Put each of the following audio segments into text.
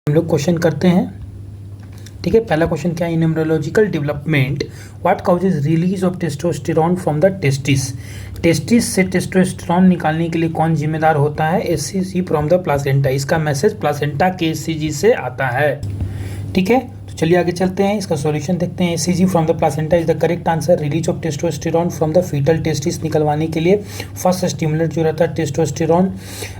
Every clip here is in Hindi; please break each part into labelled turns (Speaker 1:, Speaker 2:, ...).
Speaker 1: हम लोग क्वेश्चन करते हैं। ठीक है, पहला क्वेश्चन क्या है? In embryological development what causes release of testosterone from the testis. Testis से टेस्टोस्टेरॉन निकालने के लिए कौन जिम्मेदार होता है? HCG from the placenta. इसका मैसेज प्लासेंटा के एचसीजी से आता है। ठीक है, तो चलिए आगे चलते हैं, इसका सॉल्यूशन देखते हैं। HCG from the placenta is the correct answer. Release of testosterone from the fetal testis निकलवाने के लिए फर्स्ट स्टिमुलेंट जो रहता है टेस्टोस्टेरॉन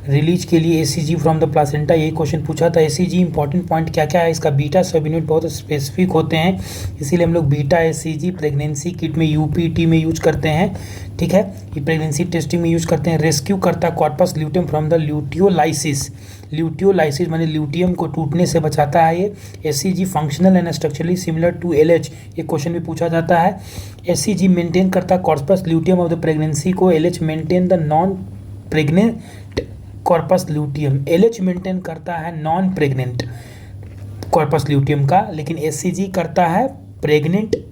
Speaker 1: रिलीज के लिए एचसीजी फ्रॉम द प्लासेंटा, यही क्वेश्चन पूछा था। एचसीजी इंपॉर्टेंट पॉइंट क्या क्या है? इसका बीटा सब यूनिट बहुत स्पेसिफिक होते हैं, इसीलिए हम लोग बीटा एचसीजी प्रेगनेंसी किट में यूपीटी में यूज करते हैं। ठीक है, ये प्रेगनेंसी टेस्टिंग में यूज करते हैं। रेस्क्यू करता है corpus luteum from the luteolysis. Luteolysis माने ल्यूटियम को टूटने से बचाता है ये। HCG functional and structurally similar to LH, ये क्वेश्चन भी पूछा जाता है। एचसीजी मेंटेन करता है corpus luteum of the pregnancy को। LH maintain the non pregnant corpus luteum. LH maintain करता है नॉन प्रेग्नेंट कॉर्पस ल्यूटियम का, लेकिन एचसीजी करता है प्रेग्नेंट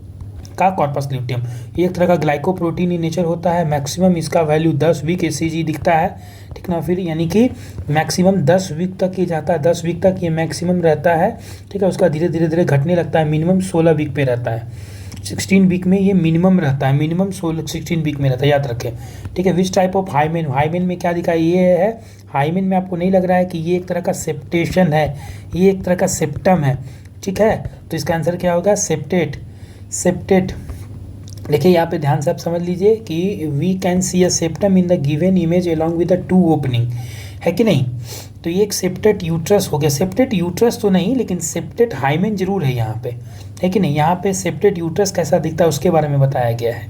Speaker 1: का कॉर्पस ल्यूटियम। ये एक तरह का ग्लाइकोप्रोटीन इन नेचर होता है। मैक्सिमम इसका वैल्यू 10 वीक एचसीजी दिखता है। ठीक ना, फिर यानी कि मैक्सिमम 10 वीक तक ये जाता है, 10 वीक तक ये मैक्सिमम रहता है। ठीक है, उसका धीरे धीरे धीरे घटने लगता है, मिनिमम 16 वीक पे रहता है। 16 वीक में ये मिनिमम रहता है, मिनिमम 16 वीक में रहता है, याद रखें। ठीक है, which type of hymen, hymen में क्या दिखा ये है? हाइमेन में आपको नहीं लग रहा है कि ये एक तरह का सेप्टेशन है, ये एक तरह का सेप्टम है। ठीक है, तो इसका आंसर क्या होगा? सेप्टेट। सेप्टेट देखिए यहाँ पे ध्यान से आप समझ लीजिए कि we can see a septum in the given image along with the 2 opening, है कि नहीं? तो ये एक सेप्टेट यूट्रस हो गया। सेप्टेट यूट्रस तो नहीं, लेकिन सेप्टेट हाइमेन जरूर है यहाँ पे, है कि नहीं? यहाँ पे सेप्टेट यूट्रस कैसा दिखता है उसके बारे में बताया गया है।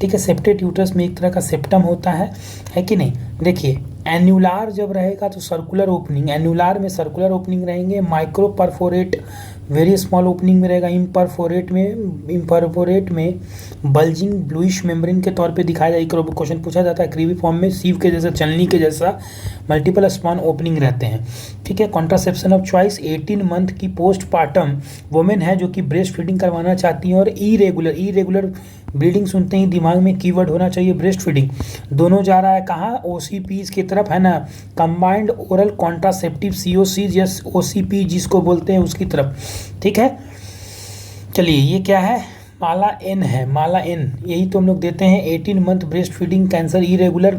Speaker 1: ठीक है, सेप्टेट यूट्रस में एक तरह का सेप्टम होता है कि नहीं? देखिए एन्युलार जब रहेगा तो सर्कुलर ओपनिंग, एन्युलार में सर्कुलर ओपनिंग रहेंगे। Micro perforate very small opening में रहेगा। इम्परफोरेट में बल्जिंग ब्लूइश मेम्ब्रेन के तौर पे दिखाया जाए। क्वेश्चन पूछा जाता है क्रीवी फॉर्म में सीव के जैसा, चलनी के जैसा मल्टीपल स्पॉन ओपनिंग रहते हैं। ठीक है, कॉन्ट्रासेप्शन ऑफ चॉइस 18 मंथ की पोस्ट पार्टम वुमेन है जो कि ब्रेस्ट फीडिंग करवाना चाहती हैं और इरेगुलर ब्लीडिंग सुनते ही दिमाग में कीवर्ड होना चाहिए ब्रेस्ट फीडिंग। दोनों जा रहा है कहाँ? ओसीपीज की तरफ, है ना? Combined oral contraceptive COC, yes OCP जिसको बोलते हैं उसकी तरफ। ठीक है, चलिए ये क्या है? माला एन है, माला एन, यही तो हम लोग देते हैं। 18 month breast feeding cancer, irregular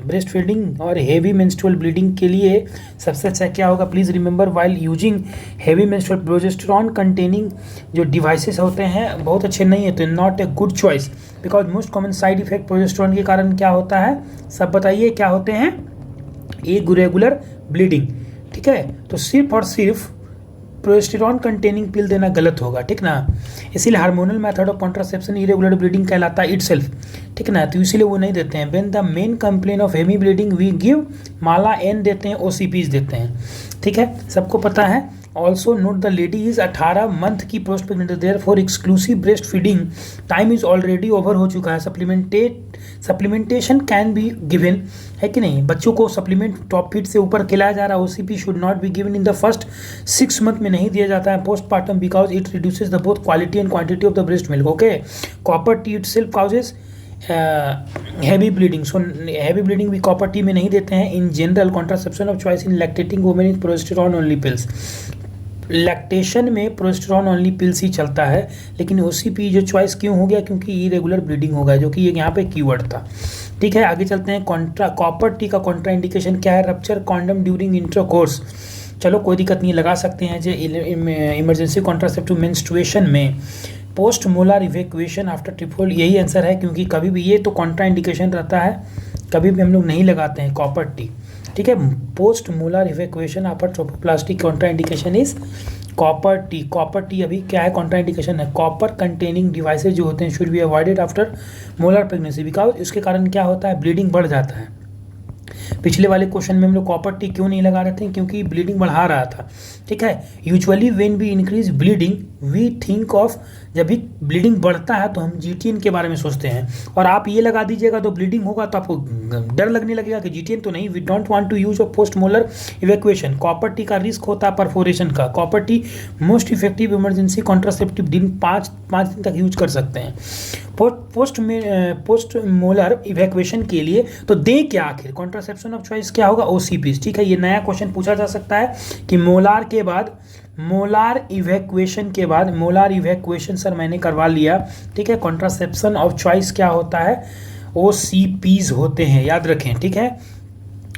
Speaker 1: breast feeding और हेवी मेंस्ट्रुअल ब्लीडिंग के लिए सबसे अच्छा क्या होगा? Please remember while using heavy menstrual progesterone containing जो डिवाइसेस होते हैं बहुत अच्छे नहीं है, तो not a good choice because most common side effect progesterone के कारण क्या होता है? सब बताइए क्या होते हैं? Irregular bleeding. ठीक है, तो सिर्फ और सिर्फ प्रोजेस्टेरॉन कंटेनिंग पिल देना गलत होगा। ठीक ना, इसीलिए hormonal method of contraception irregular bleeding कहलाता है इटसेल्फ। ठीक ना, तो इसीलिए वो नहीं देते हैं। When the main complain of heavy bleeding we give Mala N देते हैं, ओसीपीज देते हैं। ठीक है, सबको पता है। Also note the lady is 18 month की post pregnant, therefore exclusive breast feeding time is already over हो चुका है। सप्लीमेंटेशन कैन बी गिवन, है कि नहीं? बच्चों को सप्लीमेंट टॉप फीड से ऊपर खिलाया जा रहा है। OCP should not be given in the first 6 month में नहीं दिया जाता है postpartum because it reduces the both quality and quantity of the breast milk. Okay, copper T it self causes heavy bleeding, so heavy bleeding भी कॉपर टी में नहीं देते हैं। In general contraception of choice in lactating women is progesterone only pills. Lactation में प्रोजेस्टेरॉन ओनली पिल्स ही चलता है, लेकिन ओसीपी जो चॉइस क्यों हो गया? क्योंकि इरेगुलर ब्लीडिंग हो गया, जो कि यहाँ पे कीवर्ड था। ठीक है, आगे चलते हैं। कॉपर टी का कॉन्ट्रा इंडिकेशन क्या है? Rupture condom during intercourse. चलो कोई दिक्कत नहीं, लगा सकते हैं। जो इमरजेंसी कॉन्ट्रासेप्टिव मेंस्ट्रुएशन में post molar evacuation after triple, यही आंसर है। क्योंकि कभी भी ये तो कॉन्ट्रा इंडिकेशन रहता है, कभी भी हम लोग नहीं लगाते हैं कॉपर टी। ठीक है, post molar evacuation after trophoblastic contraindication is copper T. Copper T अभी क्या है? कॉन्ट्रा इंडिकेशन है। कॉपर कंटेनिंग डिवाइसेज जो होते हैं should be avoided after molar pregnancy because इसके कारण क्या होता है? ब्लीडिंग बढ़ जाता है। पिछले वाले क्वेश्चन में हम लोग कॉपर टी क्यों नहीं लगा रहे थे? क्योंकि ब्लीडिंग बढ़ा रहा था। ठीक है, usually when we increase bleeding we think of, जब भी ब्लीडिंग बढ़ता है तो हम जीटीएन के बारे में सोचते हैं। और आप ये लगा दीजिएगा तो ब्लीडिंग होगा तो आपको डर लगने लगेगा कि जीटीएन तो नहीं। We don't want to use a post molar evacuation. Copper T का रिस्क होता है परफोरेशन का। Copper T most effective emergency contraceptive दिन 5 दिन तक यूज कर सकते हैं। पोस्ट मोलर इवैक्यूएशन के लिए तो दें क्या आखिर, कॉन्ट्रासेप्शन ऑफ चॉइस क्या होगा, ओसीपीज। ठीक है, ये नया क्वेश्चन पूछा जा सकता है कि मोलार के बाद, मोलार इवैक्यूएशन के बाद, मोलार इवैक्यूएशन सर मैंने करवा लिया। ठीक है, कॉन्ट्रासेप्शन ऑफ चॉइस क्या होता है, ओसीपीज होते हैं, याद रखें। ठीक है,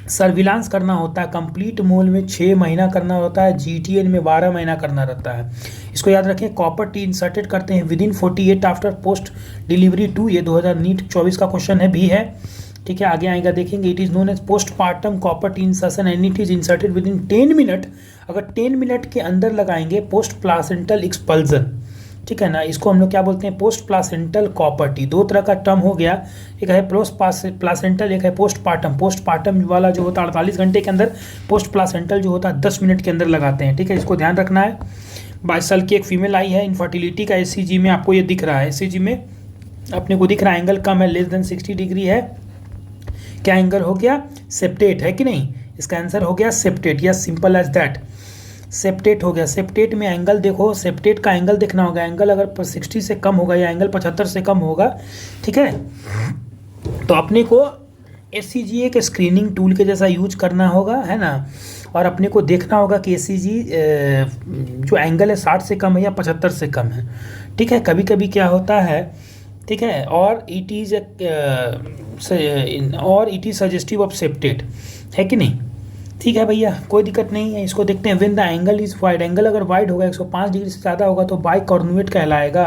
Speaker 1: सर्विलांस करना होता है, कंप्लीट मोल में 6 महीना करना होता है, जीटीएन में 12 महीना करना रहता है, इसको याद रखें। कॉपर टी इंसर्टेड करते हैं within 48 after post delivery to, ये 2000 नीट 24 का क्वेश्चन है, भी है। ठीक है, आगे आएगा देखेंगे। It is known as postpartum copper T insertion and it is inserted within 10 minute, अगर 10 मिनट के अंदर लगाएंगे पोस्ट प्लासेंटल एक्सपल्जन। ठीक है ना, इसको हम लोग क्या बोलते हैं, पोस्ट प्लासेंटल कॉपर टी। दो तरह का टर्म हो गया, एक है पोस्ट प्लासेंटल, एक है पोस्ट पार्टम। पोस्ट पार्टम वाला जो होता है 48 घंटे के अंदर, पोस्ट प्लासेंटल जो होता है 10 मिनट के अंदर लगाते हैं। ठीक है, इसको ध्यान रखना है। 22 साल की एक फीमेल आई है, इनफर्टिलिटी का एससीजी में आपको ये दिख रहा है, एससीजी में अपने को दिख रहा है एंगल कम है, लेस देन 60 डिग्री है। क्या एंगल हो गया, सेप्टेट है कि नहीं, इसका आंसर हो गया सेप्टेट, या सिंपल एज दैट, सेप्टेट हो गया। सेप्टेट में एंगल देखो, सेप्टेट का एंगल देखना होगा, एंगल अगर 60 से कम होगा या एंगल 75 से कम होगा, ठीक है, तो अपने को एससीजी के स्क्रीनिंग टूल के जैसा यूज करना होगा, है ना, और अपने को देखना होगा कि एससीजी जो एंगल है 60 से कम है या 75 से कम है। ठीक है, कभी कभी क्या होता है, ठीक है, और it is suggestive of septate, है कि नहीं। ठीक है भैया, कोई दिक्कत नहीं है, इसको देखते हैं। When the angle is wide, angle अगर वाइड होगा 105 डिग्री से ज़्यादा होगा तो बाई कॉर्नुएट कहलाएगा।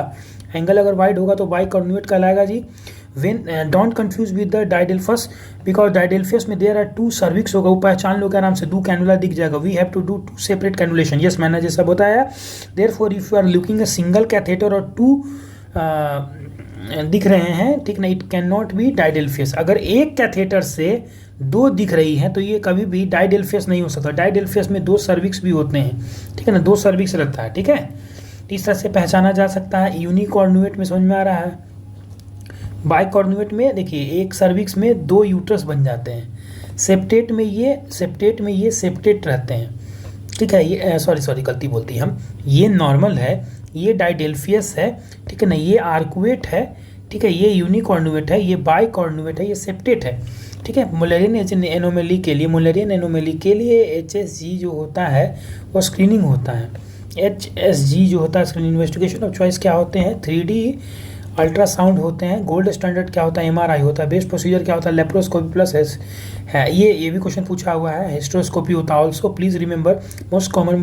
Speaker 1: एंगल अगर वाइड होगा तो बाई कॉर्नुएट कहलाएगा जी। When don't confuse with the didelphys, because didelphys में देयर आर 2 सर्विक्स होगा, वो पहचान लो के आराम से, 2 कैनुला दिख जाएगा। We have to do 2 separate cannulation, yes मैंने जैसा बताया। Therefore if you are looking a single catheter और 2 दिख रहे हैं, ठीक ना, it can not be didelphys. अगर एक कैथेटर से 2 दिख रही हैं तो ये कभी भी डायडेल्फियस नहीं हो सकता। डायडेल्फियस में 2 सर्विक्स भी होते हैं, ठीक है ना, 2 सर्विक्स रहता है। ठीक है, इस तरह से पहचाना जा सकता है। यूनिकॉर्नुएट में समझ में आ रहा है। बाइकॉर्नुएट में देखिए, एक सर्विक्स में 2 यूट्रस बन जाते हैं। सेप्टेट में ये सेप्टेट रहते हैं। ठीक है, ये सॉरी गलती बोलती हम, ये नॉर्मल है, ये डायडेल्फियस है, ठीक है ना, ये आर्कुएट है, ठीक है, ये यूनिकॉर्नुएट है, ये बाइकॉर्नुएट है, ये सेप्टेट है। ठीक है, मुलेरियन एनोमली के लिए HSG जो होता है वो स्क्रीनिंग होता है। HSG जो होता है स्क्रीनिंग इन्वेस्टिगेशन ऑफ चॉइस क्या होते हैं, 3D अल्ट्रासाउंड होते हैं। गोल्ड स्टैंडर्ड क्या होता है, MRI होता है। बेस्ट प्रोसीजर क्या होता है, लेप्रोस्कोपी प्लस है। ये भी क्वेश्चन पूछा हुआ है। हिस्ट्रोस्कोपी होता है also. Please remember most common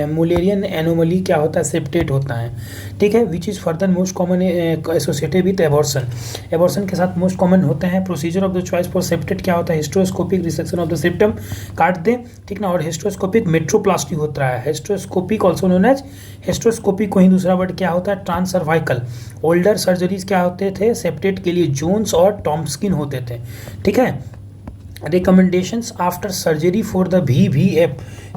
Speaker 1: Mullerian anomaly क्या होता है, सेप्टेट होता है। ठीक है, which is further most common associated with abortion. Abortion के साथ मोस्ट कॉमन होते हैं। Procedure of the choice for septate क्या होता है, hysteroscopic resection of the septum, काट दें, ठीक ना, और हिस्ट्रोस्कोपिक मेट्रोप्लास्टी होता है। Hysteroscopic also known as, hysteroscopic को ही दूसरा वर्ड क्या होता है, ट्रांससर्वाइकल। ओल्डर सर्जरीज क्या होते थे, सेप्टेट के लिए जोन्स और टॉम्स्किन होते थे। ठीक है, recommendations after surgery for the VVF,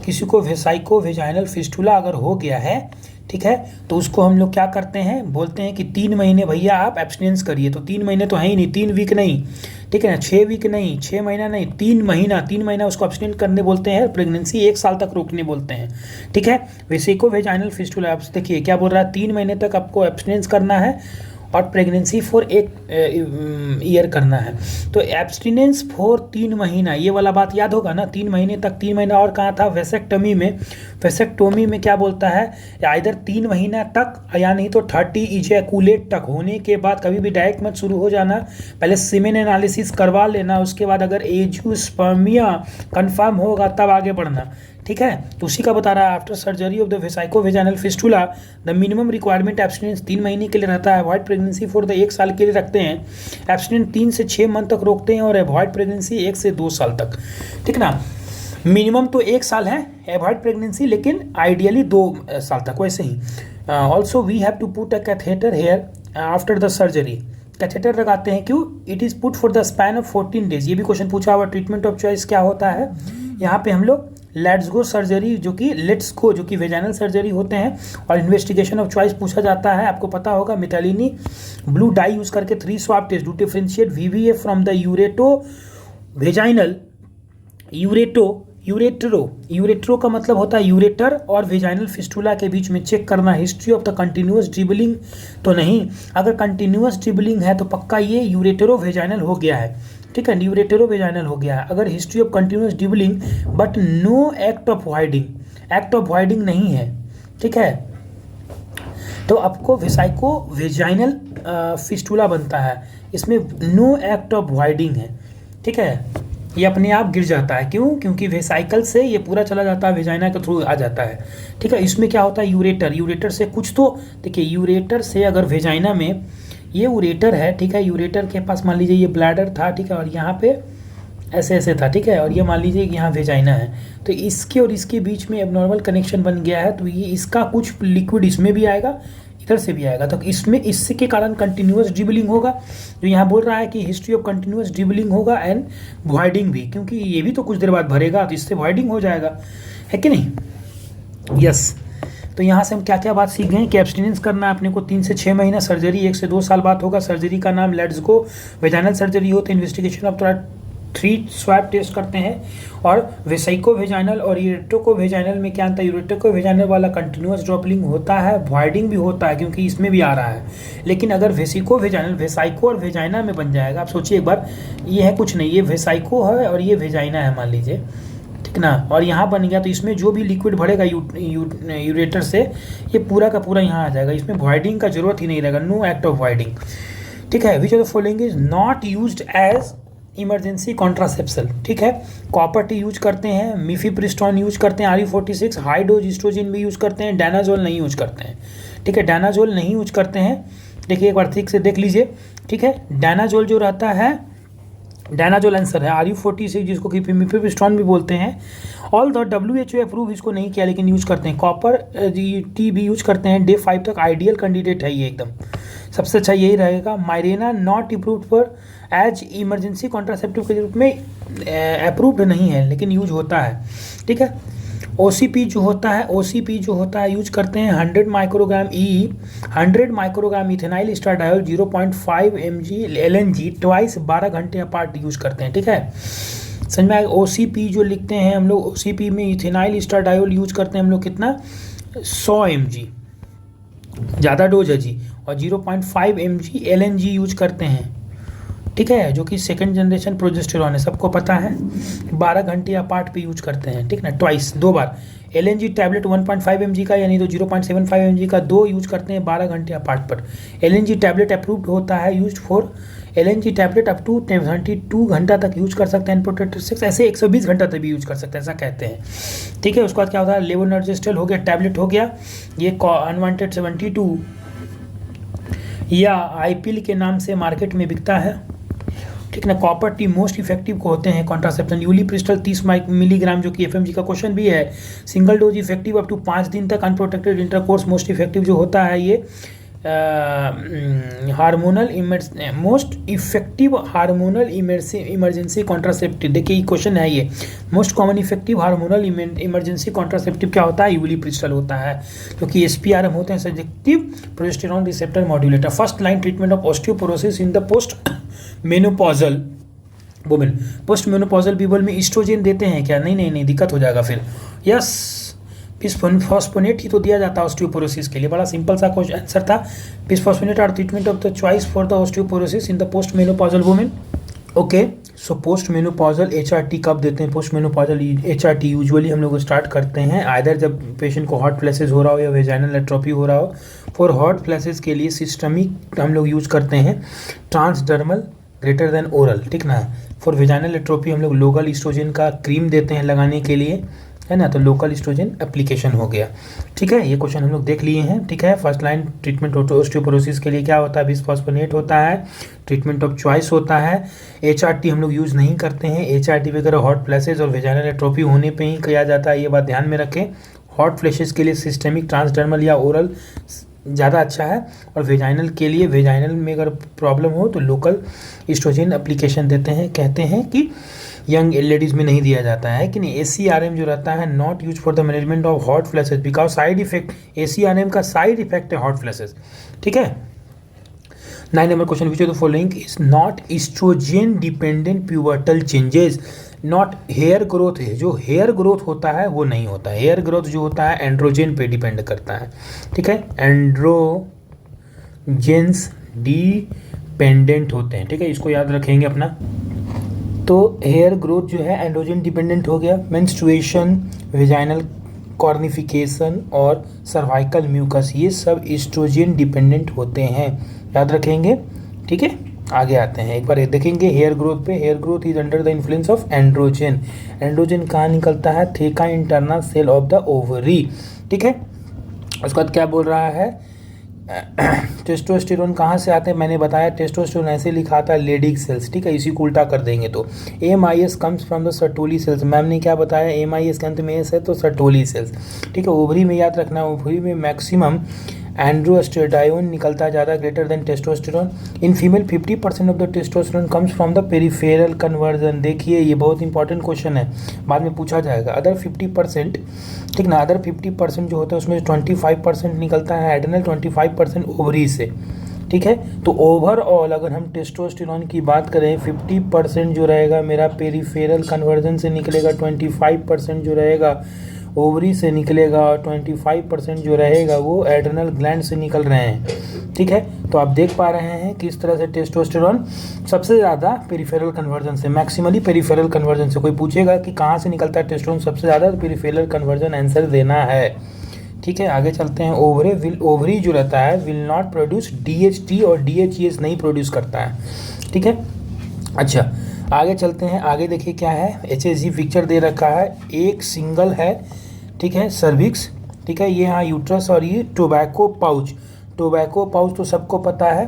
Speaker 1: किसी को वेसाइको वेजाइनल फिस्टुला अगर हो गया है, ठीक है, तो उसको हम लोग क्या करते हैं, बोलते हैं कि 3 महीने भैया आप एब्सटिनेंस करिए। तो 3 महीने तो है ही नहीं, 3 वीक नहीं, ठीक है ना, 6 वीक नहीं, 6 महीना नहीं, 3 महीना उसको एब्सटिनेंस करने बोलते हैं। प्रेगनेंसी 1 साल तक रोकने बोलते हैं। ठीक है, वेसिको वेजाइनल फिस्टुला, आप देखिए क्या बोल रहा है, 3 महीने तक आपको एब्सटिनेंस करना है और प्रेगनेंसी फॉर 1 ईयर करना है। तो एब्सटिनेंस फॉर 3 महीना, ये वाला बात याद होगा ना, 3 महीने तक। 3 महीना और कहाँ था, वेसेक्टोमी में क्या बोलता है, या इधर 3 महीना तक या नहीं तो 30 इजैकुलेट तक होने के बाद कभी भी डायरेक्ट मत शुरू हो जाना, पहले सीमेन एनालिसिस करवा लेना, उसके बाद अगर एंजियोस्पर्मिया कंफर्म होगा तब आगे बढ़ना। ठीक है, तो उसी का बता रहा है। After surgery of the vesico vaginal fistula the minimum requirement abstinence 3 महीने के लिए रहता है। अवॉइड प्रेगनेंसी फॉर द 1 साल के लिए रखते हैं। एब्सटिनेंस 3 से 6 मंथ तक रोकते हैं और अवॉइड प्रेगनेंसी 1 से 2 साल तक। ठीक ना, मिनिमम तो 1 साल है अवॉइड प्रेगनेंसी, लेकिन आइडियली 2 साल तक। वैसे ही also we have to put a catheter here after the surgery. Catheter लगाते हैं क्यों, it is put for the span of 14 days. ये भी क्वेश्चन पूछा हुआ। ट्रीटमेंट ऑफ चॉइस क्या होता है, यहाँ पे हम लोग लेट्स गो सर्जरी, जो कि वेजाइनल सर्जरी होते हैं, और इन्वेस्टिगेशन ऑफ चॉइस पूछा जाता है। आपको पता होगा, मिथाइलिनी ब्लू डाई यूज करके 3 swab test to differentiate VVF from the uretero urethro, urethro का मतलब होता है यूरेटर और वेजाइनल फिस्टुला के बीच में चेक करना history of the continuous dribbling तो नहीं, अगर कंटिन्यूअस ड्रिबलिंग है तो पक्का ये यूरेटेरो वेजाइनल हो गया है, ठीक है, यूरेटेरो वेजाइनल हो गया है। अगर history of continuous dribbling but no act of voiding, act of voiding नहीं है, ठीक है, तो आपको वेसाइको वेजाइनल फिस्टुला बनता है, इसमें नो एक्ट ऑफ वाइडिंग है, ठीक है, ये अपने आप गिर जाता है। क्यों? क्योंकि वेसाइकल से ये पूरा चला जाता है, वेजाइना के थ्रू आ जाता है, ठीक है। इसमें क्या होता है, यूरेटर, यूरेटर से कुछ तो देखिए, यूरेटर से अगर वेजाइना में ये यूरेटर है, ठीक है, यूरेटर के पास मान लीजिए ये ब्लैडर था, ठीक है, और यहाँ पे ऐसे ऐसे था, ठीक है, और ये मान लीजिए कि यहाँ वेजाइना है, तो इसके और इसके बीच में एबनॉर्मल कनेक्शन बन गया है, तो ये इसका कुछ लिक्विड इसमें भी आएगा, इधर से भी आएगा, तो इसमें इससे के कारण कंटिन्यूअस ड्रिबलिंग होगा। जो यहाँ बोल रहा है कि हिस्ट्री ऑफ कंटिन्यूअस ड्रिबलिंग होगा एंड वॉइडिंग भी, क्योंकि ये भी तो कुछ देर बाद भरेगा, तो इससे वॉइडिंग हो जाएगा, है कि नहीं। यस, तो यहाँ से हम क्या क्या बात सीख गए कि एब्सटिनेंस करना है अपने को 3 से 6 महीना, सर्जरी 1 से 2 साल बाद होगा, सर्जरी का नाम लेट्स गो वेजाइनल सर्जरी हो, तो इन्वेस्टिगेशन ऑफ 3 स्वैब टेस्ट करते हैं। और वेसाइको वेजाइनल और यूरेट्रो वेजाइनल में क्या अंतर है, यूरेट्रो वेजाइनल वाला कंटिन्यूअस ड्रॉपलिंग होता है, वॉइडिंग भी होता है क्योंकि इसमें भी आ रहा है, लेकिन अगर वेसिको वेजाइनल वेसाइको और वेजाइना में बन जाएगा, आप सोचिए एक बार, ये है कुछ नहीं, ये वेसाइको है और ये वेजाइना है मान लीजिए, ठीक ना, और यहाँ बन गया, तो इसमें जो भी लिक्विड भरेगा यूरेटर से ये पूरा का पूरा यहाँ आ जाएगा, इसमें वॉइडिंग का जरूरत ही नहीं रहेगा, नो एक्ट ऑफ वॉइडिंग, ठीक है। Which of the following is not used as emergency contraception, ठीक है, कॉपर टी यूज करते हैं, मिफिप्रिस्टोन यूज करते हैं, RE46, हाई डोज एस्ट्रोजन भी यूज करते हैं, डायनाजोल नहीं यूज करते हैं, ठीक है, डायनाजोल नहीं यूज करते हैं, देखिए एक बार ठीक से देख लीजिए, ठीक है, डायनाजोल जो रहता है, डायनाजोल आंसर है, RE46 जिसको कि मिफिप्रिस्टोन भी बोलते हैं, ऑल द WHO अप्रूव इसको नहीं किया लेकिन यूज करते हैं, कॉपर टी भी यूज करते हैं, डे 5 तक आइडियल कैंडिडेट है ये, एकदम सबसे अच्छा यही रहेगा। Mirena not approved for as emergency contraceptive के रूप में अप्रूव्ड नहीं है लेकिन यूज होता है, ठीक है। OCP जो होता है यूज करते हैं 100 microgram 100 microgram ethinyl estradiol 0.5 mg LNG twice 12 घंटे अपार्ट यूज करते हैं, ठीक है, समझ में आएगा। OCP जो लिखते हैं हम लोग, OCP में इथेनाइल एस्ट्राडायोल यूज करते हैं हम लोग कितना, 100 mg, ज़्यादा डोज है जी, और 0.5 mg LNG यूज करते हैं, ठीक है, जो कि सेकंड जनरेशन प्रोजेस्टेरॉन है, सबको पता है, 12 घंटे अपार्ट पे यूज करते हैं, ठीक ना, ट्वाइस 2 बार। LNG टैबलेट 1.5 mg का यानी तो 0.75 mg का 2 यूज करते हैं 12 घंटे अपार्ट पर। LNG टैबलेट अप्रूव्ड होता है use for, LNG tablet up to 72 घंटा तक यूज कर सकते हैं, प्रोटेक्टिव ऐसे 120 घंटा तक भी यूज कर सकते हैं, ऐसा कहते हैं, ठीक है। उसके बाद क्या होता है, लेवोनर्जेस्टेल हो गया, टैबलेट हो गया, ये अनवांटेड 72 या आईपिल के नाम से मार्केट में बिकता है, ठीक ना। कॉपर टी मोस्ट इफेक्टिव को होते हैं कॉन्ट्रासेप्शन, यूलिप्रिस्टल 30 मिलीग्राम जो कि FMG का क्वेश्चन भी है, single dose effective up to 5 दिन तक, अनप्रोटेक्टेड इंटरकोर्स मोस्ट इफेक्टिव जो होता है ये hormonal most effective hormonal emergency contraceptive, देखिए क्वेश्चन है ये, most common effective hormonal emergency contraceptive क्या होता है, यूलिप्रिस्टल होता है, क्योंकि SPRM होते हैं, subjective progesterone receptor modulator. First line treatment of osteoporosis in the post menopausal women, post menopausal people में ईस्ट्रोजन देते हैं क्या, नहीं दिक्कत हो जाएगा फिर। यस, बिस्फॉस्फोनेट ही तो दिया जाता है ऑस्टियोपोरोसिस के लिए, बड़ा सिंपल सा क्वेश्चन आंसर था। Bisphosphonate are treatment of the choice for the osteoporosis in the post menopausal women. Okay, so post menopausal HRT कब देते हैं, पोस्ट मेनोपॉजल HRT यूजुअली हम लोग स्टार्ट करते हैं आइदर जब पेशेंट को हॉट फ्लैशेस हो रहा हो या वेजाइनल एट्रोपी हो रहा हो। फॉर हॉट फ्लैशेस के लिए सिस्टमिक हम लोग यूज करते हैं ट्रांसडर्मल ग्रेटर देन ओरल, ठीक ना। फॉर वेजाइनल एट्रोपी हम लोग लोकल ईस्ट्रोजन का क्रीम देते हैं लगाने के लिए, है ना, तो लोकल ईस्ट्रोजन एप्लीकेशन हो गया, ठीक है। ये क्वेश्चन हम लोग देख लिए हैं, ठीक है। फर्स्ट लाइन ट्रीटमेंट ऑस्टियोपोरोसिस के लिए क्या होता है, बिस्फॉस्फोनेट होता है, ट्रीटमेंट ऑफ चॉइस होता है। HRT हम लोग यूज़ नहीं करते हैं, HRT वगैरह हॉट फ्लैशेस और वेजाइनल एट्रोपी होने पे ही किया जाता है, ये बात ध्यान में रखें। हॉट फ्लैशेस के लिए सिस्टेमिक ट्रांसडर्मल या ओरल ज़्यादा अच्छा है, और वेजाइनल के लिए, वेजाइनल में अगर प्रॉब्लम हो तो लोकल ईस्ट्रोजन एप्लीकेशन देते हैं। कहते हैं कि यंग लेडीज़ में नहीं दिया जाता है कि नहीं। ACRM जो रहता है not use for the management of hot flashes because side effect, ACRM का साइड इफेक्ट है हॉट फ्लैशेस, ठीक है। 9 number question, which of the following is not estrogen dependent pubertal changes. Not hair growth है, जो हेयर ग्रोथ होता है वो नहीं होता है। हेयर ग्रोथ जो होता है एंड्रोजन पे डिपेंड करता है, ठीक है, एंड्रोजेंस डिपेंडेंट होते हैं, ठीक है, इसको याद रखेंगे अपना। तो हेयर ग्रोथ जो है एंड्रोजन डिपेंडेंट हो गया। मेंस्ट्रुएशन, वेजाइनल कॉर्निफिकेशन और सर्वाइकल म्यूकस ये सब एस्ट्रोजन डिपेंडेंट होते हैं, याद रखेंगे, ठीक है। आगे आते हैं, एक बार देखेंगे हेयर ग्रोथ पे। Hair growth is under the influence of androgen. Androgen कहाँ निकलता है? Theca internal cell of the ovary, ठीक है। उसके बाद क्या बोल रहा है? टेस्टोस्टेरोन कहाँ से आते हैं? मैंने बताया टेस्टोस्टेरोन ऐसे लिखा था लेडिक सेल्स, ठीक है, इसी को उल्टा कर देंगे तो MIS comes from the Sertoli cells. Ma'am ने क्या बताया? एमआईएस के अंत में एस है तो सर्टोली सेल्स, ठीक है। ओवरी में याद रखना, ओवरी में मैक्सिमम एंड्रोस्टेडायोन निकलता है ज़्यादा, greater than testosterone. In female 50% of the testosterone comes from the peripheral conversion. देखिए ये बहुत इंपॉर्टेंट क्वेश्चन है, बाद में पूछा जाएगा। अदर 50%, ठीक ना, अदर 50% जो होता है उसमें 25% निकलता है एड्रेनल, 25% ओवरी से, ठीक है। तो ओवरऑल अगर हम टेस्टोस्टेरोन की बात करें 50% जो रहेगा मेरा पेरिफेरल कन्वर्जन से निकलेगा, 25% जो रहेगा ओवरी से निकलेगा और 25% जो रहेगा वो एड्रेनल ग्लैंड से निकल रहे हैं, ठीक है। तो आप देख पा रहे हैं किस तरह से टेस्टोस्टेरोन सबसे ज़्यादा पेरिफेरल कन्वर्जन से, मैक्सिमली पेरिफेरल कन्वर्जन से। कोई पूछेगा कि कहाँ से निकलता है टेस्टोस्टेरोन सबसे ज़्यादा, तो पेरिफेरल कन्वर्जन आंसर देना है, ठीक है। आगे चलते हैं। ओवरी जो रहता है विल नॉट प्रोड्यूस डीएचटी और डीएचईएस नहीं प्रोड्यूस करता है, ठीक है। अच्छा आगे चलते हैं। आगे देखिए क्या है, एचएसजी पिक्चर दे रखा है, एक सिंगल है, ठीक है, सर्विक्स, ठीक है, ये हाँ यूट्रस और ये टोबैको पाउच। टोबैको पाउच तो सबको पता है,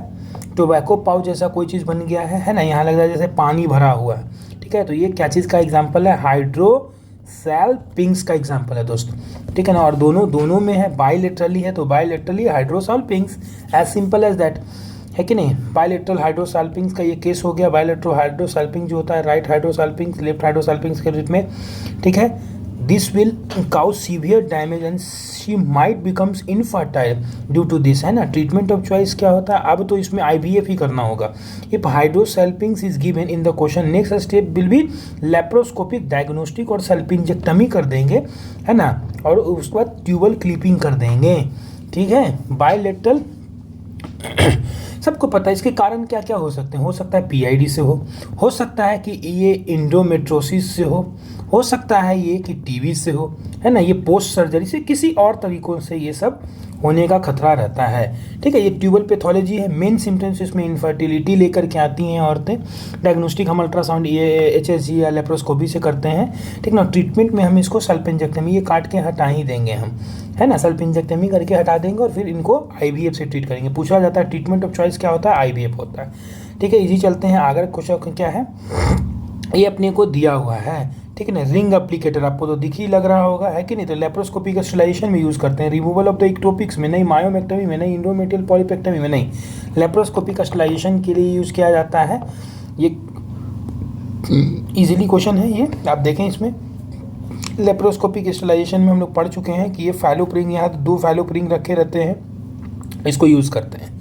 Speaker 1: टोबैको पाउच जैसा कोई चीज़ बन गया है ना, यहाँ लग रहा है जैसे पानी भरा हुआ है, ठीक है। तो ये क्या चीज़ का एग्जाम्पल है? हाइड्रोसैल्पिंग्स का एग्जाम्पल है दोस्तों, ठीक है ना। और दोनों में है, बाइलेटरली है तो bilaterally hydrosalpinx, as simple as that, है कि नहीं। बायलैटरल हाइड्रोसैल्पिंग्स का ये केस हो गया। बायलैटरल हाइड्रोसैल्पिंग जो होता है राइट हाइड्रोसैल्पिंग्स लेफ्ट हाइड्रोसैल्पिंग्स के रूप में, ठीक है। This will cause severe damage and she might becomes infertile due to this, है ना। ट्रीटमेंट ऑफ चॉइस क्या होता है? अब तो इसमें आईवीएफ ही करना होगा। If hydrosalpinx is given in the question, next step will be laparoscopic diagnostic और सल्पिंजेक्टमी कर देंगे, है ना, और उसके बाद ट्यूबल क्लिपिंग कर देंगे, ठीक है। बायलैटरल सबको पता है इसके कारण क्या क्या हो सकते हैं। हो सकता है पीआईडी से हो सकता है कि ये इंडोमेट्रोसिस से हो सकता है ये कि टीबी से हो, है ना, ये पोस्ट सर्जरी से, किसी और तरीकों से ये सब होने का खतरा रहता है, ठीक है। ये ट्यूबल पैथोलॉजी है। मेन सिम्टम्स इसमें इनफर्टिलिटी लेकर के आती हैं औरतें। डायग्नोस्टिक हम अल्ट्रासाउंड ये एचएसजी या लेप्रोस्कोपी से करते हैं, ठीक ना। ट्रीटमेंट में हम इसको सल्पिंजेक्टमी, ये काट के हटा ही देंगे हम, है ना, सल्पिंजेक्टमी करके हटा देंगे और फिर इनको आईवीएफ से ट्रीट करेंगे। पूछा जाता है ट्रीटमेंट ऑफ चॉइस क्या होता है? आईवीएफ होता है, ठीक है। इजी चलते हैं आगे। क्वेश्चन क्या है, ये अपने को दिया हुआ है, ठीक है ना। रिंग एप्लीकेटर आपको तो दिख ही लग रहा होगा, है कि नहीं। तो लेप्रोस्कोपिक स्टरलाइजेशन में यूज़ करते हैं, रिमूवल ऑफ द इक्टोपिक्स में नहीं, मायोमेक्टमी में नहीं, इंडोमेट्रियल पॉलीपेक्टमी में नहीं, लेप्रोस्कोपिक स्टरलाइजेशन के लिए यूज़ किया जाता है। ये इजीली क्वेश्चन है ये, आप देखें इसमें लेप्रोस्कोपिक स्टरलाइजेशन में हम लोग पढ़ चुके हैं कि ये फैलोप रिंग, यहाँ 2 फैलोप रिंग रखे रहते हैं, इसको यूज़ करते हैं।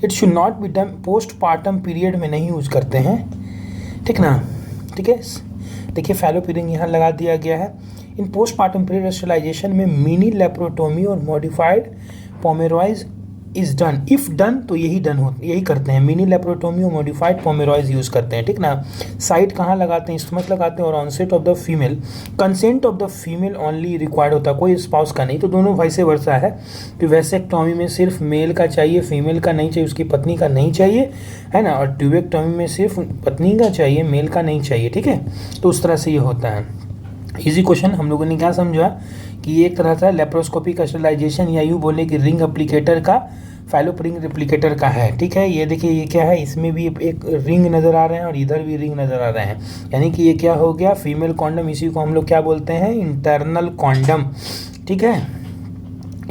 Speaker 1: It should not be done postpartum period में नहीं यूज़ करते हैं, ठीक ना, ठीक है। देखिए फैलोप रिंग यहाँ लगा दिया गया है। इन पोस्टपार्टम पीरियड स्टरलाइजेशन में मिनी लेप्रोटोमी और modified Pomeroy is done. If done तो यही करते हैं, मिनी लेप्रोटोमी और मॉडिफाइड पोमेरॉइज यूज़ करते हैं, ठीक ना। साइट कहाँ लगाते हैं? स्टमक लगाते हैं। और onset of the female, consent of the female only required होता है, कोई स्पाउस का नहीं। तो दोनों वैसे वर्सा है कि वैसेक्टोमी में सिर्फ मेल का चाहिए, फीमेल का नहीं चाहिए, उसकी पत्नी का नहीं चाहिए, है ना। और ट्यूबेक्टोमी में सिर्फ पत्नी का चाहिए, मेल का नहीं चाहिए, ठीक है। तो उस तरह से ये होता है। इजी क्वेश्चन हम लोगों ने क्या समझा कि एक तरह से लेप्रोस्कोपिक स्टरलाइजेशन या यूँ बोले कि रिंग एप्लीकेटर का फैलोप रिंग रेप्लिकेटर का है, ठीक है। ये देखिए ये क्या है, इसमें भी एक रिंग नज़र आ रहे हैं और इधर भी रिंग नज़र आ रहे हैं, यानी कि ये क्या हो गया? Female condom. इसी को हम लोग क्या बोलते हैं? इंटरनल कॉन्डम, ठीक है।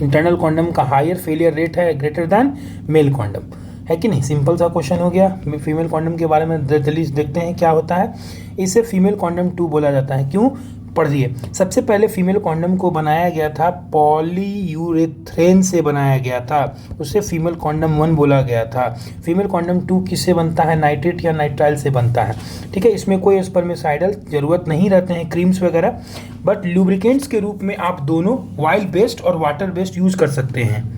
Speaker 1: इंटरनल कॉन्डम का हायर फेलियर रेट है ग्रेटर दैन मेल कॉन्डम, है कि नहीं। सिंपल सा क्वेश्चन हो गया। फीमेल कॉन्डम के बारे में जल्दी देखते हैं क्या होता है। इसे फीमेल कॉन्डम 2 बोला जाता है। क्यों? पढ़िए, सबसे पहले फीमेल कॉन्डम को बनाया गया था पॉलीयूरेथ्रेन से बनाया गया था, उसे फीमेल कॉन्डम 1 बोला गया था। फीमेल कॉन्डम 2 किससे बनता है? नाइट्रेट या नाइट्राइल से बनता है। ठीक है, इसमें कोई स्पर्मिसाइडल जरूरत नहीं रहते हैं, क्रीम्स वगैरह, बट लुब्रिकेंट्स के रूप में आप दोनों ऑयल बेस्ड और वाटर बेस्ड यूज कर सकते हैं।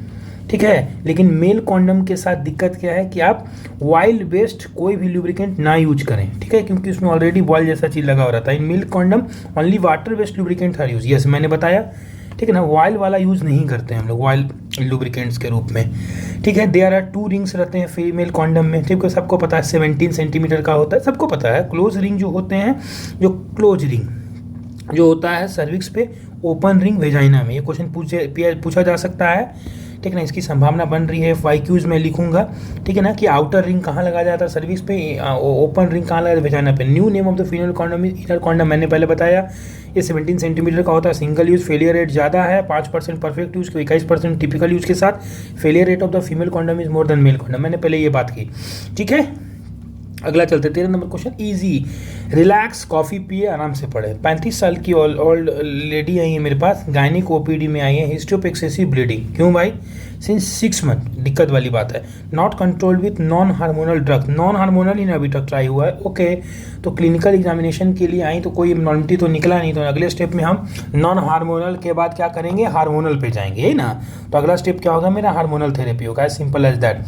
Speaker 1: ठीक है, लेकिन मेल कॉन्डम के साथ दिक्कत क्या है कि आप ऑयल बेस्ड कोई भी लुब्रिकेंट ना यूज करें। ठीक है, क्योंकि उसमें ऑलरेडी बॉयल जैसा चीज लगा हो रहा था। In male condom only water based lubricant are use, yes मैंने बताया। ठीक है ना, ऑयल वाला यूज नहीं करते हैं हम लोग ऑयल लुब्रिकेंट्स के रूप में। ठीक है, देयर आर 2 रिंग्स रहते हैं फीमेल कॉन्डम में। ठीक है, सबको पता है 17 सेंटीमीटर का होता है, सबको पता है। क्लोज रिंग जो होते हैं, जो क्लोज रिंग जो होता है सर्विक्स पे, ओपन रिंग वेजाइना में। ये क्वेश्चन पूछा जा सकता है। ठीक है ना, इसकी संभावना बन रही है। FAQs में लिखूंगा। ठीक है ना, कि आउटर रिंग कहाँ लगाया जाता है सर्विक्स पे, ओपन रिंग कहाँ लगाया जाता है वेजाइना पे। New name of the female condom is inner condom, मैंने पहले बताया। ये 17 सेंटीमीटर का होता है। सिंगल यूज फेलियर रेट ज़्यादा है, 5% परफेक्ट यूज, 21% टिपिकल यूज के साथ। Failure rate of the female condom is more than male condom, मैंने पहले ये बात की। ठीक है, अगला चलते 13 number question, easy. Relax, coffee पिए, आराम से पढ़े। 35 साल की ओल्ड लेडी आई है मेरे पास, गायनिक OPD में आई है। हिस्ट्री ऑफ एक्सेसिव ब्लीडिंग, क्यों भाई? सिंस 6 मंथ, दिक्कत वाली बात है। Not controlled with non hormonal drug, non hormonal ही अभी तक ट्राई हुआ है। ओके, तो क्लिनिकल एग्जामिनेशन के लिए आई तो कोई एब्नॉर्मलिटी तो निकला नहीं, तो अगले स्टेप में हम नॉन हार्मोनल के बाद क्या करेंगे? हार्मोनल पे जाएंगे, है ना। तो अगला स्टेप क्या होगा मेरा? हार्मोनल थेरेपी होगा, simple as that.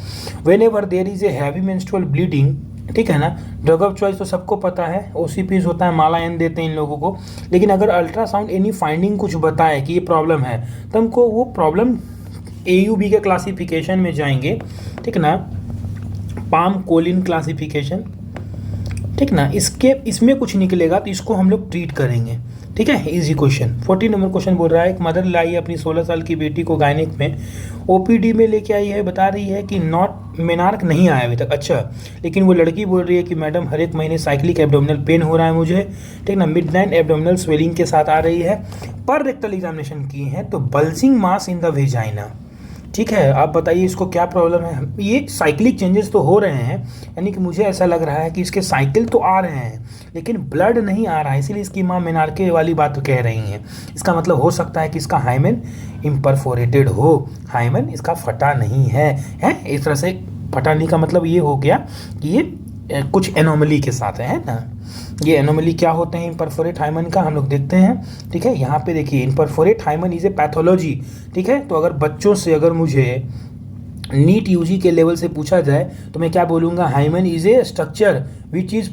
Speaker 1: Whenever there is a heavy menstrual bleeding, ठीक है ना, ड्रग ऑफ चॉइस तो सबको पता है, OCPs होता है, माला एन देते हैं इन लोगों को। लेकिन अगर अल्ट्रासाउंड एनी फाइंडिंग कुछ बताए कि ये प्रॉब्लम है, तो हमको वो प्रॉब्लम AUB के क्लासिफिकेशन में जाएंगे। ठीक ना, पाम कोलिन क्लासिफिकेशन। ठीक ना, इसमें कुछ निकलेगा तो इसको हम लोग ट्रीट करेंगे। ठीक है, इजी क्वेश्चन। 14 नंबर क्वेश्चन बोल रहा है, एक मदर लाई है अपनी 16 साल की बेटी को गायनिक में, OPD में लेके आई है, बता रही है कि नॉट मेनार्क नहीं आया अभी तक। अच्छा, लेकिन वो लड़की बोल रही है कि मैडम हर एक महीने साइक्लिक एब्डोमिनल पेन हो रहा है मुझे। ठीक ना, मिडनाइट एब्डोमिनल स्वेलिंग के साथ आ रही है। पर रेक्टल एग्जामिनेशन की है तो bulging mass in the vagina. ठीक है, आप बताइए इसको क्या प्रॉब्लम है? ये साइक्लिक चेंजेस तो हो रहे हैं, यानी कि मुझे ऐसा लग रहा है कि इसके साइकिल तो आ रहे हैं लेकिन ब्लड नहीं आ रहा है, इसीलिए इसकी माँ मेनार्के वाली बात तो कह रही हैं। इसका मतलब हो सकता है कि इसका हाइमेन इम्परफोरेटेड हो, हाइमेन इसका फटा नहीं है। इस तरह से फटाने का मतलब ये हो गया कि ये कुछ एनोमली के साथ है ना। ये एनोमली क्या होते हैं इम्परफोरेट हाइमन का, हम लोग देखते हैं। ठीक है, यहाँ पे देखिए, imperforate hymen is A pathology. ठीक है, तो अगर बच्चों से अगर मुझे नीट UG के लेवल से पूछा जाए तो मैं क्या बोलूँगा? Hymen is a structure which is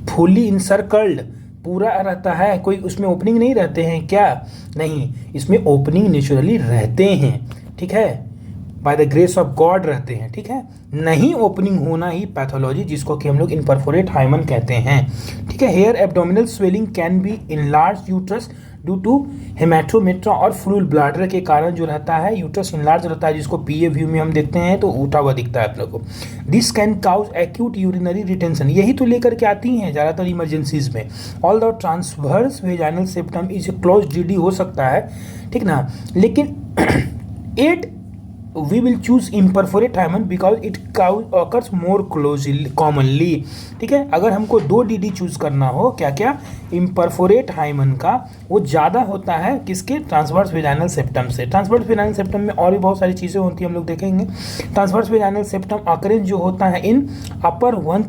Speaker 1: fully encircled, पूरा रहता है, कोई उसमें ओपनिंग नहीं रहते हैं क्या? नहीं, इसमें ओपनिंग नेचुरली रहते हैं। ठीक है, by the grace of God रहते हैं। ठीक है, नहीं ओपनिंग होना ही पैथोलॉजी, जिसको कि हम लोग इम्परफोरेट हाइमन कहते हैं। ठीक है, here abdominal swelling can be enlarge uterus due to haematometra और फ्लूल ब्लैडर के कारण जो रहता है, यूट्रस इनलार्ज रहता है, जिसको PA व्यू में हम देखते हैं तो उठा हुआ दिखता है अपने को। This can cause acute urinary retention, यही तो लेकर के आती हैं ज़्यादातर इमरजेंसीज में। All the transverse vaginal septum is close GD हो सकता है। ठीक ना, लेकिन 8 we will choose imperforate hymen because it occurs more closely commonly। ठीक है, अगर हमको 2 DD चूज करना हो, क्या क्या? इम्परफोरेट हाइमन का वो ज़्यादा होता है किसके? ट्रांसवर्स वेजाइनल सेप्टम से। ट्रांसवर्स वेजाइनल सेप्टम में और भी बहुत सारी चीज़ें होती हैं, हम लोग देखेंगे। ट्रांसवर्स वेजाइनल सेप्टम अकरेंस जो होता है इन अपर वन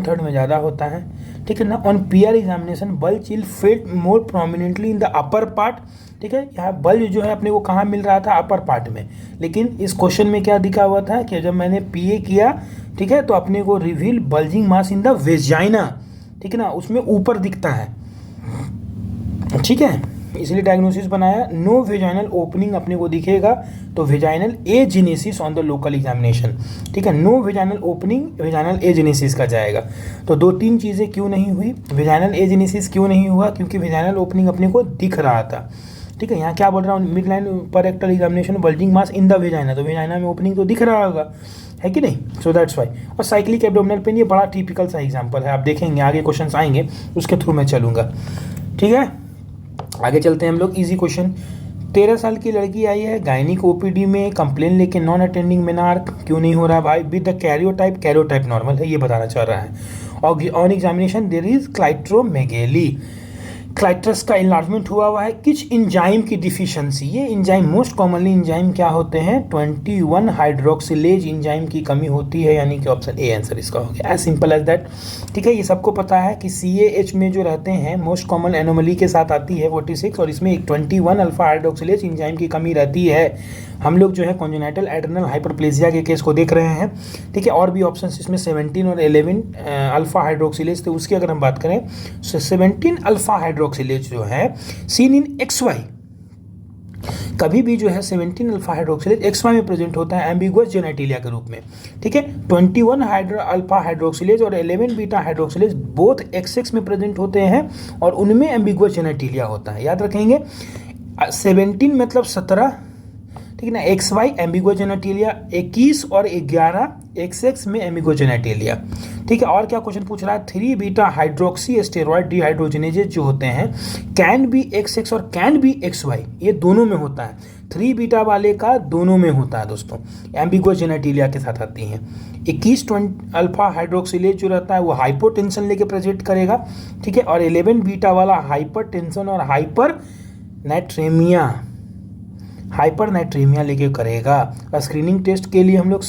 Speaker 1: थर्ड में ज़्यादा होता है। ठीक है ना, on PR examination bulge will fit more prominently in the upper part. ठीक है, यहाँ बल्ज जो है अपने को कहाँ मिल रहा था? अपर पार्ट में। लेकिन इस क्वेश्चन में क्या दिखा हुआ था कि जब मैंने PA किया, ठीक है, तो अपने को reveal bulging mass in the vagina. ठीक है ना, उसमें ऊपर दिखता है। ठीक है, इसलिए डायग्नोसिस बनाया। नो वेजाइनल ओपनिंग अपने को दिखेगा तो vaginal agenesis on the local examination. ठीक है, no vaginal opening, vaginal agenesis का जाएगा। तो 2-3 चीज़ें क्यों नहीं हुई? वेजाइनल एजेनेसिस क्यों नहीं हुआ? क्योंकि वेजाइनल ओपनिंग अपने को दिख रहा था। ठीक है, यहाँ क्या बोल रहा हूँ? मिड लाइन पर rectal examination bulging mass in the vagina, तो वेजाइना में ओपनिंग तो दिख रहा होगा, है कि नहीं? So that's why. और साइक्लिक एब्डोमिनल पेन ये बड़ा टिपिकल सा एग्जाम्पल है, आप देखेंगे आगे क्वेश्चन आएंगे उसके थ्रू मैं चलूँगा। ठीक है, आगे चलते हैं हम लोग। Easy question. 13 साल की लड़की आई है गायनिक OPD में, कंप्लेन लेके नॉन अटेंडिंग मेनार्क क्यों नहीं हो रहा भाई? विद द कैरियोटाइप नॉर्मल है, ये बताना चाह रहा है। ऑन एग्जामिनेशन देयर इज क्लाइट्रोमेगेली, क्लाइट्रस का इन्लार्जमेंट हुआ है। किस इंजाइम की डिफिशियंसी, ये इंजाइम मोस्ट कॉमनली इंजाइम क्या होते हैं, 21 हाइड्रोक्सिलेज इंजाइम की कमी होती है, यानी कि ऑप्शन ए आंसर इसका हो गया, एज सिंपल एज दैट। ठीक है, ये सबको पता है कि CAH में जो रहते हैं मोस्ट कॉमन एनोमली के साथ आती है 46, और इसमें एक 21 अल्फा हाइड्रोक्सिलेज इंजाइम की कमी रहती है। हम लोग जो है कॉन्जेनाइटल एड्रेनल हाइपरप्लेजिया के केस को देख रहे हैं। ठीक है, और भी ऑप्शन इसमें 17 और 11 अल्फा हाइड्रोक्सिलेज थे, उसकी अगर हम बात करें 17 अल्फा हाइड्रोक्सिलेज जो है सीन इन XY, कभी भी जो है 17 अल्फा हाइड्रोक्सिलेज XY में प्रेजेंट होता है एम्बिगुअस जेनेटिलिया के रूप में। ठीक है, 21 अल्फा हाइड्रोक्सिलेज और 11 बीटा हाइड्रोक्सिलेज बोथ XX में प्रेजेंट होते हैं और उनमें एम्बिगुअस जेनेटिलिया होता है, याद रखेंगे। 17 मतलब 17, ठीक है ना, XY एम्बिगुअस जेनेटिलिया, 21 और 11 XX में एम्बिगुअस जेनेटिलिया। ठीक है, और क्या क्वेश्चन पूछ रहा है, 3 बीटा हाइड्रोक्सी स्टेरॉइड डिहाइड्रोजनेजेज जो होते हैं कैन बी XX और कैन बी XY, ये दोनों में होता है। 3 बीटा वाले का दोनों में होता है दोस्तों, एम्बिगुअस जेनेटिलिया के साथ आती हैं। 21 अल्फा हाइड्रोक्सिलेज जो रहता है वो हाइपोटेंशन लेके प्रेजेंट करेगा। ठीक है, और 11 बीटा वाला हाइपरटेंशन और हाइपरनाइट्रेमिया लेके करेगा। स्क्रीनिंग टेस्ट के लिए हम लोग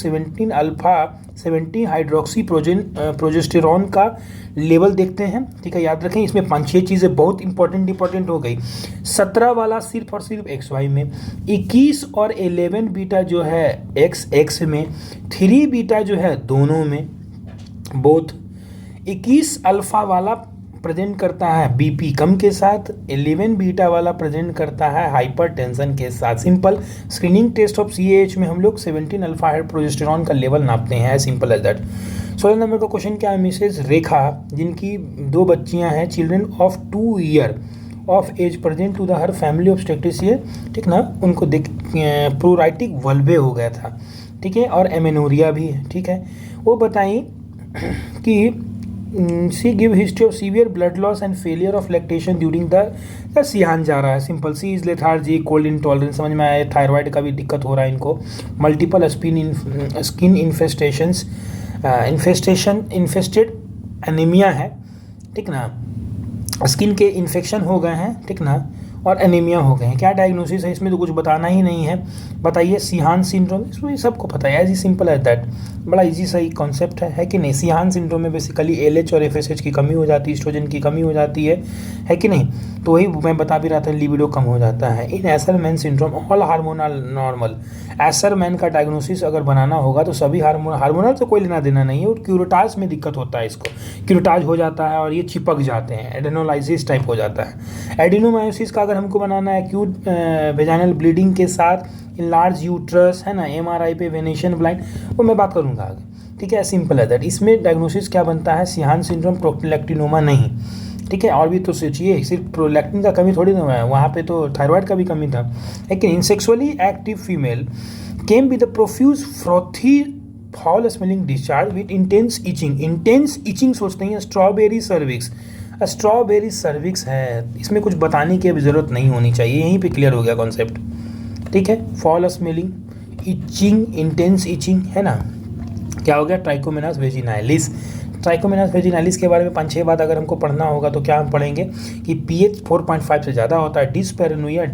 Speaker 1: 17 हाइड्रोक्सी प्रोजेस्टेरॉन का लेवल देखते हैं। ठीक है, याद रखें, इसमें 5-6 चीज़ें बहुत इंपॉर्टेंट हो गई। 17 वाला सिर्फ और सिर्फ XY में, 21 और 11 बीटा जो है XX में, 3 बीटा जो है दोनों में, बोथ। 21 अल्फा वाला प्रेजेंट करता है BP कम के साथ, 11 बीटा वाला प्रेजेंट करता है हाइपरटेंशन के साथ। Simple screening test of CAH में हम लोग 17 अल्फा प्रोजेस्टेरॉन का लेवल नापते हैं, सिंपल एज दैट। 16 नंबर का क्वेश्चन क्या है, मिसेज रेखा जिनकी 2 बच्चियां हैं, children of 2 year of age present to the her family obstetrician, ठीक ना, उनको प्रोराइटिक वल्वे हो गया था। ठीक है, और एमेनोरिया भी है। ठीक है, वो बताएं कि she give history of severe blood loss and failure of lactation during the Sheehan जा रहा है। Simple, she is lethargy, cold intolerance, समझ में आया। थायराइड का भी दिक्कत हो रहा है इनको, मल्टीपल स्किन इन्फेस्टेड एनीमिया है, ठीक ना, स्किन के इन्फेक्शन हो गए हैं, ठीक ना, और एनीमिया हो गए हैं। क्या डायग्नोसिस है, इसमें तो कुछ बताना ही नहीं है। बताइए, सिहान सिंड्रोम, इसमें सबको पता है, as a simple as that, बड़ा इजी सही कॉन्सेप्ट है कि नहीं। सिहान सिंड्रोम में बेसिकली LH और FSH की कमी हो जाती है, एस्ट्रोजन की कमी हो जाती है कि नहीं। तो वही मैं बता भी रहा था, लिबिडो कम हो जाता है। इन एसरमैन सिंड्रोम ऑल हार्मोनल नॉर्मल। एसरमैन का डायग्नोसिस अगर बनाना होगा तो सभी हार्मोनल से कोई लेना देना नहीं है, और क्यूरोटाज में दिक्कत होता है, इसको क्यूरोटाज हो जाता है और ये चिपक जाते हैं, एडेनोलाइसिस टाइप हो जाता है। एडिनोमायोसिस का अगर हमको बनाना है, एक्यूट वेजाइनल ब्लीडिंग के साथ लार्ज यूट्रस है ना, MRI पे वेनेशियन ब्लाइंड, वो मैं बात करूँगा आगे। ठीक है, सिंपल है दैट। इसमें डायग्नोसिस क्या बनता है, सिहान सिंड्रोम, प्रोलैक्टिनोमा नहीं। ठीक है, और भी तो सोचिए, सिर्फ प्रोलैक्टिन का कमी थोड़ी ना है, वहाँ पे तो थायराइड का भी कमी था। लेकिन in sexually active female came with the profuse frothy foul smelling discharge with intense itching सोचते हैं। स्ट्रॉबेरी सर्विक्स है, इसमें कुछ बताने की अब जरूरत नहीं होनी चाहिए, यहीं पे क्लियर हो गया कॉन्सेप्ट। ठीक है, foul smelling, itching, intense itching, है ना। क्या हो गया, ट्राइकोमोनास वेजिनालिस। ट्राइकोमोनास वेजिनालिस के बारे में 5-6 बात अगर हमको पढ़ना होगा तो क्या हम पढ़ेंगे कि pH 4.5 से ज़्यादा होता है, डिस्पेरेनुया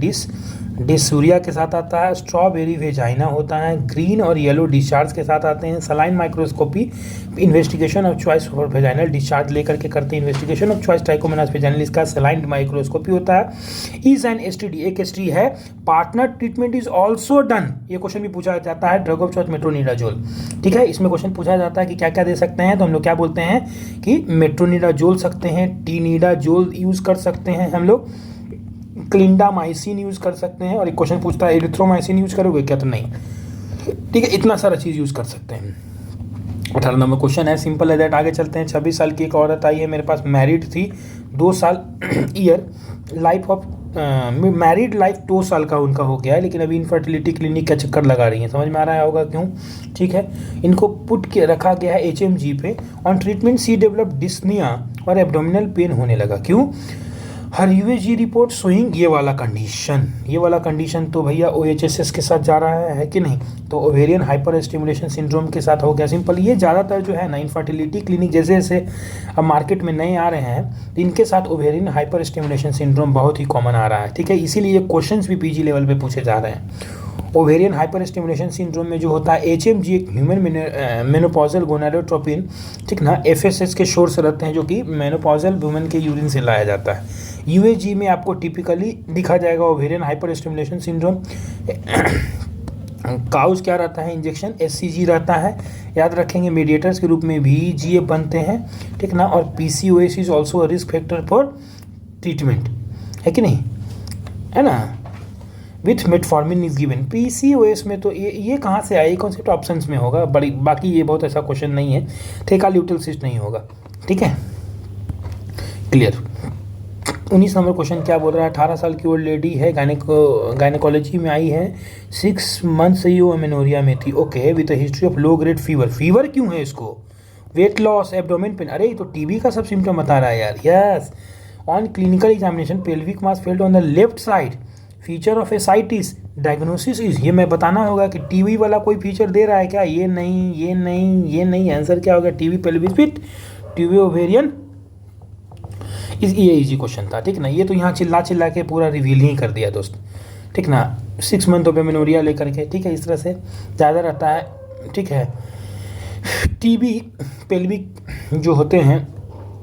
Speaker 1: डिसूरिया के साथ आता है, स्ट्रॉबेरी वेजाइना होता है, ग्रीन और येलो डिस्चार्ज के साथ आते हैं। Saline microscopy investigation of choice for vaginal discharge लेकर के करते हैं। Investigation of choice trichomonas vaginalis का सलाइन माइक्रोस्कोपी होता है। इज एन STD, एक STD है। Partner treatment is also done, ये क्वेश्चन भी पूछा जाता है। Drug of choice metronidazole. ठीक है, इसमें क्वेश्चन पूछा जाता है कि क्या क्या दे सकते हैं, तो हम लोग क्या बोलते हैं कि मेट्रोनिडाजोल सकते हैं, टीनिडाजोल यूज कर सकते हैं हम लोग, क्लिंडामाइसिन यूज कर सकते हैं, और एक क्वेश्चन पूछता है एरिथ्रोमाइसिन यूज करोगे क्या, तो नहीं। ठीक है, इतना सारा चीज यूज कर सकते हैं। 18 नंबर क्वेश्चन है, सिंपल है दैट। आगे चलते हैं। 26 साल की एक औरत आई है मेरे पास, मैरिड थी, 2 साल year life of married life 2 साल का उनका हो गया है, लेकिन अभी इनफर्टिलिटी क्लिनिक का चक्कर लगा रही है। समझ में आ रहा होगा क्यों। ठीक है, इनको पुट के रखा गया है HMG पे। On treatment she develop dyspnoea और एब्डोमिनल पेन होने लगा। क्यों, हर यूएसजी रिपोर्ट शोइंग ये वाला कंडीशन तो भैया ओएचएसएस के साथ जा रहा है कि नहीं, तो ओवेरियन हाइपर स्टिमुलेशन सिंड्रोम के साथ हो गया सिंपल। ये ज़्यादातर जो है ना इनफर्टिलिटी क्लिनिक जैसे जैसे अब मार्केट में नए आ रहे हैं, तो इनके साथ ओवेरियन हाइपर स्टिमुलेशन सिंड्रोम बहुत ही कॉमन आ रहा है, ठीक है। इसीलिए क्वेश्चंस भी पीजी लेवल पे पूछे जा रहे हैं। ओवेरियन हाइपर स्टिमुलेशन सिंड्रोम में जो होता है एचएमजी एक ह्यूमन मेनोपॉजल गोनाडोट्रोपिन, ठीक ना, एफएसएच के सोर्स रहते हैं जो कि मेनोपॉजल वुमेन के यूरिन से लाया जाता है। यूएजी में आपको टिपिकली दिखा जाएगा ovarian hyperstimulation syndrome. Cause क्या रहता है, इंजेक्शन एससीजी रहता है, याद रखेंगे। मीडिएटर्स के रूप में भी जीए बनते हैं, ठीक ना। और PCOS is also risk factor for treatment, है कि नहीं, है ना। With metformin is given. PCOS में तो ये कहाँ से आए, कॉन्सेप्ट ऑप्शंस में होगा, बड़ी बाकी ये बहुत ऐसा क्वेश्चन नहीं है। थेकाल्यूटिल सिस्ट नहीं होगा, ठीक है, क्लियर। 19 नंबर क्वेश्चन क्या बोल रहा है, 18 साल की ओल्ड लेडी है, गायनेकोलॉजी में आई है, 6 मंथ से ही वो एमेनोरिया में थी, okay, with history of low grade fever. Fever क्यों है इसको, वेट लॉस, एब्डोमेन पेन, अरे तो टीबी का सब सिम्टम बता रहा है यार। Yes, on clinical examination pelvic mass failed on the left side, feature of ascites, diagnosis is, ये मैं बताना होगा कि टीबी वाला कोई फीचर दे रहा है क्या, ये नहीं, ये नहीं, ये नहीं, आंसर क्या होगा, TB pelvis fit, TB ovarian. ये इजी क्वेश्चन था, ठीक ना। ये तो यहाँ चिल्ला चिल्ला के पूरा रिवील ही कर दिया दोस्त, ठीक ना। 6 मंथ ऑफ एमेनोरिया लेकर के, ठीक है, इस तरह से ज़्यादा रहता है, ठीक है। टीबी पेल्विक जो होते हैं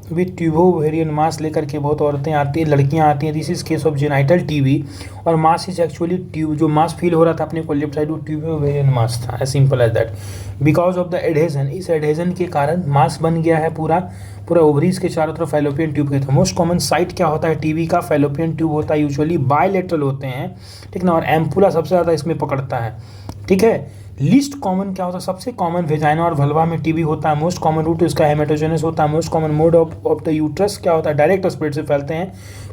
Speaker 1: विथ ट्यूबो ओवेरियन मास लेकर के बहुत औरतें आती हैं, लड़कियां आती हैं, this is case of genital TB, और मास इज एक्चुअली ट्यूब, जो मास फील हो रहा था अपने को लेफ्ट साइड वो ट्यूबो ओवेरियन मास था, as simple as that. Because of the adhesion, इस एडहेजन के कारण मास बन गया है पूरा ओवरीज के चारों तरफ फैलोपियन ट्यूब के। तो मोस्ट कॉमन साइट क्या होता है टीबी का, फैलोपियन ट्यूब होता है, यूजुअली बायलेटरल होते हैं, ठीक ना, और एम्पुला सबसे ज़्यादा इसमें पकड़ता है, ठीक है। लिस्ट कॉमन क्या होता है, सबसे कॉमन वेजाइना और वल्वा में टीबी होता है, मोस्ट कॉमन रूट इसका हेमेटोजेनस होता है, most common mode of the uterus क्या होता है, डायरेक्ट स्प्रेड से फैलते हैं,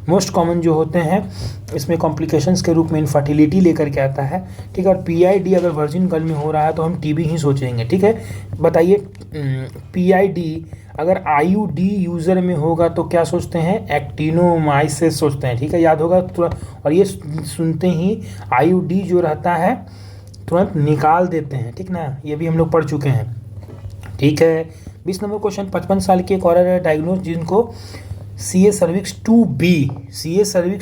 Speaker 1: मोस्ट कॉमन जो होते हैं इसमें कॉम्प्लिकेशंस के रूप में इनफर्टिलिटी लेकर के आता है, ठीक है। और पीआईडी अगर वर्जिन गर्ल में हो रहा है तो हम टीबी ही सोचेंगे, ठीक है। बताइए पीआईडी अगर आईयूडी यूज़र में होगा तो क्या सोचते हैं, एक्टिनोमाइसिस सोचते हैं, ठीक है, याद होगा तुरंत। और ये सुनते ही आईयूडी जो रहता है तुरंत निकाल देते हैं, ठीक ना, ये भी हम लोग पढ़ चुके हैं, ठीक है। 20 नंबर क्वेश्चन, 55 साल की एक औरत है डायग्नोज जिनको सी ए सर्विक्स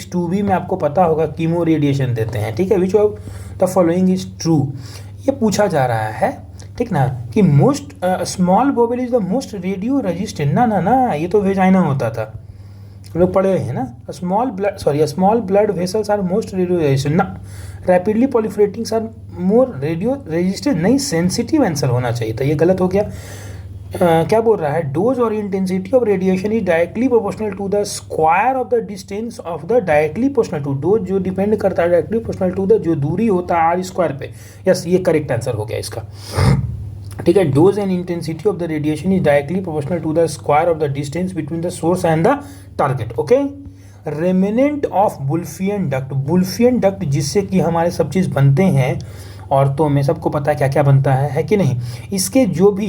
Speaker 1: 2बी में आपको पता होगा कीमो रेडिएशन देते हैं, ठीक है। Which of the following is true, ये पूछा जा रहा है, ठीक ना, कि most small bowel is the most radio resistant, ना, ये तो वेजाइना होता था, हम लोग पढ़े हैं ना। Small blood vessels are most radio resistant, ना। Rapidly proliferating are more radio resistant, नहीं, सेंसिटिव आंसर होना चाहिए था, ये गलत हो गया। क्या बोल रहा है, डोज और intensity of radiation is directly proportional to the square of the distance of the, directly proportional to, dose जो डिपेंड करता है डायरेक्टली प्रोपोर्शनल टू द, जो दूरी होता है आर स्क्वायर पे। यस, ये करेक्ट आंसर हो गया इसका, ठीक है। Dose and intensity of the radiation is directly proportional to the square of the distance between the source and the target, okay. Remnant of Wolffian duct जिससे कि हमारे सब चीज़ बनते हैं औरतों में, सबको पता है क्या क्या बनता है कि नहीं। इसके जो भी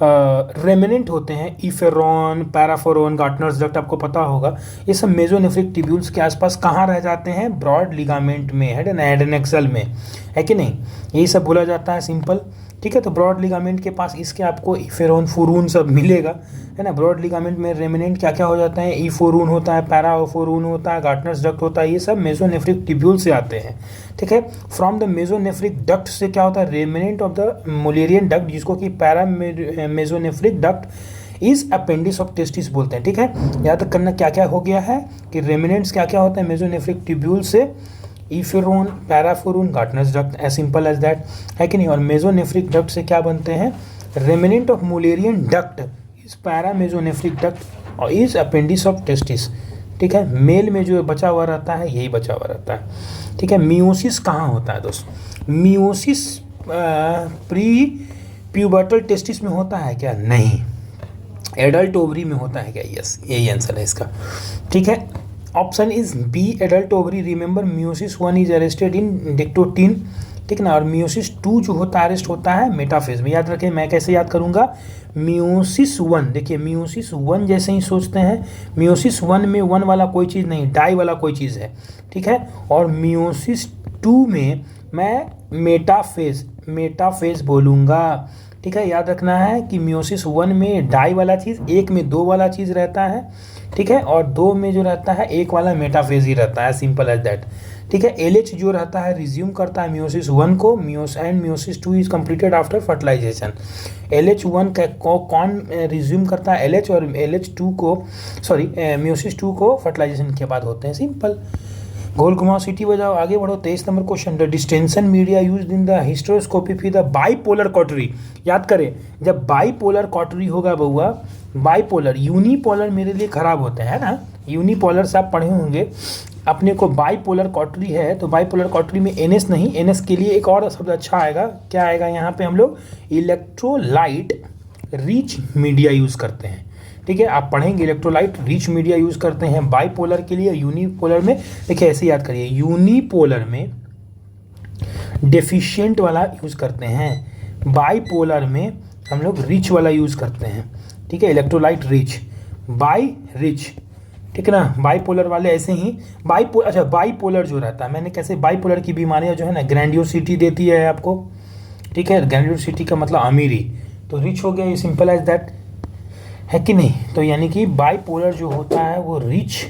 Speaker 1: रेमिनेंट होते हैं, इफेरॉन, पैराफोरॉन, गार्टनर्स डक्ट आपको पता होगा, ये सब मेजोनेफ्रिक ट्यूब्यूल्स के आसपास कहाँ रह जाते हैं, ब्रॉड लिगामेंट में, हेड एंड एक्सल में, है कि नहीं, यही सब बोला जाता है सिंपल, ठीक है। तो ब्रॉड लिगामेंट के पास इसके आपको इफेरॉन, फुरून सब मिलेगा, है ना। ब्रॉड लिगामेंट में रेमिनेंट क्या क्या हो जाता है, इफोरून होता है, पैराफोरून होता है, गार्टनर्स डक्ट होता है, ये सब मेजोनेफ्रिक ट्यूब्यूल से आते हैं, ठीक है। फ्रॉम द मेजोनेफ्रिक डक्ट से क्या होता है, remnant of the Mullerian duct जिसको कि para mesonephric duct is appendix of testis बोलते हैं, ठीक है। याद करना क्या क्या हो गया है कि रेमिनेंट्स क्या क्या होता है मेजोनेफ्रिक ट्यूब्यूल से, epoophoron, paroophoron, Gartner's duct, as simple as that, है कि नहीं। और मेजोनेफ्रिक डक्ट से क्या बनते हैं, remnant of Mullerian duct is para mesonephric duct और इज अपेंडिक्स ऑफ टेस्टिस, ठीक है। मेल में जो बचा हुआ रहता है यही बचा हुआ रहता है, ठीक है। मियोसिस कहाँ होता है दोस्त, मियोसिस प्री प्यूबर्टल टेस्टिस में होता है क्या, नहीं। एडल्ट ओवरी में होता है क्या, यस, यही आंसर है इसका, ठीक है। Option is B, adult ovary. Remember meiosis 1 is arrested in dictyotene, ठीक ना। और मियोसिस 2 जो होता है अरेस्ट होता है मेटाफेज में। याद रखें, मैं कैसे याद करूँगा, मियोसिस 1, देखिए मियोसिस 1 जैसे ही सोचते हैं, मियोसिस 1 में 1 वाला कोई चीज़ नहीं, डाई वाला कोई चीज़ है, ठीक है। और मियोसिस 2 में मैं मेटाफेज बोलूँगा, ठीक है। याद रखना है कि मियोसिस 1 में डाई वाला चीज़, 1 में 2 वाला चीज़ रहता है, ठीक है। और 2 में जो रहता है 1 वाला मेटाफेज ही रहता है, सिंपल एज दैट, ठीक है। एलएच जो रहता है रिज्यूम करता है मियोसिस 1 को, meiosis 2 is completed after fertilisation. LH1 को कौन रिज्यूम करता है, LH, और LH2 को मियोसिस 2 को फर्टिलाइजेशन के बाद होते हैं, सिंपल। गोल घुमाओ सीटी बजाओ, आगे बढ़ो। 23 नंबर question, the distension media used in the hysteroscopy for the bipolar cautery. याद करें, जब बाइपोलर कॉटरी होगा बउआ, बाइपोलर, यूनिपोलर मेरे लिए खराब होते हैं ना, यूनिपोलर से आप पढ़े होंगे। अपने को बाइपोलर कॉटरी है तो बाइपोलर कॉटरी में NS नहीं, NS के लिए एक और शब्द अच्छा आएगा, क्या आएगा यहाँ पे, हम लोग इलेक्ट्रोलाइट रिच मीडिया यूज़ करते हैं, ठीक है। आप पढ़ेंगे इलेक्ट्रोलाइट रिच मीडिया यूज़ करते हैं बाइपोलर के लिए। यूनिपोलर में देखिए ऐसे याद करिए, यूनिपोलर में डेफिशिएंट वाला यूज़ करते हैं, बाइपोलर में हम लोग रिच वाला यूज़ करते हैं, ठीक है। इलेक्ट्रोलाइट रिच, रिच, ठीक है ना। बाइपोलर वाले ऐसे ही बाइपोलर जो रहता है, मैंने कैसे, बाइपोलर की बीमारियां जो है ना ग्रैंडियोसिटी देती है आपको, ठीक है। ग्रैंडियोसिटी का मतलब अमीरी, तो रिच हो गया, ये सिंपल एज दैट, है कि नहीं। तो यानी कि बाइपोलर जो होता है वो रिच,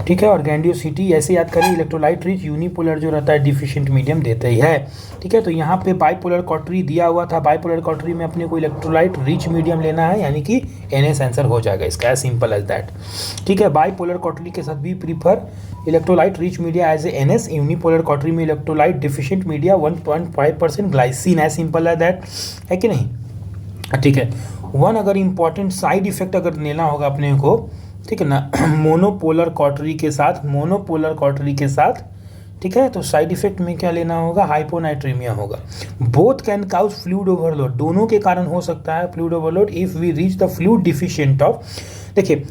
Speaker 1: ठीक है। और ग्रैंडियोसिटी ऐसे याद करिए, इलेक्ट्रोलाइट रिच, यूनिपोलर जो रहता है डिफिशिएंट मीडियम देता ही है, ठीक है। तो यहाँ पे बाइपोलर कॉटरी दिया हुआ था, बाइपोलर कॉटरी में अपने को इलेक्ट्रोलाइट रिच मीडियम लेना है, यानी कि NS आंसर हो जाएगा इसका, सिंपल एज दैट, ठीक है। बाइपोलर कॉटरी के साथ भी prefer electrolyte rich media as a NS, unipolar cautery में इलेक्ट्रोलाइट डिफिशिएंट मीडिया 1.5% ग्लाइसिन है, सिंपल एज दैट, है कि नहीं, ठीक है। वन अगर इंपॉर्टेंट साइड इफेक्ट अगर लेना होगा अपने को, ठीक है ना, मोनोपोलर कॉटरी के साथ, ठीक है। तो साइड इफेक्ट में क्या लेना होगा, हाइपोनाइट्रीमिया होगा। Both can cause fluid overload, दोनों के कारण हो सकता है fluid overload if we reach the fluid deficient of, देखिए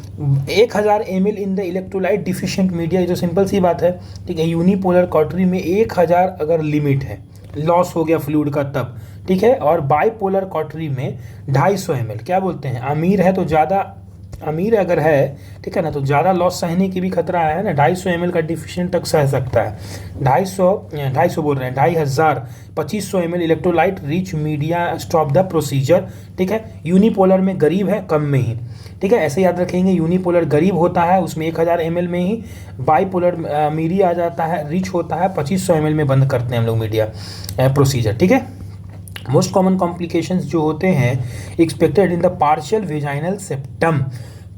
Speaker 1: 1000 ml in the electrolyte deficient media, ये तो सिंपल सी बात है, ठीक है। यूनिपोलर कॉटरी में 1000 अगर लिमिट है, लॉस हो गया फ्लूइड का तब, ठीक है। और बाइपोलर कॉटरी में 250 ml, क्या बोलते हैं, अमीर है तो ज़्यादा, अमीर अगर है, ठीक है ना, तो ज़्यादा लॉस सहने की भी खतरा है ना, 250 ml का डिफिशिएंट तक सह सकता है, 250 बोल रहे हैं, 2500, 2500 ml electrolyte rich media stop the procedure, ठीक है। यूनिपोलर में गरीब है, कम में ही, ठीक है। ऐसे याद रखेंगे, यूनिपोलर गरीब होता है उसमें 1000 ml में ही, बाइपोलर अमीरी आ जाता है, रिच होता है 2500 ml में बंद करते हैं हम लोग मीडिया प्रोसीजर, ठीक है। मोस्ट कॉमन कॉम्प्लिकेशंस जो होते हैं expected in the partial vaginal septum,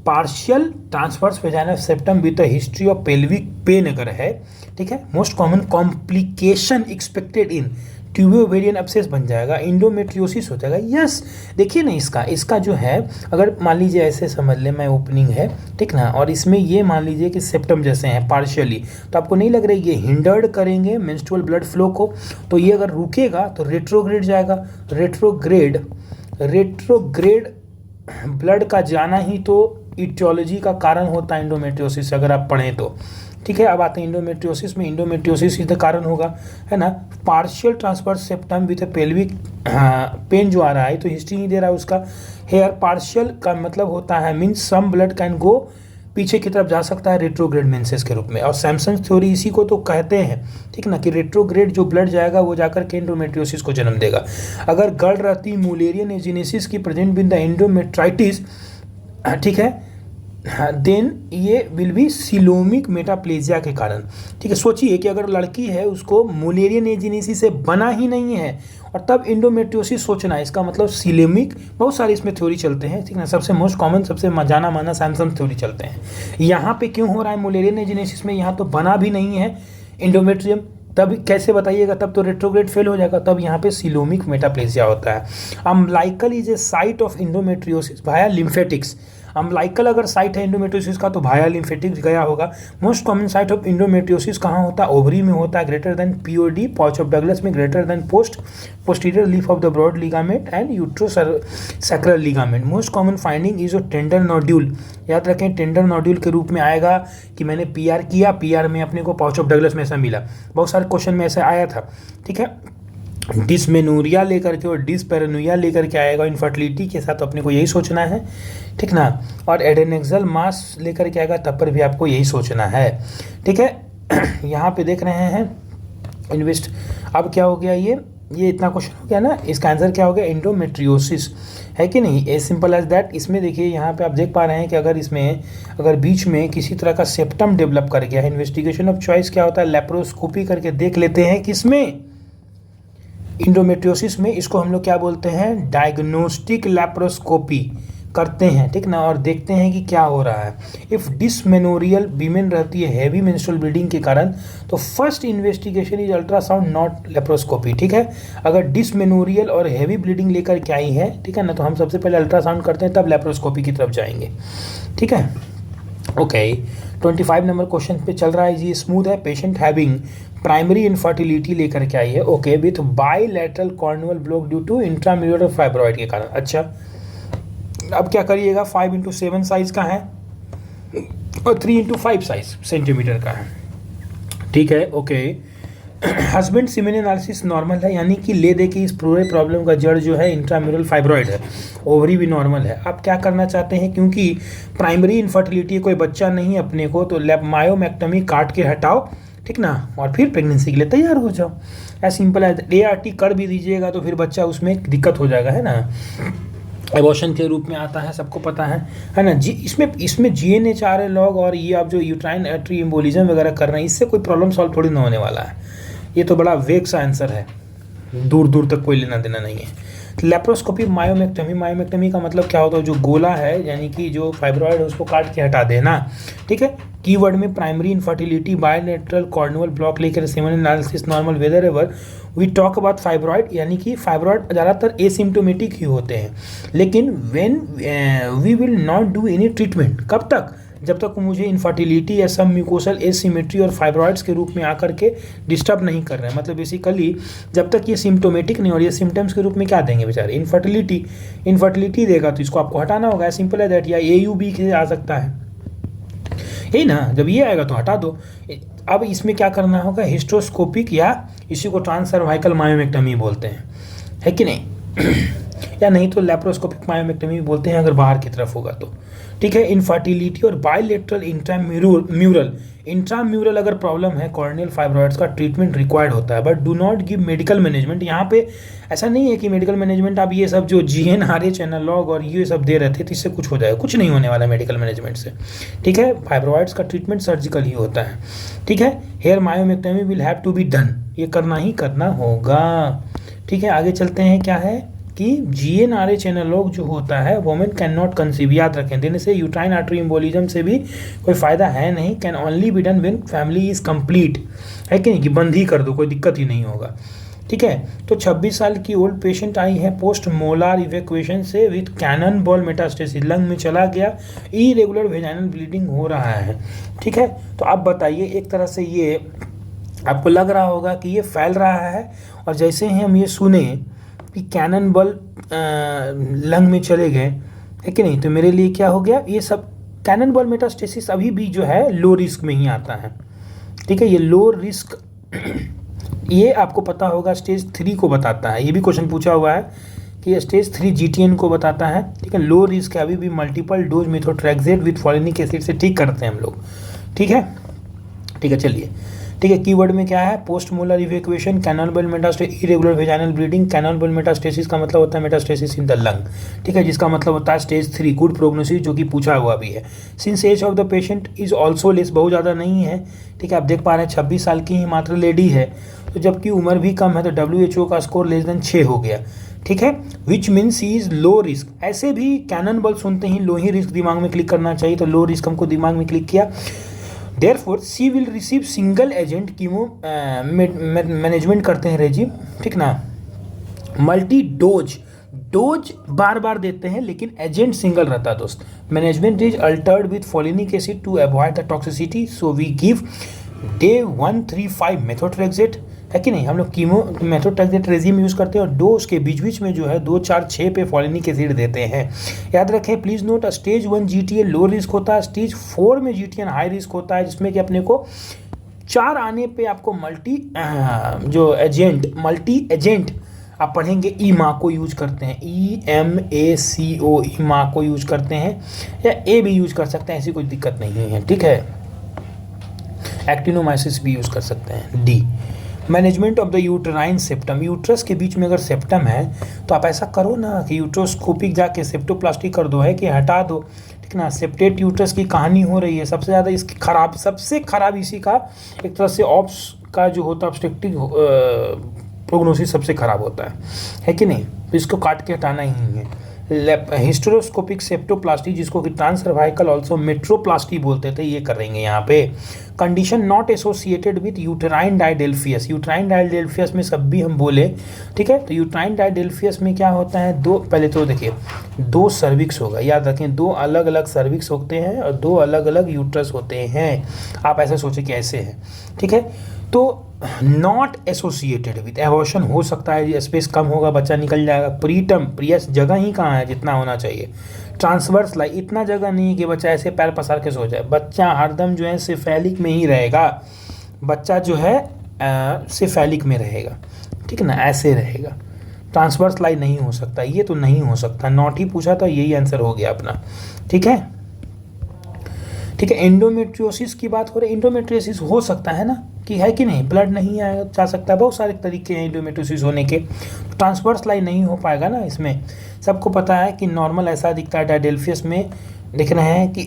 Speaker 1: partial transverse vaginal septum with the history of pelvic pain अगर है, ठीक है। Most common complication expected in tubo-ovarian abscess बन जाएगा, इंडोमेट्रियोसिस हो जाएगा, यस। देखिए ना, इसका जो है, अगर मान लीजिए ऐसे समझ लें, मैं ओपनिंग है, ठीक ना, और इसमें ये मान लीजिए कि सेप्टम जैसे हैं पार्शियली, तो आपको नहीं लग रहा है ये हिंडर्ड करेंगे मेंस्ट्रुअल ब्लड फ्लो को, तो ये अगर रुकेगा तो रेट्रोग्रेड जाएगा, रेट्रोग्रेड ब्लड का जाना ही तो इटियोलॉजी का कारण होता है इंडोमेट्रियोसिस, अगर आप पढ़ें तो, ठीक है। अब आते हैं इंडोमेट्रियोसिस में, इंडोमेट्रियोसिस इधर कारण होगा, है ना, partial transverse septum with pelvic pain जो आ रहा है, तो हिस्ट्री नहीं दे रहा है उसका। हेयर पार्शियल का मतलब होता है means some blood can go, पीछे की तरफ जा सकता है रेट्रोग्रेड मेंसेस के रूप में, और सैमसन थ्योरी इसी को तो कहते हैं, ठीक ना, कि रेट्रोग्रेड जो ब्लड जाएगा वो जाकर के एंडोमेट्रियोसिस को जन्म देगा। अगर गर्ल रहती मुलेरियन एजिनेसिस की प्रेजेंट विद द एंडोमेट्राइटिस, ठीक है, देन ये विल बी सिलोमिक मेटाप्लेजिया के कारण, ठीक है। सोचिए कि अगर लड़की है उसको मुलेरियन एजिनेसिस से बना ही नहीं है और तब इंडोमेट्रियोसिस सोचना है, इसका मतलब सिलोमिक, बहुत सारे इसमें थ्योरी चलते हैं, ठीक है। सबसे मोस्ट कॉमन, सबसे जाना माना सैमसन थ्योरी चलते हैं। यहाँ पे क्यों हो रहा है मुलेरियन एजिनेसिस में, यहाँ तो बना भी नहीं है इंडोमेट्रियम, तब कैसे बताइएगा, तब तो रेट्रोग्रेड फेल हो जाएगा, तब यहाँ पे सिलोमिक मेटाप्लेजिया होता है। Umbilical is a site of endometriosis via lymphatics, umbilical अगर साइट है इंडोमेट्रियोसिस का तो भाया लिम्फेटिक गया होगा। Most common site of endometriosis कहाँ होता है? ओवरी में होता है, greater than POD, pouch of Douglas में greater than posterior leaf of the broad ligament and uterosacral ligament. Most common finding is tender nodule, याद रखें टेंडर नोड्यूल के रूप में आएगा कि मैंने पीआर किया, पीआर में अपने को पाउच ऑफ डगलस में ऐसा मिला, बहुत सारे क्वेश्चन में ऐसा आया था, ठीक है। डिसमेनोरिया लेकर के और डिसपेरानोइया लेकर के आएगा, इनफर्टिलिटी के साथ अपने को यही सोचना है, ठीक ना। और एडेनेक्सल मास लेकर के आएगा, तब पर भी आपको यही सोचना है, ठीक है। यहाँ पे देख रहे हैं इन्वेस्ट, अब क्या हो गया, ये इतना क्वेश्चन हो गया ना, इसका आंसर क्या हो गया? इंडोमेट्रियोसिस, है कि नहीं? As simple as that. इसमें देखिए यहाँ पे आप देख पा रहे हैं कि अगर बीच में किसी तरह का सेप्टम डेवलप कर गया है, इन्वेस्टिगेशन ऑफ चॉइस क्या होता है? लेप्रोस्कोपी करके देख लेते हैं, किसमें? इंडोमेट्रियोसिस में। इसको हम लोग क्या बोलते हैं? डायग्नोस्टिक लेप्रोस्कोपी करते हैं, ठीक ना, और देखते हैं कि क्या हो रहा है। इफ डिसमेनोरियल वीमेन रहती है हैवी मेंस्ट्रुअल ब्लीडिंग के कारण, तो first investigation is ultrasound not laparoscopy, ठीक है। अगर डिसमेनोरियल और हैवी ब्लीडिंग लेकर के आई है, ठीक है ना, तो हम सबसे पहले अल्ट्रासाउंड करते हैं, तब लेप्रोस्कोपी की तरफ जाएंगे, ठीक है। ओके, 25 नंबर क्वेश्चन पे चल रहा है जी, स्मूथ है। पेशेंट हैविंग प्राइमरी इनफर्टिलिटी लेकर के आई है, okay, with bilateral cornual block due to intramural fibroid के कारण। अच्छा, अब क्या करिएगा, 5x7 साइज का है और 3x5 साइज सेंटीमीटर का है, ठीक है, okay. Husband semen analysis normal है, यानी कि ले दे कि इस पूरे प्रॉब्लम का जड़ जो है इंट्राम्यूरल फाइब्रॉइड है, ओवरी भी नॉर्मल है। आप क्या करना चाहते हैं, क्योंकि प्राइमरी इनफर्टिलिटी कोई बच्चा नहीं अपने को, तो मायोमेक्टमी काट के हटाओ, ठीक ना, और फिर प्रेगनेंसी के लिए तैयार हो जाओ। ऐसा सिंपल है। ART कर भी दीजिएगा तो फिर बच्चा उसमें दिक्कत हो जाएगा, है ना, एबॉर्शन के रूप में आता है, सबको पता है ना जी। इसमें GNHRA लॉग और ये आप जो यूट्राइन आर्टरी एम्बोलिज्म वगैरह कर रहे हैं, इससे कोई प्रॉब्लम सॉल्व थोड़ी ना होने वाला है। ये तो बड़ा वेग सा आंसर है, दूर दूर तक कोई लेना देना नहीं है। लेप्रोस्कोपी मायोमेक्टमी का मतलब क्या होता है? जो गोला है, यानी कि जो फाइब्रॉइड है, उसको काट के हटा देना, ठीक है। कीवर्ड में primary infertility, bilateral cornual block लेकर semen analysis normal whatever we talk about fibroid, यानी कि फाइब्रॉइड ज़्यादातर एसिम्टोमेटिक ही होते हैं, लेकिन when we will not do any treatment. कब तक? जब तक मुझे इनफर्टिलिटी या सब म्यूकोसल एसिमेट्री और फाइब्रॉइड्स के रूप में आकर के डिस्टर्ब नहीं कर रहे हैं, मतलब बेसिकली जब तक ये सिम्टोमेटिक नहीं, और ये सिम्टम्स के रूप में क्या देंगे बेचारे? इनफर्टिलिटी देगा, तो इसको आपको हटाना होगा, सिंपल है दैट। या AUB से आ सकता है, यही ना, जब ये आएगा तो हटा दो। अब इसमें क्या करना होगा? हिस्टोस्कोपिक, या इसी को ट्रांससर्वाइकल मायोमेक्टमी बोलते हैं, है कि नहीं? या नहीं तो लेप्रोस्कोपिक मायोमेक्टमी बोलते हैं अगर बाहर की तरफ होगा तो, ठीक है। इनफर्टिलिटी और बायलैटरल इंट्राम्यूरल अगर प्रॉब्लम है कॉर्नियल फाइब्रॉइड्स का, ट्रीटमेंट रिक्वायर्ड होता है, but do not give medical management. यहाँ पे ऐसा नहीं है कि मेडिकल मैनेजमेंट आप ये सब जो GNRH एनालॉग और ये सब दे रहे थे तो इससे कुछ हो जाएगा, कुछ नहीं होने वाला मेडिकल मैनेजमेंट से, ठीक है। फाइब्रॉइड्स का ट्रीटमेंट सर्जिकल ही होता है, ठीक है। Here myomectomy will have to be done, ये करना ही करना होगा, ठीक है। आगे चलते हैं, क्या है कि GNRH एनालॉग जो होता है वोमेन कैन नॉट कंसीव, याद रखें, देने से यूट्राइन आर्टरी एम्बोलिज्म से भी कोई फायदा है नहीं। Can only be done when family is complete, है कि नहीं, कि बंद ही कर दो, कोई दिक्कत ही नहीं होगा, ठीक है। तो 26 साल की ओल्ड पेशेंट आई है पोस्ट मोलार इवैक्यूएशन से with cannon ball metastasis, lung में चला गया, इरेगुलर वेजाइनल ब्लीडिंग हो रहा है, ठीक है। तो आप बताइए, एक तरह से ये आपको लग रहा होगा कि ये फैल रहा है, और जैसे ही हम ये सुने कि कैनन बॉल लंग में चले गए, है कि नहीं, तो मेरे लिए क्या हो गया, ये सब कैनन बॉल मेटास्टेसिस अभी भी जो है लो रिस्क में ही आता है, ठीक है। ये लो रिस्क ये आपको पता होगा स्टेज 3 को बताता है, ये भी क्वेश्चन पूछा हुआ है कि स्टेज 3 GTN को बताता है, ठीक है। लो रिस्क है, अभी भी multiple dose methotrexate with folinic acid से ठीक करते हैं हम लोग, ठीक है, ठीक है। चलिए, ठीक है। कीवर्ड में क्या है? Post molar evacuation, cannon ball metastasis, irregular vaginal bleeding. Cannon ball metastasis का मतलब होता है मेटास्टेसिस इन द लंग, ठीक है, जिसका मतलब होता है स्टेज 3, गुड प्रोग्नोसिस, जो कि पूछा हुआ भी है। Since age of the patient is also less, बहुत ज़्यादा नहीं है, ठीक है। आप देख पा रहे हैं 26 साल की ही मात्र लेडी है, तो जबकि उम्र भी कम है, तो WHO का स्कोर लेस देन 6 हो गया, ठीक है। Which means he is low risk. ऐसे भी कैनन बॉल सुनते ही लो ही रिस्क दिमाग में क्लिक करना चाहिए, तो लो रिस्क हमको दिमाग में क्लिक किया। Therefore she will receive single agent chemo management करते हैं रेजिम, ठीक ना। मल्टी डोज डोज बार बार देते हैं लेकिन एजेंट सिंगल रहता है दोस्त। Management is altered with folinic acid to avoid the toxicity, so we give day 135 methotrexate, है कि नहीं। हम लोग कीमो मेथोट्रेक्सेट रेजिम यूज़ करते हैं और डोज के बीच बीच में जो है 2, 4, 6 पे फोलिनिक एसिड देते हैं। याद रखें, please note, stage 1 GTA low risk होता है, स्टेज 4 में जीटीएन हाई रिस्क होता है, जिसमें कि अपने को 4 आने पे आपको मल्टी एजेंट आप पढ़ेंगे ईमा को यूज करते हैं, EMACO ईमा को यूज करते हैं, या ए भी यूज कर सकते हैं, ऐसी कोई दिक्कत नहीं है, ठीक है। एक्टिनोमाइसिस भी यूज कर सकते हैं। D, management of the uterine septum, uterus के बीच में अगर सेप्टम है तो आप ऐसा करो ना कि यूट्रोस्कोपिक जाके सेप्टोप्लास्टी कर दो, है कि हटा दो, ठीक ना। सेप्टेट यूट्रस की कहानी हो रही है, सबसे ज़्यादा इसकी सबसे खराब इसी का एक तरह से ऑप्स का जो होता है ऑब्स्ट्रक्टिव प्रोग्नोसिस सबसे खराब होता है कि नहीं, तो इसको काट के हटाना ही है। हिस्टेरोस्कोपिक सेप्टोप्लास्टी, जिसको कि ट्रांससर्वाइकल ऑल्सो मेट्रोप्लास्टी बोलते थे, ये करेंगे यहाँ पे। Condition not associated with uterine didelphys, uterine didelphys में सब भी हम बोले, ठीक है। तो यूटेराइन डायडेल्फियस में क्या होता है, पहले तो देखिए 2 सर्विक्स होगा, याद रखें 2 अलग अलग सर्विक्स होते हैं और 2 अलग अलग यूट्रस होते हैं, आप ऐसे सोचें कि ऐसे है, ठीक है। तो नॉट एसोसिएटेड विथ एबॉर्शन हो सकता है, स्पेस कम होगा, बच्चा निकल जाएगा। प्रीटर्म, प्रियस जगह ही कहाँ है जितना होना चाहिए। ट्रांसवर्स लाई, इतना जगह नहीं कि बच्चा ऐसे पैर पसार के सो जाए, बच्चा हरदम जो है सिफेलिक में ही रहेगा, बच्चा जो है सिफेलिक में रहेगा, ठीक है ना, ऐसे रहेगा। ट्रांसवर्स लाई नहीं हो सकता, ये तो नहीं हो सकता, नॉट ही पूछा था, यही आंसर हो गया अपना, ठीक है, ठीक है। एंडोमेट्रियोसिस की बात हो रही है, एंडोमेट्रियोसिस हो सकता है ना, कि है कि नहीं, ब्लड नहीं आया जा सकता है, बहुत सारे तरीके हैं एंडोमेट्रियोसिस होने के। ट्रांसवर्स लाइन नहीं हो पाएगा ना इसमें, सबको पता है कि नॉर्मल ऐसा दिखता है। डायडेल्फियस में देख रहे हैं कि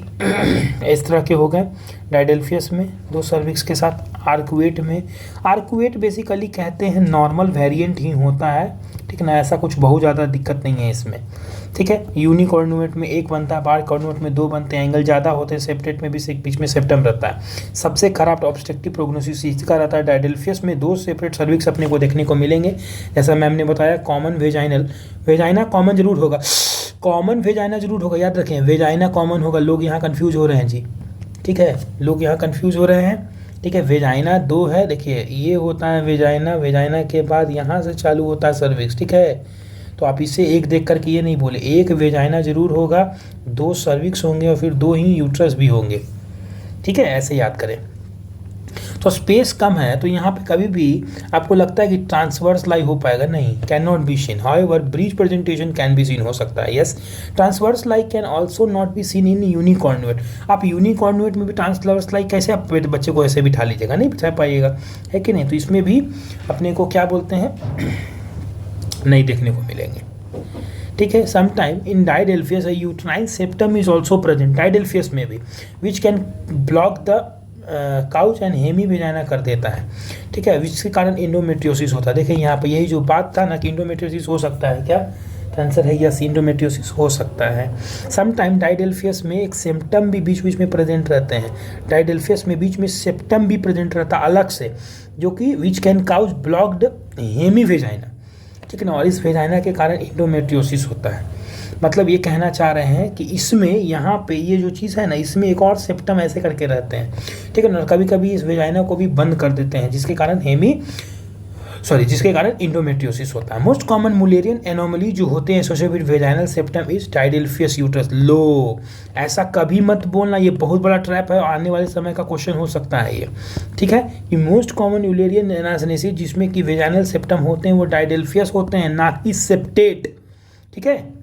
Speaker 1: इस तरह के हो गए, डायडेल्फियस में 2 सर्विक्स के साथ। आर्कुएट में, आर्कुएट बेसिकली कहते हैं नॉर्मल वेरिएंट ही होता है, ठीक ना, ऐसा कुछ बहुत ज़्यादा दिक्कत नहीं है इसमें, ठीक है। यूनिकॉर्नुएट में 1 बनता है, बार कॉर्नुएट में 2 बनते हैं, एंगल ज़्यादा होते हैं, सेप्टेट में भी बीच में सेप्टम रहता है। सबसे खराब ऑब्स्ट्रक्टिव प्रोग्नोसिस इसका रहता है। डायडेल्फियस में 2 सेपरेट सर्विक्स अपने को देखने को मिलेंगे, जैसा मैम ने बताया। कॉमन वेजाइना कॉमन जरूर होगा, कॉमन वेजाइना जरूर होगा, याद रखें वेजाइना कॉमन होगा। लोग यहाँ कन्फ्यूज हो रहे हैं जी, ठीक है, लोग यहाँ कन्फ्यूज हो रहे हैं, ठीक है। वेजाइना 2 है, देखिए ये होता है वेजाइना, वेजाइना के बाद यहाँ से चालू होता है सर्विक्स, ठीक है। तो आप इससे एक देख करके ये नहीं बोले, एक वेजाइना जरूर होगा, 2 सर्विक्स होंगे और फिर 2 ही यूट्रस भी होंगे, ठीक है, ऐसे याद करें। तो स्पेस कम है तो यहाँ पे कभी भी आपको लगता है कि ट्रांसवर्स लाई हो पाएगा, नहीं, can not be seen. However breech presentation can be seen, हो सकता है, yes. Transverse lie can also not be seen in unicornuate. आप यूनिकॉर्नुएट में भी ट्रांसवर्स लाई कैसे, आप बच्चे को ऐसे बिठा लीजिएगा, नहीं बिठा पाइएगा, है कि नहीं। तो इसमें भी अपने को क्या बोलते हैं, नहीं देखने को मिलेंगे, ठीक है। Sometime in didelphys uterine septum is also present, didelphys में भी, which can block the couch and hemi vagina कर देता है, ठीक है, जिसके कारण इंडोमेट्रियोसिस होता है। देखिए यहाँ पे यही जो बात था ना कि इंडोमेट्रियोसिस हो सकता है क्या, आंसर है यस, इंडोमेट्रियोसिस हो सकता है। समटाइम डायडेल्फियस में एक सिम्टम भी बीच बीच में प्रेजेंट रहते हैं, डायडेल्फियस में बीच में सेप्टम भी प्रेजेंट रहता है अलग से, जो कि which can cause blocked hemi vagina, ठीक है ना, और इस वेजाइना के कारण इंडोमेट्रियोसिस होता है। मतलब ये कहना चाह रहे हैं कि इसमें यहाँ पे ये जो चीज़ है ना, इसमें एक और सेप्टम ऐसे करके रहते हैं, ठीक है ना, कभी कभी इस वेजाइना को भी बंद कर देते हैं, जिसके कारण इंडोमेट्रियोसिस होता है। मोस्ट कॉमन मुलेरियन एनोमली जो होते हैं associated with vaginal septum is didelphys uterus. लो, ऐसा कभी मत बोलना, ये बहुत बड़ा ट्रैप है, आने वाले समय का क्वेश्चन हो सकता है ये, ठीक है। कि मोस्ट कॉमन मुलेरियन एनासिनेसिस जिसमें कि वेजाइनल सेप्टम होते हैं वो डायडेल्फियस होते हैं, ना कि सेप्टेट, ठीक है,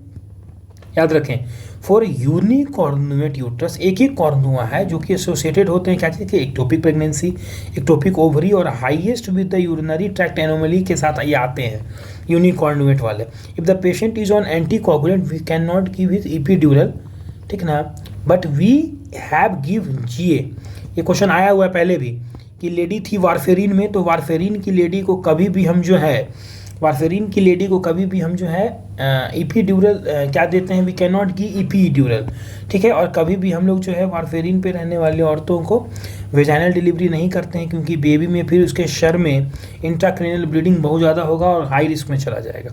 Speaker 1: याद रखें। फॉर यूनिकॉर्नुएट यूट्रस एक ही कॉर्नुआ है जो कि एसोसिएटेड होते हैं क्या चीज़ के, एक्टोपिक प्रेगनेंसी, एक्टोपिक ओवरी और highest with the urinary tract anomaly के साथ ये आते हैं यूनिकॉर्नुएट वाले। If the patient is on anticoagulant we can not give his epidural, ठीक ना, but we have give GA. ये क्वेश्चन आया हुआ है पहले भी कि लेडी थी वारफेरिन में, तो वारफेरिन की लेडी को कभी भी हम जो है एपिड्यूरल क्या देते हैं, we can not give epidural, ठीक है। और कभी भी हम लोग जो है वारफेरिन पे रहने वाले औरतों को वेजाइनल डिलीवरी नहीं करते हैं, क्योंकि बेबी में फिर उसके शर में इंट्राक्रेनियल ब्लीडिंग बहुत ज़्यादा होगा और हाई रिस्क में चला जाएगा,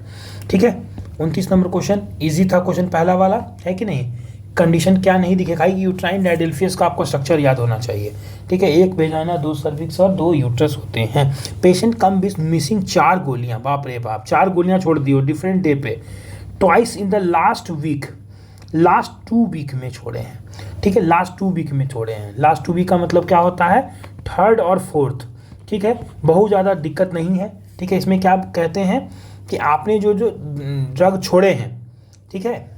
Speaker 1: ठीक है। 29 नंबर क्वेश्चन, इजी था क्वेश्चन पहला वाला, है कि नहीं। कंडीशन क्या नहीं दिखेगा, यूट्राइन एडेल्फियस का आपको स्ट्रक्चर याद होना चाहिए, ठीक है। एक वेजाना, 2 सर्विक्स और 2 यूट्रस होते हैं। पेशेंट कम विथ मिसिंग 4 गोलियां, बाप रे बाप, 4 गोलियां छोड़ दियो डिफरेंट डे पे, twice in the last week, last 2 week में छोड़े हैं, ठीक है, लास्ट 2 वीक में छोड़े हैं। लास्ट 2 वीक का मतलब क्या होता है, 3rd और 4th, ठीक है। बहुत ज़्यादा दिक्कत नहीं है, ठीक है। इसमें क्या कहते हैं कि आपने जो ड्रग छोड़े हैं, ठीक है,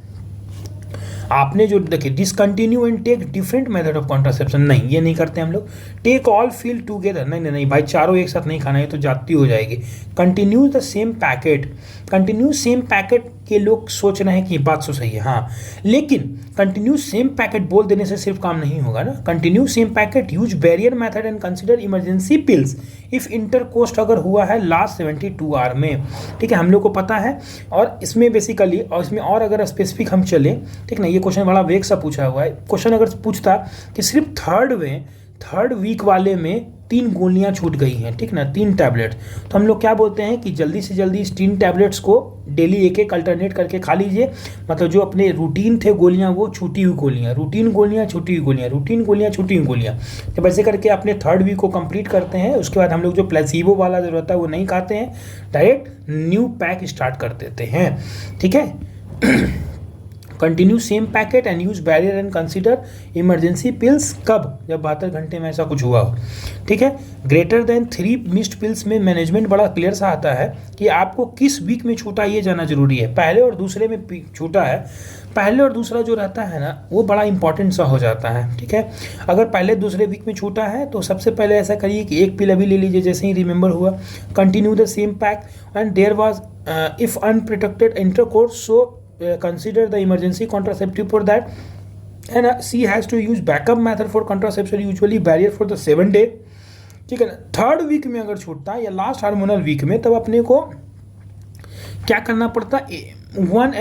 Speaker 1: आपने जो देखिए, discontinue and take different method of contraception, नहीं ये नहीं करते हम लोग। टेक ऑल फील टुगेदर, नहीं नहीं नहीं भाई, चारों एक साथ नहीं खाना, ये तो जाती हो जाएगी। Continue the same packet, continue same packet के लोग सोच रहे हैं कि बात तो सही है, हाँ, लेकिन कंटिन्यू सेम पैकेट बोल देने से सिर्फ काम नहीं होगा ना। Continue same packet, use barrier method and consider emergency pills if intercourse अगर हुआ है लास्ट 72 आवर में, ठीक है, हम लोग को पता है। और इसमें बेसिकली, और इसमें और अगर स्पेसिफिक हम चले, ठीक ना, ये क्वेश्चन बड़ा वेग सा पूछा हुआ है। क्वेश्चन अगर पूछता कि सिर्फ 3rd वीक वाले में 3 गोलियां छूट गई हैं, ठीक ना, 3 टैबलेट, तो हम लोग क्या बोलते हैं कि जल्दी से जल्दी इस 3 टैबलेट्स को डेली एक एक अल्टरनेट करके खा लीजिए। मतलब जो अपने रूटीन थे गोलियां, वो छूटी हुई गोलियां, रूटीन गोलियां, छूटी हुई गोलियां, रूटीन गोलियां, छूटी हुई गोलियां, जब ऐसे करके अपने 3rd वीक को कंप्लीट करते हैं, उसके बाद हम लोग जो प्लेसिबो वाला जो रहता है वो नहीं खाते हैं, डायरेक्ट न्यू पैक स्टार्ट कर देते हैं, ठीक है। Continue same packet and use barrier and consider emergency pills कब, जब 72 घंटे में ऐसा कुछ हुआ हो, ठीक है। ग्रेटर देन 3 मिस्ड पिल्स में मैनेजमेंट बड़ा क्लियर सा आता है कि आपको किस वीक में छूटा ये जाना जरूरी है। पहले और दूसरे में छूटा है, पहले और दूसरा जो रहता है ना, वो बड़ा इंपॉर्टेंट सा हो जाता है, ठीक है। अगर पहले दूसरे वीक में छूटा है तो सबसे पहले ऐसा करिए कि एक पिल अभी ले लीजिए, जैसे ही रिमेंबर हुआ। Continue the same pack and there was if unprotected intercourse, so consider the emergency contraceptive for that, and C has to use backup method for contraception, usually barrier for the 7 day, ठीक है ना। 3rd वीक में अगर छूटता है या लास्ट हार्मोनल वीक में, तब अपने को क्या करना पड़ता है, 1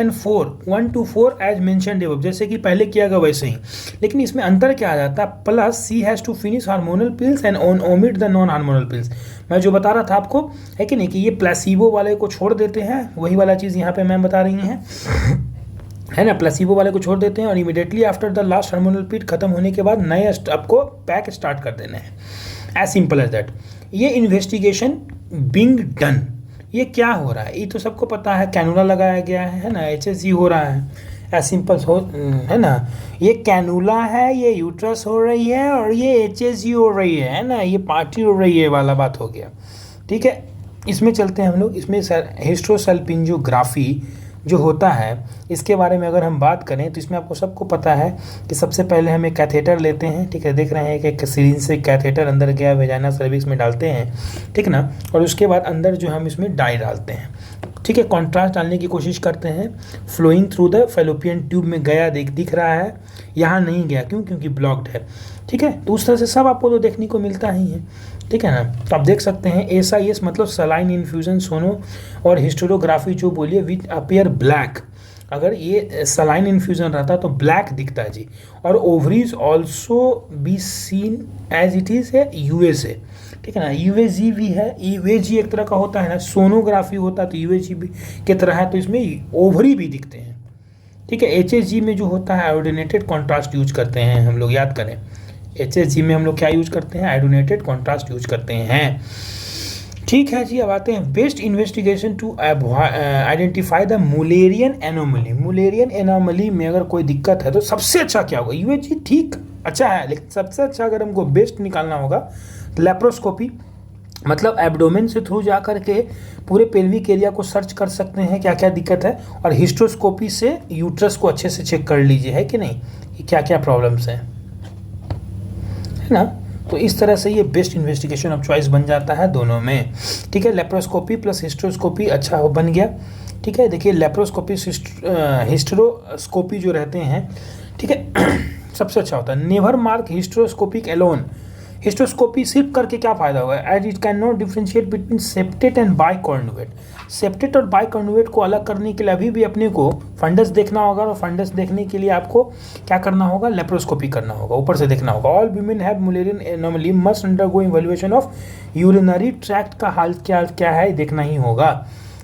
Speaker 1: to 4 एज मेंशन्ड अबव, जैसे कि पहले किया गया वैसे ही, लेकिन इसमें अंतर क्या आ जाता है, plus she has to finish hormonal pills and omit the non hormonal pills. मैं जो बता रहा था आपको, है कि नहीं, कि ये प्लेसिबो वाले को छोड़ देते हैं, वही वाला चीज़ यहाँ पे मैम बता रही हैं, है ना, प्लेसिबो वाले को छोड़ देते हैं और immediately after the last hormonal period खत्म होने के बाद नए आपको पैक स्टार्ट कर देने हैं, एज सिंपल एज दैट। ये इन्वेस्टिगेशन बिंग डन, ये क्या हो रहा है, ये तो सबको पता है, कैनुला लगाया गया है ना, HSG हो रहा है, एज सिंपल हो, है ना, ये कैनुला है, ये यूट्रस हो रही है और ये HSG हो रही है ना, ये पार्टी हो रही है वाला बात हो गया, ठीक है। इसमें चलते हैं हम लोग, इसमें हिस्ट्रोसल्पिंजोग्राफी जो होता है, इसके बारे में अगर हम बात करें तो इसमें आपको सबको पता है कि सबसे पहले हम एक कैथेटर लेते हैं, ठीक है, देख रहे हैं कि एक सिरिंज से कैथेटर अंदर गया, वेजाइना सर्विक्स में डालते हैं, ठीक ना, और उसके बाद अंदर जो हम इसमें डाई डालते हैं, ठीक है, कॉन्ट्रास्ट डालने की कोशिश करते हैं। Flowing through the fallopian tube में गया, दिख रहा है, यहाँ नहीं गया, क्यों, क्योंकि ब्लॉक्ड है, ठीक है। तो उस तरह से सब आपको तो देखने को मिलता ही है, ठीक है ना। तो आप देख सकते हैं SIS मतलब सलाइन इन्फ्यूजन सोनो और हिस्टोरोग्राफी जो बोलिए विच अपीयर ब्लैक, अगर ये सलाइन इन्फ्यूजन रहता तो ब्लैक दिखता है जी। और ovaries also be seen as it is है USA, ठीक है ना। UAG भी है, UAG एक तरह का होता है ना, सोनोग्राफी होता है तो UAG भी की तरह है, तो इसमें ओवरी भी दिखते हैं, ठीक है। HSG में जो होता है आयोडिनेटेड कॉन्ट्रास्ट यूज करते हैं हम लोग, याद करें, HSG में हम लोग क्या यूज करते हैं, आयोडिनेटेड कॉन्ट्रास्ट यूज करते हैं, ठीक है जी। अब आते हैं best investigation to identify the Mullerian anomaly. Mullerian anomaly में अगर कोई दिक्कत है तो सबसे अच्छा क्या होगा, UAG ठीक अच्छा है, लेकिन सबसे अच्छा अगर हमको बेस्ट निकालना होगा तो लेप्रोस्कोपी, मतलब एब्डोमेन से थ्रू जा कर के पूरे पेल्विक एरिया को सर्च कर सकते हैं क्या क्या दिक्कत है, और हिस्ट्रोस्कोपी से यूट्रस को अच्छे से चेक कर लीजिए, है कि नहीं, कि क्या क्या प्रॉब्लम्स हैं, है ना। तो इस तरह से ये बेस्ट इन्वेस्टिगेशन ऑफ चॉइस बन जाता है दोनों में, ठीक है। लेप्रोस्कोपी प्लस हिस्ट्रोस्कोपी अच्छा हो बन गया, ठीक है। देखिए लेप्रोस्कोपी हिस्ट्रोस्कोपी जो रहते हैं, ठीक है, सबसे अच्छा होता है। Never mark hysteroscopic alone, hysteroscopy सिर्फ करके क्या फायदा होगा, as it can not differentiate between septate and bicornuate. Septate और बाइकॉन्जुगेट को अलग करने के लिए अभी भी अपने को फंडस देखना होगा, और फंडस देखने के लिए आपको क्या करना होगा, लेप्रोस्कोपी करना होगा, ऊपर से देखना होगा। All women have Mullerian anomaly must undergo evaluation of urinary tract का हाल क्या है देखना ही होगा,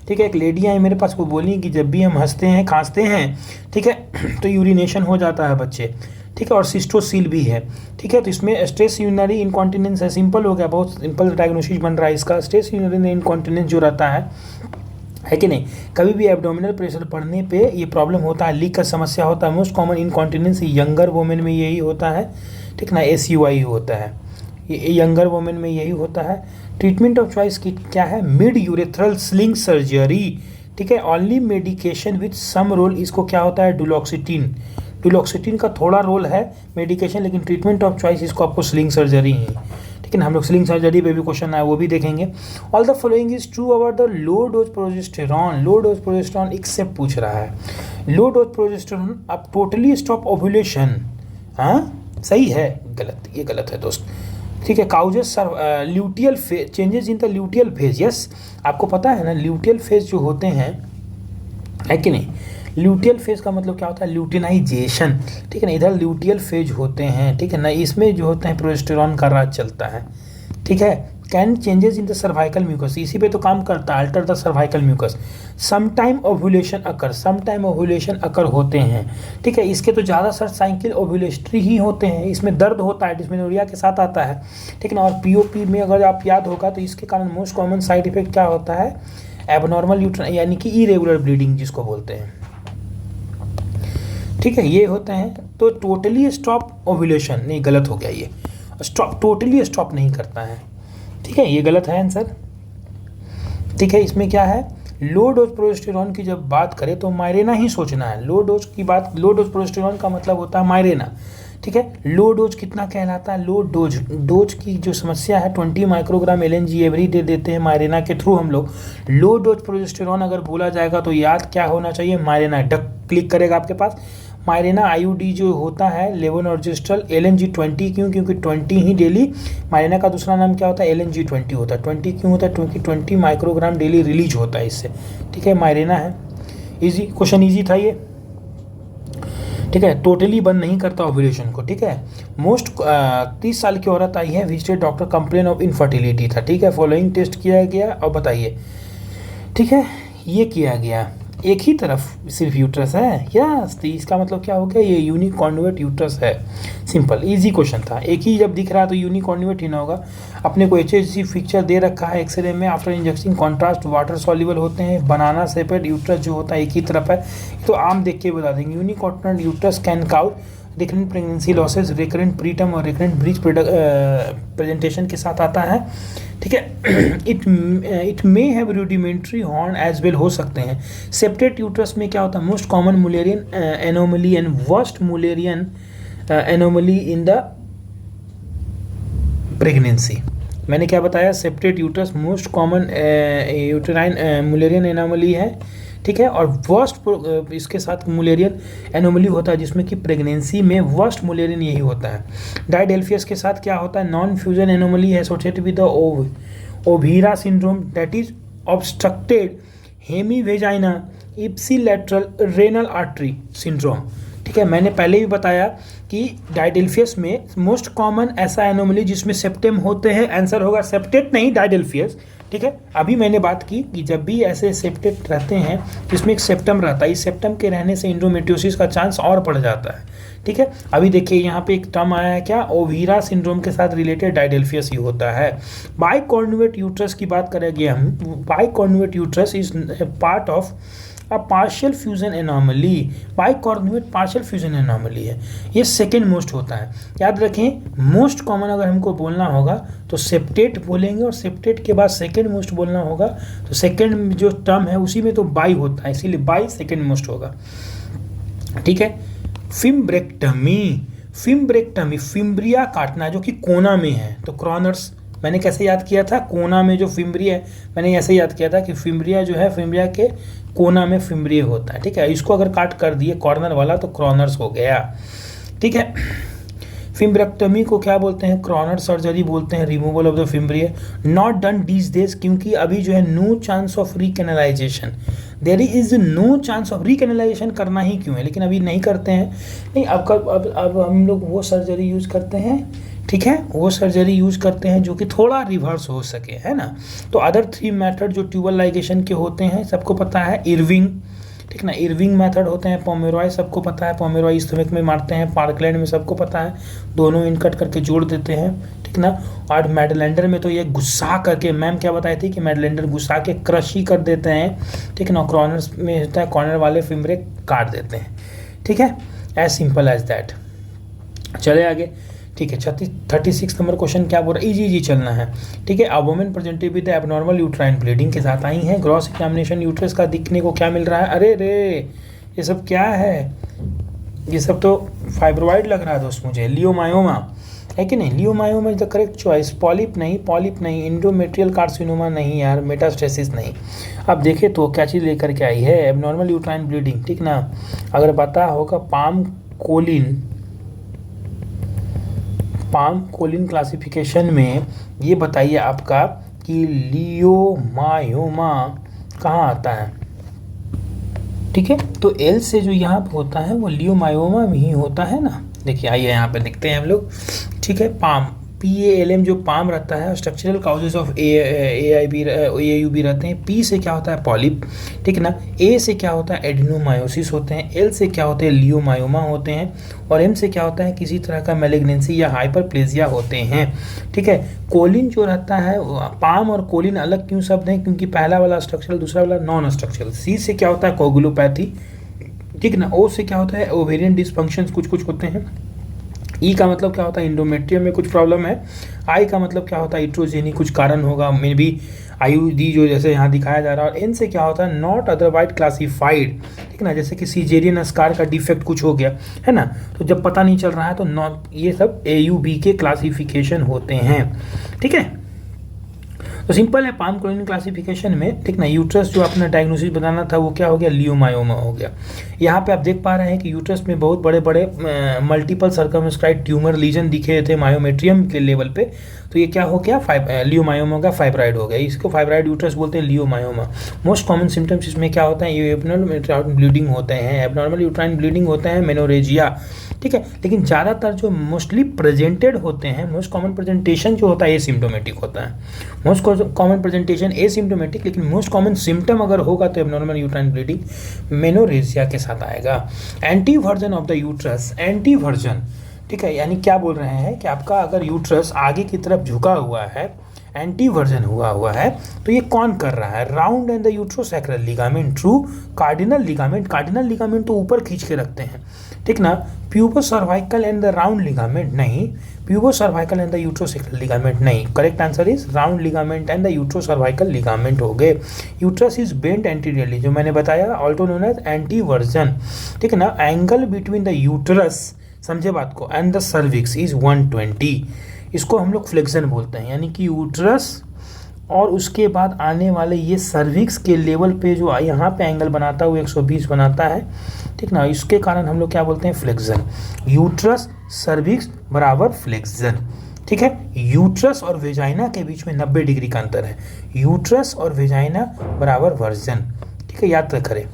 Speaker 1: ठीक है। एक लेडी आई मेरे पास, वो बोली कि जब भी हम हंसते हैं खांसते हैं, ठीक है, तो यूरिनेशन हो जाता है बच्चे, ठीक है, और सिस्टोसील भी है, ठीक है। तो इसमें स्ट्रेस यूरिनरी इनकॉन्टिनेंस है, सिंपल हो गया, बहुत सिंपल डायग्नोसिस बन रहा है इसका। स्ट्रेस यूरिनरी इनकॉन्टिनेंस जो रहता है कि नहीं, कभी भी एब्डोमिनल प्रेशर बढ़ने पे ये प्रॉब्लम होता है, लीक का समस्या होता है। Most common incontinence younger women में यही होता है, ठीक ना, SUI होता है, ये यंगर वुमेन में यही होता है। ट्रीटमेंट ऑफ चॉइस की क्या है, मिड यूरेथ्रल स्लिंग सर्जरी, ठीक है। Only medication with some role, इसको क्या होता है, डुलोक्सिटिन, डुलोक्सिटिन का थोड़ा रोल है मेडिकेशन, लेकिन ट्रीटमेंट ऑफ चॉइस इसको आपको स्लिंग सर्जरी है, ठीक है ना। हम लोग स्लिंग सर्जरी पे भी क्वेश्चन आया, वो भी देखेंगे। All the following is true about the low dose progesterone, low dose progesterone except पूछ रहा है, लो डोज प्रोजेस्टेरॉन अब टोटली स्टॉप ओव्यूलेशन, हाँ सही है, गलत, ये गलत है दोस्त, ठीक है। Causes luteal phase, changes in the luteal phase, yes, आपको पता है ना ल्यूटियल फेज जो होते हैं, है कि नहीं, ल्यूटियल फेज का मतलब क्या होता है, ल्यूटिनाइजेशन, ठीक है ना, इधर ल्यूटियल फेज होते हैं, ठीक है ना, इसमें जो होते हैं प्रोजेस्टेरॉन का राज चलता है, ठीक है। Can changes in the cervical mucus, इसी पे तो काम करता है, alter the cervical mucus, sometime ovulation occur, sometime ovulation occur होते हैं, ठीक है। इसके तो ज़्यादा सर साइकिल ओव्यूलेटरी ही होते हैं, इसमें दर्द होता है, डिस्मेनोरिया के साथ आता है, ठीक है ना। और POP में अगर आप याद होगा तो इसके कारण मोस्ट कॉमन साइड इफेक्ट क्या होता है, एबनॉर्मल यूट्राइन यानी कि इरेगुलर ब्लीडिंग जिसको बोलते हैं, ठीक है, ये होते हैं। तो टोटली स्टॉप ओव्यूलेशन नहीं, गलत हो गया, ये स्टॉप टोटली स्टॉप नहीं करता है, ठीक है, ये गलत है आंसर, ठीक है। इसमें क्या है, लो डोज प्रोजेस्टेरॉन की जब बात करें तो मायरेना ही सोचना है, लो डोज की बात, लो डोज प्रोजेस्टेरॉन का मतलब होता है मायरेना, ठीक है। लो डोज कितना कहलाता है, लो डोज, डोज की जो समस्या है 20 माइक्रोग्राम LNG एवरी डे देते हैं मायरेना के थ्रू हम लोग। लो डोज प्रोजेस्टेरॉन अगर बोला जाएगा तो याद क्या होना चाहिए, मायरेना, डक क्लिक करेगा आपके पास, मायरेना IUD जो होता है लेवोनॉर्जेस्ट्रल LNG 20, क्यों, क्योंकि 20 ही डेली, मायरेना का दूसरा नाम क्या होता है, LNG 20 होता है। 20 क्यों होता है, क्योंकि 20 माइक्रोग्राम डेली रिलीज होता है इससे, ठीक है, मायरेना है। इजी क्वेश्चन, इजी था ये, ठीक है। टोटली बंद नहीं करता ओव्यूलेशन को, ठीक है। मोस्ट 30 साल की औरत आई है, visited doctor, complain of infertility था, ठीक है। फॉलोइंग टेस्ट किया गया और बताइए, ठीक है, ये किया गया, एक ही तरफ सिर्फ यूट्रस है, यस, तो इसका मतलब क्या हो गया, ये यूनिकॉन्जुगेट यूट्रस है, सिंपल इजी क्वेश्चन था। एक ही जब दिख रहा है तो यूनिकॉन्जुगेट ही ना होगा। अपने को HHG पिक्चर दे रखा है एक्सरे में, after injection contrast water soluble होते हैं, बनाना शेपेड यूट्रस जो होता है एक ही तरफ है, तो आम देख के बता देंगे। Unicornuate uterus can cause recurrent pregnancy losses, recurrent preterm और रिकरेंट ब्रीच प्रेजेंटेशन के साथ आता है, ठीक है। It may have rudimentary horn as well, हो सकते हैं। सेप्टेट यूट्रस में क्या होता है, most common Mullerian anomaly and worst Mullerian anomaly in the pregnancy. मैंने क्या बताया, septate uterus most common uterine Mullerian anomaly है, ठीक है। और वर्स्ट इसके साथ मुलेरियन एनोमली होता है, जिसमें कि प्रेगनेंसी में वर्स्ट मुलेरियन यही होता है। डायडेल्फियस के साथ क्या होता है, नॉन फ्यूजन एनोमली है associated with the OHVIRA syndrome, that is obstructed hemivagina ipsilateral renal artery syndrome, ठीक है। मैंने पहले भी बताया कि डायडेल्फियस में मोस्ट कॉमन ऐसा एनोमली जिसमें सेप्टेम होते हैं, आंसर होगा सेप्टेट नहीं डायडेल्फियस, ठीक है। अभी मैंने बात की कि जब भी ऐसे सेप्टेट रहते हैं जिसमें एक सेप्टम रहता है, इस सेप्टम के रहने से इंडोमेट्रियोसिस का चांस और बढ़ जाता है, ठीक है। अभी देखिए यहाँ पे एक टर्म आया है क्या, ओवीरा सिंड्रोम के साथ रिलेटेड डायडेल्फियस ही होता है। बाइकॉन्जुगेट यूट्रस की बात करेंगे हम, bicornuate uterus is part of a partial fusion anomaly, bicornuate partial fusion anomaly है, ये सेकेंड मोस्ट होता है। याद रखें, मोस्ट कॉमन अगर हमको बोलना होगा तो सेप्टेट बोलेंगे, और सेप्टेट के बाद सेकेंड मोस्ट बोलना होगा तो सेकेंड जो टर्म है उसी में तो बाई होता है, इसीलिए बाई सेकेंड मोस्ट होगा, ठीक है। फिम्ब्रेक्टमी, फिम्ब्रेक्टमी फिम्ब्रिया काटना जो कि कोना में है, तो क्रॉनर्स मैंने कैसे याद किया था, कोना में जो फिम्ब्रिया है, मैंने ऐसे याद किया था कि फिम्ब्रिया जो है, फिम्ब्रिया के कोना में फिम्ब्रिया होता है, ठीक है। इसको अगर काट कर दिए कॉर्नर वाला तो क्रॉनर्स हो गया, ठीक है। फिम्ब्रेक्टमी को क्या बोलते हैं, क्रॉनर सर्जरी बोलते हैं, removal of the fimbria, not done these days, क्योंकि अभी जो है no chance of recanalization, there is no chance of recanalization, करना ही क्यों है, लेकिन अभी नहीं करते हैं, नहीं अब हम लोग वो सर्जरी यूज करते हैं ठीक है, वो सर्जरी यूज करते हैं जो कि थोड़ा रिवर्स हो सके, है ना। तो अदर 3 मेथड जो ट्यूबल लाइगेशन के होते हैं सबको पता है, इरविंग, ठीक ना, इरविंग मेथड होते हैं, पोमेरॉय सबको पता है, पोमेरॉय स्टमक में मारते हैं, पार्कलैंड में सबको पता है, दोनों इनकट करके जोड़ देते हैं, ठीक ना। और मेडलेंडर में तो ये गुस्सा करके, मैम क्या बताई थी कि मेडलेंडर गुस्सा के क्रश ही कर देते हैं, ठीक ना। कॉर्नर्स में होता है, कॉर्नर वाले फिमरे काट देते हैं, ठीक है, एज सिंपल एज दैट। चले आगे, ठीक है। 36 नंबर क्वेश्चन क्या बोल रहा है, इजी चलना है, ठीक है। A woman presented with abnormal uterine bleeding के साथ आई हैं, ग्रॉस एग्जामिनेशन यूट्रस का दिखने को क्या मिल रहा है, अरे रे ये सब क्या है, ये सब तो फाइब्रोइड लग रहा है दोस्त मुझे, लियोमायोमा है कि नहीं, leiomyoma is the correct choice, polyp नहीं, इंडोमेट्रियल कार्सिनोमा नहीं यार, मेटास्टेसिस नहीं। अब देखे तो क्या चीज़ लेकर के आई है, एबनॉर्मल यूट्राइन ब्लीडिंग, ठीक ना। अगर पता होगा पाम कोलिन क्लासिफिकेशन में ये बताइए आपका कि लियोमायोमा कहाँ आता है, ठीक है। तो एल से जो यहाँ पे होता है वो लियोमायोमा में ही होता है ना। देखिए आइए यहाँ पे देखते हैं हम लोग, ठीक है। पाम PALM जो पाम रहता है, स्ट्रक्चरल काउजेज ऑफ AUB रहते हैं। P से क्या होता है, पॉलिप, ठीक है ना। A से क्या होता है, एडिनोमायोसिस होते हैं। L से क्या होते हैं, लियोमायोमा होते हैं। और M से क्या होता है, किसी तरह का मैलिग्नेंसी या हाइपरप्लेजिया होते हैं, ठीक है। कोलिन जो रहता है, पाम और कोलिन अलग क्यों शब्द हैं, क्योंकि पहला वाला स्ट्रक्चरल, दूसरा वाला नॉन स्ट्रक्चरल। C से क्या होता है, कोगुलोपैथी, ठीक ना। O से क्या होता है, ओवेरियन डिसफंक्शंस कुछ होते हैं। ई का मतलब क्या होता है, इंडोमेट्रियम में कुछ प्रॉब्लम है। आई का मतलब क्या होता है, इट्रोजेनी, कुछ कारण होगा, मे बी IUD जो जैसे यहाँ दिखाया जा रहा है। और एन से क्या होता है, नॉट अदरवाइज क्लासिफाइड, ठीक ना, जैसे कि सीजेरियन स्कार का डिफेक्ट कुछ हो गया है ना, तो जब पता नहीं चल रहा है तो नॉट, ये सब AUB के क्लासिफिकेशन होते हैं, ठीक है। तो सिंपल है, पाम कोलिन क्लासिफिकेशन में, ठीक ना, यूट्रस जो अपना डायग्नोसिस बताना था वो क्या हो गया, लियोमायोमा हो गया। यहाँ पे आप देख पा रहे हैं कि यूट्रस में बहुत बड़े बड़े मल्टीपल सर्कमस्क्राइब ट्यूमर लीजन दिखे थे मायोमेट्रियम के लेवल पे, तो ये क्या हो गया, लियोमायोमा का फाइब्राइड हो गया। इसको फाइब्राइड यूट्रस बोलते हैं, लियोमायोमा। मोस्ट कॉमन सिम्टम्स इसमें क्या होता है, ये एबनॉर्मल यूट्राइन ब्लीडिंग होते हैं, एबनॉर्मल यूट्राइन ब्लीडिंग होते हैं, मेनोरेजिया, ठीक है। लेकिन ज़्यादातर जो मोस्टली प्रेजेंटेड होते हैं, मोस्ट कॉमन प्रेजेंटेशन जो होता है एसिम्प्टोमेटिक होता है, मोस्ट कॉमन प्रेजेंटेशन एसिम्प्टोमेटिक, लेकिन मोस्ट कॉमन सिम्टम अगर होगा तो एबनॉर्मल यूट्राइन ब्लीडिंग मेनोरेजिया के साथ आएगा। Anti version of the uterus, anti version, ठीक है, यानी क्या बोल रहे हैं कि आपका अगर यूट्रस आगे की तरफ झुका हुआ है, एंटी वर्जन हुआ है, तो ये कौन कर रहा है, round and the uterosacral ligament through cardinal ligament, cardinal ligament तो ऊपर खींच के रखते हैं, ठीक ना। Pubocervical and the round ligament नहीं, pubocervical and the uterosacral ligament नहीं, correct answer is round ligament and the uterocervical ligament हो गए। यूट्रस इज बेंट एंटीरियरली, जो मैंने बताया, also known as anteversion, ठीक है ना। एंगल बिटवीन द यूट्रस, समझे बात को, एंड द सर्विक्स इज 120, इसको हम लोग फ्लेक्शन बोलते हैं, यानी कि यूट्रस और उसके बाद आने वाले ये सर्विक्स के लेवल पे जो यहाँ पे एंगल बनाता है वो 120 बनाता है, ठीक ना। इसके कारण हम लोग क्या बोलते हैं, फ्लेक्शन। यूट्रस सर्विक्स बराबर फ्लेक्शन, ठीक है। यूट्रस और वेजाइना के बीच में 90 डिग्री का अंतर है, यूट्रस और वेजाइना बराबर वर्जन, ठीक है, याद करें।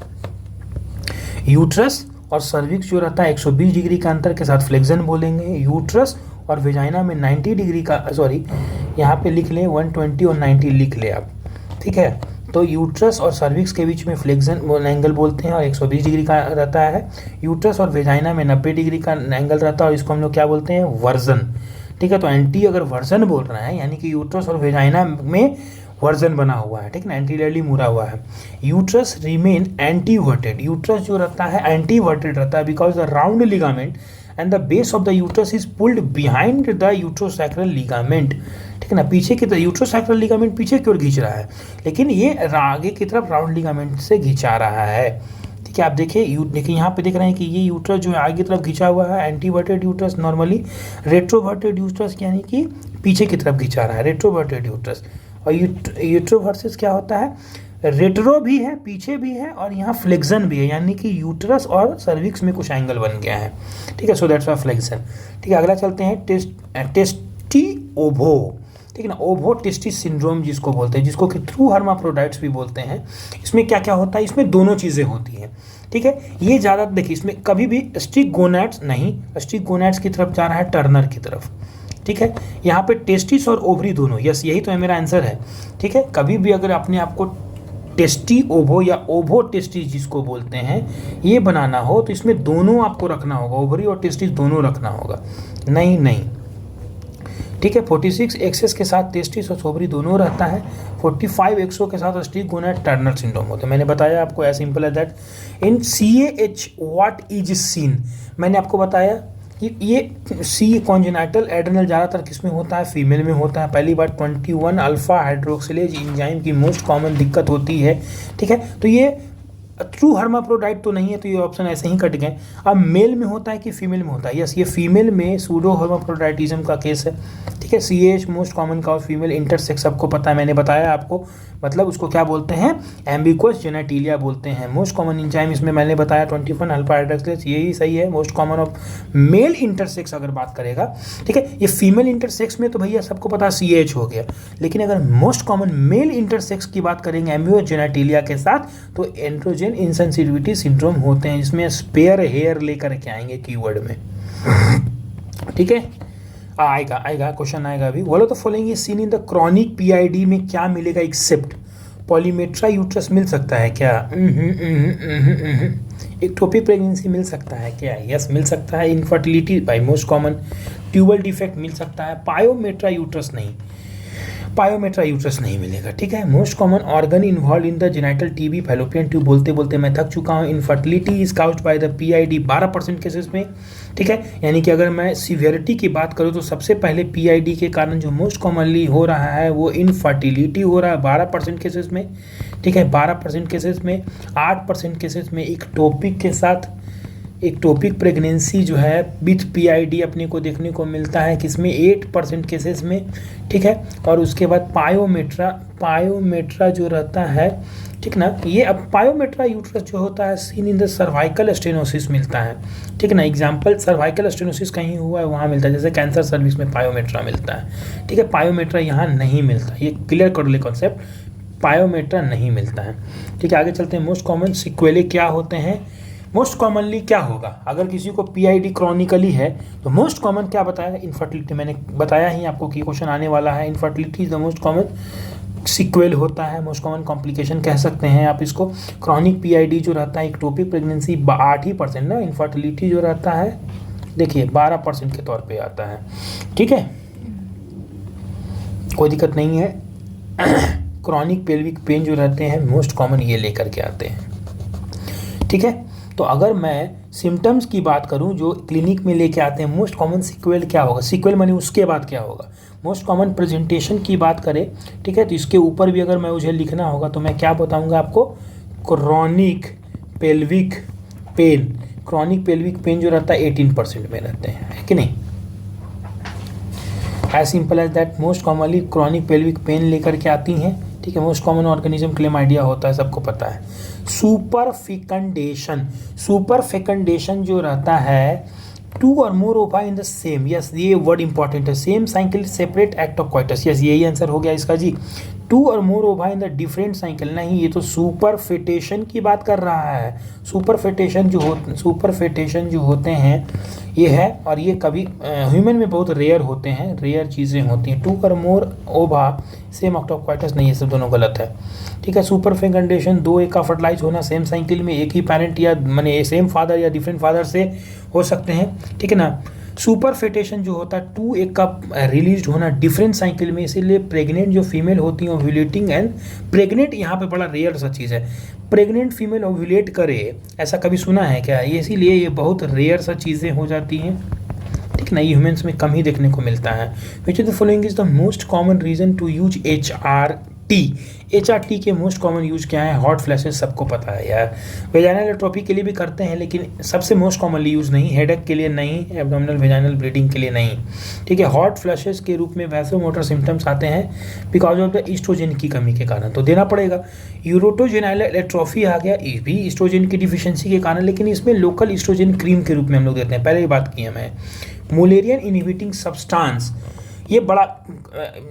Speaker 1: यूट्रस और सर्विक्स जो रहता है 120 डिग्री का अंतर के साथ फ्लेक्शन बोलेंगे। यूट्रस और वेजाइना में 90 डिग्री का, सॉरी यहाँ पे लिख लें 120 और 90 लिख ले आप, ठीक है। तो यूट्रस और सर्विक्स के बीच में फ्लेक्शन एंगल बोलते हैं और 120 डिग्री का रहता है। यूट्रस और वेजाइना में 90 डिग्री का एंगल रहता है और इसको हम लोग क्या बोलते हैं, वर्जन, ठीक है। तो एंटी अगर वर्जन बोल रहा है यानी कि यूट्रस और वेजाइना में वर्जन बना हुआ है, ठीक है ना, एंटीरियरली मुड़ा हुआ है। यूट्रस रिमेन एंटीवर्टेड, यूट्रस जो रहता है एंटीवर्टेड रहता है because the round ligament and the base of the uterus is pulled behind the uterosacral ligament, ठीक है ना। पीछे की तरफ यूट्रोसैक्रल लिगामेंट पीछे की ओर खींच रहा है, लेकिन ये आगे की तरफ राउंड लिगामेंट से खींचा रहा है, ठीक है। आप देखिए यहाँ पे देख रहे हैं कि ये यूट्रस जो है आगे की तरफ खींचा हुआ है, एंटीवर्टेड यूट्रस नॉर्मली, रेट्रोवर्टेड यूट्रस यानी कि पीछे की तरफ खींचा रहा है, रेट्रोवर्टेड यूट्रस। और यूट्रोवर्सिस क्या होता है, रेट्रो भी है, पीछे भी है, और यहाँ फ्लेक्शन भी है, यानी कि यूट्रस और सर्विक्स में कुछ एंगल बन गया है, ठीक है। सो दैट्स वाई फ्लेक्शन, ठीक है। अगला चलते हैं टेस्टी ओवो, ठीक है ना, ओवो टेस्टिस सिंड्रोम जिसको बोलते हैं, जिसको कि थ्रू हर्माफ्रोडाइट्स भी बोलते हैं। इसमें क्या क्या होता है, इसमें दोनों चीज़ें होती हैं, ठीक है। ये ज़्यादा देखिए, इसमें कभी भी स्टिक गोनैड्स नहीं, स्टिक गोनैड्स की तरफ जा रहा है टर्नर की तरफ, ठीक है। यहाँ पे टेस्टिस और ओवरी दोनों, यस यही तो है मेरा आंसर है, ठीक है। कभी भी अगर अपने आप को टेस्टी ओवो या ओवो टेस्टिस जिसको बोलते हैं ये बनाना हो तो इसमें दोनों आपको रखना होगा, ओवरी और टेस्टिस दोनों रखना होगा, नहीं, ठीक है। 46 एक्सेस के साथ टेस्टिस और ओवरी दोनों रहता है, 45 एक्सो के साथ स्टिक गोनाड टर्नर सिंड्रोम होता है। मैंने बताया आपको as simple as that. In CAH what is seen, मैंने आपको बताया कि ये सी कॉन्जेनाइटल एड्रेनल ज़्यादातर किसमें होता है, फीमेल में होता है। पहली बात 21 अल्फा हाइड्रोक्सिलेज एंजाइम की मोस्ट कॉमन दिक्कत होती है, ठीक है। तो ये ट्रू हर्माफ्रोडाइट तो नहीं है, तो ये ऑप्शन ऐसे ही कट गए। अब मेल में होता है कि फीमेल में होता है, यस ये फीमेल में सूडो हर्माफ्रोडाइटिज्म का केस है, ठीक है। CAH most common cause female, intersex सबको पता है, मैंने बताया आपको, मतलब उसको क्या बोलते हैं, एम्बिक्वस जेनेटिलिया बोलते हैं। मोस्ट कॉमन एंजाइम इसमें मैंने बताया 21 अल्फा हाइड्रोक्सिलेज, यही सही है most common of male intersex अगर बात करेगा, ठीक है। ये फीमेल इंटरसेक्स में तो भैया सबको पता CAH हो गया, लेकिन अगर मोस्ट कॉमन मेल इंटरसेक्स की बात करेंगे एम्बिक्वस जेनेटिलिया के साथ तो एंड्रोजन इनसेंसिटिविटी सिंड्रोम होते हैं, जिसमें स्पेयर हेयर लेकर के आएंगे कीवर्ड में, ठीक है। आएगा क्वेश्चन आएगा अभी। बोलो तो following is seen in the chronic PID में क्या मिलेगा एक्सेप्ट पॉलीमेट्रा यूट्रस मिल सकता है क्या, एक्टोपिक प्रेगनेंसी मिल सकता है क्या, यस मिल सकता है। Infertility by most common, tubal defect मिल सकता है, पायोमेट्रा यूट्रस नहीं मिलेगा, ठीक है। Most common organ involve in the genital TB fallopian tube, बोलते बोलते मैं थक चुका हूँ। Infertility is caused by the PID 12% cases में, ठीक है। यानी कि अगर मैं सीवियरिटी की बात करूँ तो सबसे पहले PID के कारण जो मोस्ट कॉमनली हो रहा है वो इनफर्टिलिटी हो रहा है 12% केसेस में, ठीक है। 12% केसेस में 8% केसेस में एक्टोपिक के साथ एक्टोपिक प्रेगनेंसी जो है विथ PID अपने को देखने को मिलता है, किसमें 8% केसेस में, ठीक है। और उसके बाद पायोमेट्रा जो रहता है, ठीक ना, ये अब पायोमेट्रा यूट्रस जो होता है scene in the cervical stenosis मिलता है, ठीक ना। एग्जाम्पल सर्वाइकल स्टेनोसिस कहीं हुआ है वहाँ मिलता है, जैसे कैंसर सर्विस में पायोमेट्रा मिलता है, ठीक है। पायोमेट्रा यहाँ नहीं मिलता, ये क्लियर कर ले कॉन्सेप्ट, पायोमेट्रा नहीं मिलता है, ठीक है। आगे चलते हैं। मोस्ट कॉमन सिक्वेले क्या होते हैं, मोस्ट कॉमनली क्या होगा अगर किसी को PID क्रॉनिकली है तो मोस्ट कॉमन क्या बताया, इनफर्टिलिटी, मैंने बताया ही आपको कि क्वेश्चन आने वाला है। Infertility is the most common sequel होता है, मोस्ट कॉमन कॉम्प्लिकेशन कह सकते हैं आप इसको। क्रॉनिक PID जो रहता है, एक्टोपिक प्रेगनेंसी 8% ना, इनफर्टिलिटी जो रहता है देखिए 12% के तौर पे आता है, ठीक है, कोई दिक्कत नहीं है। क्रॉनिक पेल्विक पेन जो रहते हैं मोस्ट कॉमन ये लेकर के आते हैं, ठीक है। तो अगर मैं सिम्टम्स की बात करूं जो क्लिनिक में लेके आते हैं, मोस्ट कॉमन सिक्वेल क्या होगा, सिक्वेल माने उसके बाद क्या होगा। मोस्ट कॉमन प्रेजेंटेशन की बात करें, ठीक है, तो इसके ऊपर भी अगर मैं मुझे लिखना होगा तो मैं क्या बताऊंगा आपको, chronic pelvic pen. Chronic pelvic pen जो रहता है 18% में रहते हैं, है कि नहीं, as simple as that. Most commonly chronic pelvic pain लेकर के आती हैं, ठीक है। मोस्ट कॉमन ऑर्गेनिज्म क्लेमाइडिया होता है, सबको पता है। सुपर फेकंडेशन जो रहता है 2 और मोर ओवा इन द सेम, यस ये वर्ड इंपॉर्टेंट है, same cycle separate act of coitus, yes यही आंसर हो गया इसका जी। 2 और मोर ओवा इन द डिफरेंट साइकिल, नहीं ये तो सुपर फेटेशन की बात कर रहा है। सुपर फेटेशन जो होते हैं ये है, और ये कभी ह्यूमन में बहुत रेयर होते हैं, रेयर चीज़ें होती हैं। 2 और मोर ओवा सेम एक्ट ऑफ क्वाइटस नहीं, ये सब दोनों गलत है, ठीक है। सुपर फेकंडेशन 2 एक का फर्टिलाइज होना सेम साइकिल में, एक ही पेरेंट या माने सेम फादर या डिफरेंट फादर से हो सकते हैं, ठीक है ना। सुपर फेटेशन जो होता है 2 एक का रिलीज होना डिफरेंट साइकिल में, इसीलिए प्रेग्नेंट जो फीमेल होती हैं ओव्यूलेटिंग एंड प्रेग्नेंट यहाँ पे बड़ा रेयर सा चीज़ है, प्रेग्नेंट फीमेल ओव्यूलेट करे ऐसा कभी सुना है क्या, ये इसीलिए ये बहुत रेयर सा चीज़ें हो जाती हैं, ठीक ना, ह्यूमन्स में कम ही देखने को मिलता है। Which of the following is the most common reason to use HRT के मोस्ट कॉमन यूज क्या है, हॉट फ्लैशेस सबको पता है यार। वेजाइनल एट्रोपी के लिए भी करते हैं लेकिन सबसे मोस्ट कॉमनली यूज नहीं, हेडेक के लिए नहीं, एब्डोमिनल वेजाइनल ब्लीडिंग के लिए नहीं, ठीक है। हॉट फ्लैशेस के रूप में वैसोमोटर सिम्टम्स आते हैं बिकॉज ऑफ द ईस्ट्रोजन की कमी के कारण, तो देना पड़ेगा। यूरोटोजेनाइल एट्रोफी आ गया, ये भी ईस्ट्रोजन की डिफिशियंसी के कारण, लेकिन इसमें लोकल ईस्ट्रोजन क्रीम के रूप में हम लोग देते हैं, पहले ही बात की है मैं। मुलेरियन इनहिबिटिंग सब्सटेंस, ये बड़ा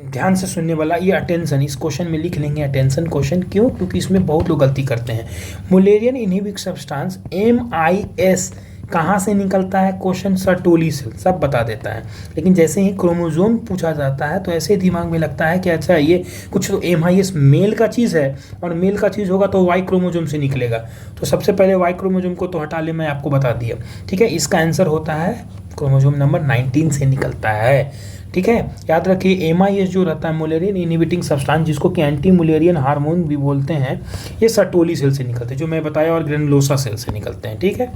Speaker 1: ध्यान से सुनने वाला, ये अटेंशन, इस क्वेश्चन में लिख लेंगे अटेंशन क्वेश्चन, क्यों, क्योंकि इसमें बहुत लोग गलती करते हैं। मुलेरियन इनहिबिटिंग सब्सटेंस MIS कहाँ से निकलता है क्वेश्चन, सर्टोली सेल, सब बता देता है। लेकिन जैसे ही क्रोमोजोम पूछा जाता है तो ऐसे ही दिमाग में लगता है कि अच्छा ये कुछ तो MIS मेल का चीज़ है, और मेल का चीज़ होगा तो वाई क्रोमोजोम से निकलेगा। तो सबसे पहले वाई क्रोमोजोम को तो हटा ले, मैं आपको बता दिया। ठीक है, इसका आंसर होता है क्रोमोजोम नंबर 19 से निकलता है। ठीक है, याद रखिए MIS जो रहता है मुलेरियन इनहिबिटिंग सब्सटेंस, जिसको कि एंटी मुलेरियन हार्मोन भी बोलते हैं, ये सर्टोली सेल से निकलते हैं जो मैं बताया, और ग्रेनुलोसा सेल से निकलते हैं। ठीक है,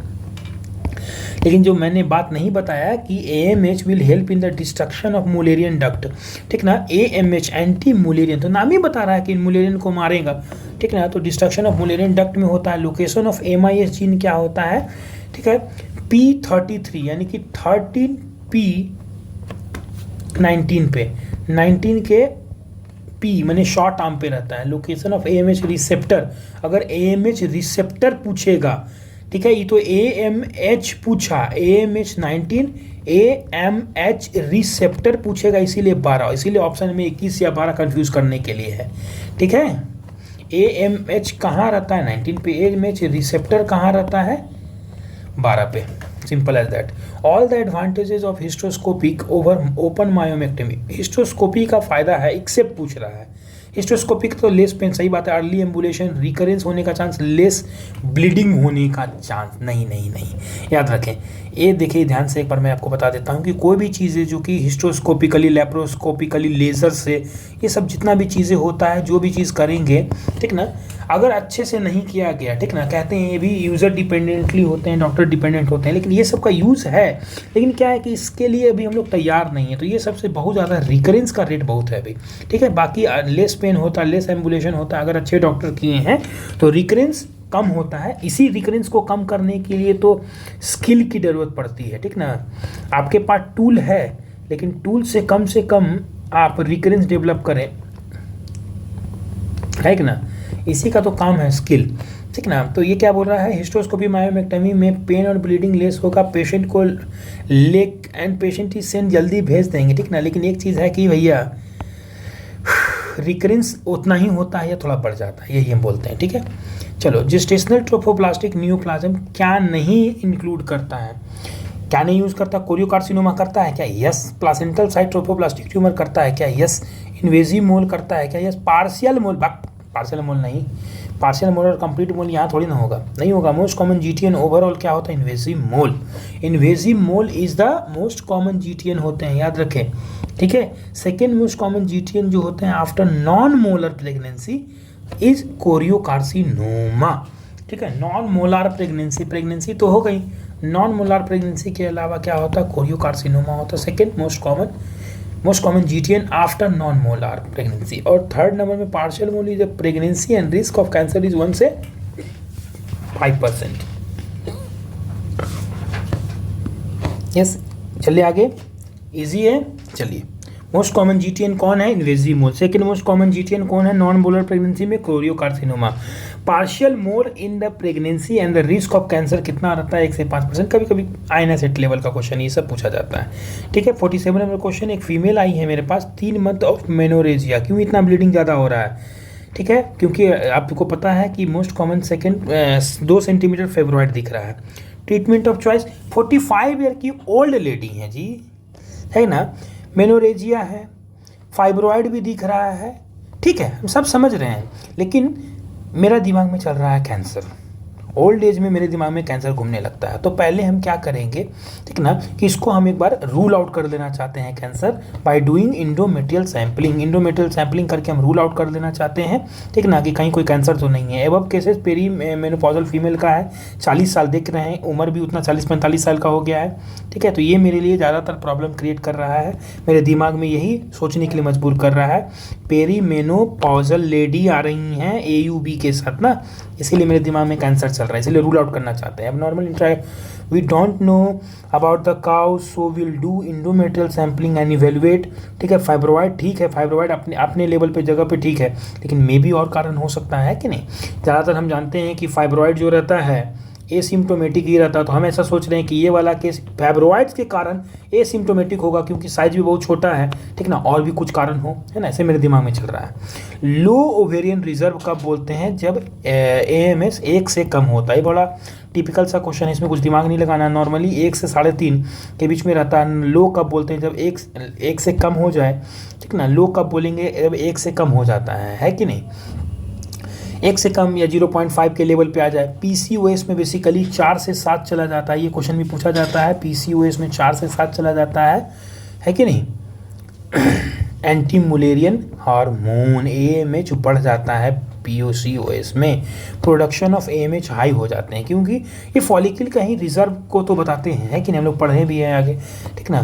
Speaker 1: लेकिन जो मैंने बात नहीं बताया कि AMH will help in the destruction of Mullerian duct. ठीक ना, AMH एंटी मुलेरियन, तो नाम ही बता रहा है कि मुलेरियन को मारेगा। ठीक ना, तो डिस्ट्रक्शन ऑफ मुलेरियन डक्ट में होता है। लोकेशन ऑफ MIS जीन क्या होता है, ठीक है, P33 यानी कि 13P19 पे, 19 के P माने शॉर्ट आर्म पे रहता है। लोकेशन ऑफ AMH रिसेप्टर, अगर AMH रिसेप्टर पूछेगा, ठीक है, ये तो AMH पूछा, AMH 19 AMH रिसेप्टर पूछेगा, इसीलिए 12, इसीलिए ऑप्शन में 21 या 12 कंफ्यूज करने के लिए है। ठीक है, AMH कहाँ रहता है 19 पे, AMH रिसेप्टर कहाँ रहता है 12 पे, simple as that. All the advantages of hysteroscopic over open myomectomy, hysteroscopy का फायदा है, एक्सेप्ट पूछ रहा है। हिस्टोस्कोपिक तो लेस पेन, सही बात है, अर्ली एम्बुलेशन, रिकरेंस होने का चांस, लेस ब्लीडिंग होने का चांस, नहीं नहीं नहीं, याद रखें। ये देखिए ध्यान से, एक बार मैं आपको बता देता हूँ कि कोई भी चीज़ें जो कि हिस्टोस्कोपिकली, लेप्रोस्कोपिकली, लेज़र से, ये सब जितना भी चीज़ें होता है, जो भी चीज़ करेंगे, ठीक ना, अगर अच्छे से नहीं किया गया, ठीक ना, कहते हैं ये भी यूज़र डिपेंडेंटली होते हैं, डॉक्टर डिपेंडेंट होते हैं, लेकिन ये सब का यूज़ है, लेकिन क्या है कि इसके लिए अभी हम लोग तैयार नहीं है। तो ये सबसे बहुत ज़्यादा रिकरेंस का रेट बहुत है अभी। ठीक है, बाकी लेस पेन होता है, लेस एम्बुलेशन होता है, अगर अच्छे डॉक्टर किए हैं तो रिकरेंस कम होता है। इसी रिकरेंस को कम करने के लिए तो स्किल की ज़रूरत पड़ती है। ठीक ना, आपके पास टूल है, लेकिन टूल से कम आप रिकरेंस डेवलप करें, है कि ना, इसी का तो काम है स्किल। ठीक ना, तो ये क्या बोल रहा है, हिस्टोस्कोपी मायोमेक्टमी में पेन और ब्लीडिंग लेस होगा, पेशेंट को lake and patient he send जल्दी भेज देंगे। ठीक ना, लेकिन एक चीज़ है कि भैया रिकरेंस उतना ही होता है या थोड़ा बढ़ जाता है, यही हम बोलते हैं। ठीक है, चलो, जेस्टेशनल ट्रोफोप्लास्टिक न्यूप्लाज्म क्या नहीं इंक्लूड करता है, क्या नहीं यूज़ करता, कोरियोकार्सिनोमा करता है क्या, यस। प्लासेंटल साइट ट्रोफोप्लास्टिक ट्यूमर करता है क्या, यस। इन्वेजिव मोल करता है क्या, यस। पार्शियल मोल, पार्शियल मोल नहीं, पार्शियल मोल और कंप्लीट मोल यहाँ थोड़ी ना होगा, नहीं होगा। मोस्ट कॉमन GTN ओवरऑल क्या होता है, invasive mole. Invasive mole is the most common GTN होते हैं, याद रखें। ठीक है, सेकेंड मोस्ट कॉमन GTN जो होते हैं after non molar pregnancy is choriocarcinoma. ठीक है, नॉन मोलार प्रेगनेंसी, प्रेगनेंसी तो हो गई, नॉन मोलार प्रेगनेंसी के अलावा क्या होता है, कोरियोकार्सिनोमा होता है। Second most common GTN after non molar pregnancy. और थर्ड नंबर में partial mole is pregnancy and risk of cancer is 1 से 5%। यस, चलिए आगे, इजी है। चलिए, मोस्ट कॉमन GTN कौन है, इन्वेजिव मोल। सेकेंड मोस्ट कॉमन GTN कौन है, नॉन मोलर प्रेगनेंसी में choriocarcinoma. Partial mole in the pregnancy and the risk of cancer कितना रहता है, 1 से 5%। कभी कभी INSET लेवल का क्वेश्चन ये सब पूछा जाता है। ठीक है, 47 नंबर क्वेश्चन, एक फीमेल आई है मेरे पास, 3 मंथ ऑफ मेनोरेजिया, क्यों इतना ब्लीडिंग ज़्यादा हो रहा है। ठीक है, क्योंकि आपको पता है कि मोस्ट कॉमन 2 सेंटीमीटर फेब्रॉइड दिख रहा है। ट्रीटमेंट ऑफ चॉइस, 45 ईयर की ओल्ड लेडी है जी, है ना, मेनोरेजिया है, फाइब्रॉइड भी दिख रहा है। ठीक है, हम सब समझ रहे हैं, लेकिन मेरा दिमाग में चल रहा है कैंसर। ओल्ड एज में मेरे दिमाग में कैंसर घूमने लगता है। तो पहले हम क्या करेंगे, ठीक ना, कि इसको हम एक बार रूल आउट कर देना चाहते हैं cancer by doing endometrial sampling. Endometrial sampling करके हम रूल आउट कर देना चाहते हैं, ठीक ना, कि कहीं कोई कैंसर तो नहीं है। Above cases perimenopausal female का है, 40 साल देख रहे हैं, उम्र भी उतना 40-45 साल का हो गया है। ठीक है, तो ये मेरे लिए ज़्यादातर प्रॉब्लम क्रिएट कर रहा है, मेरे दिमाग में यही सोचने के लिए मजबूर कर रहा है। पेरी मेनोपॉजल लेडी आ रही हैं AUB के साथ ना, इसीलिए मेरे दिमाग में कैंसर चल रहा है, इसलिए रूल आउट करना चाहते हैं। अब normal we don't know about the cause, so will do endometrial sampling and evaluate. ठीक है, फाइब्रॉइड ठीक है, फाइब्रॉइड अपने लेवल पे जगह पे ठीक है, लेकिन मे भी और कारण हो सकता है कि नहीं। ज़्यादातर हम जानते हैं कि फाइब्रॉइड जो रहता है एसिम्टोमेटिक ही रहता, तो हम ऐसा सोच रहे हैं कि ये वाला केस फैब्रोइड्स के कारण एसिम्टोमेटिक होगा क्योंकि साइज भी बहुत छोटा है, ठीक ना, और भी कुछ कारण हो, है ना, ऐसे मेरे दिमाग में चल रहा है। लो ओवेरियन रिजर्व कब बोलते हैं? जब AMS 1 से कम होता है। बड़ा टिपिकल सा क्वेश्चन है, इसमें कुछ दिमाग नहीं लगाना। नॉर्मली 1 से 3.5 के बीच में रहता है। लो कब बोलते हैं? जब एक से कम हो जाए, ठीक ना। लो कब बोलेंगे? जब 1 से कम हो जाता है कि नहीं, 1 से कम या 0.5 के लेवल पे आ जाए। PCOS में बेसिकली 4 से 7 चला जाता है, ये क्वेश्चन भी पूछा जाता है। PCOS में 4 से 7 चला जाता है कि नहीं। एंटी मुलेरियन हार्मोन AMH बढ़ जाता है PCOS में। प्रोडक्शन ऑफ AMH हाई हो जाते हैं क्योंकि ये फॉलिकल का ही रिजर्व को तो बताते हैं, है कि नहीं, हम लोग पढ़े भी हैं आगे, ठीक ना।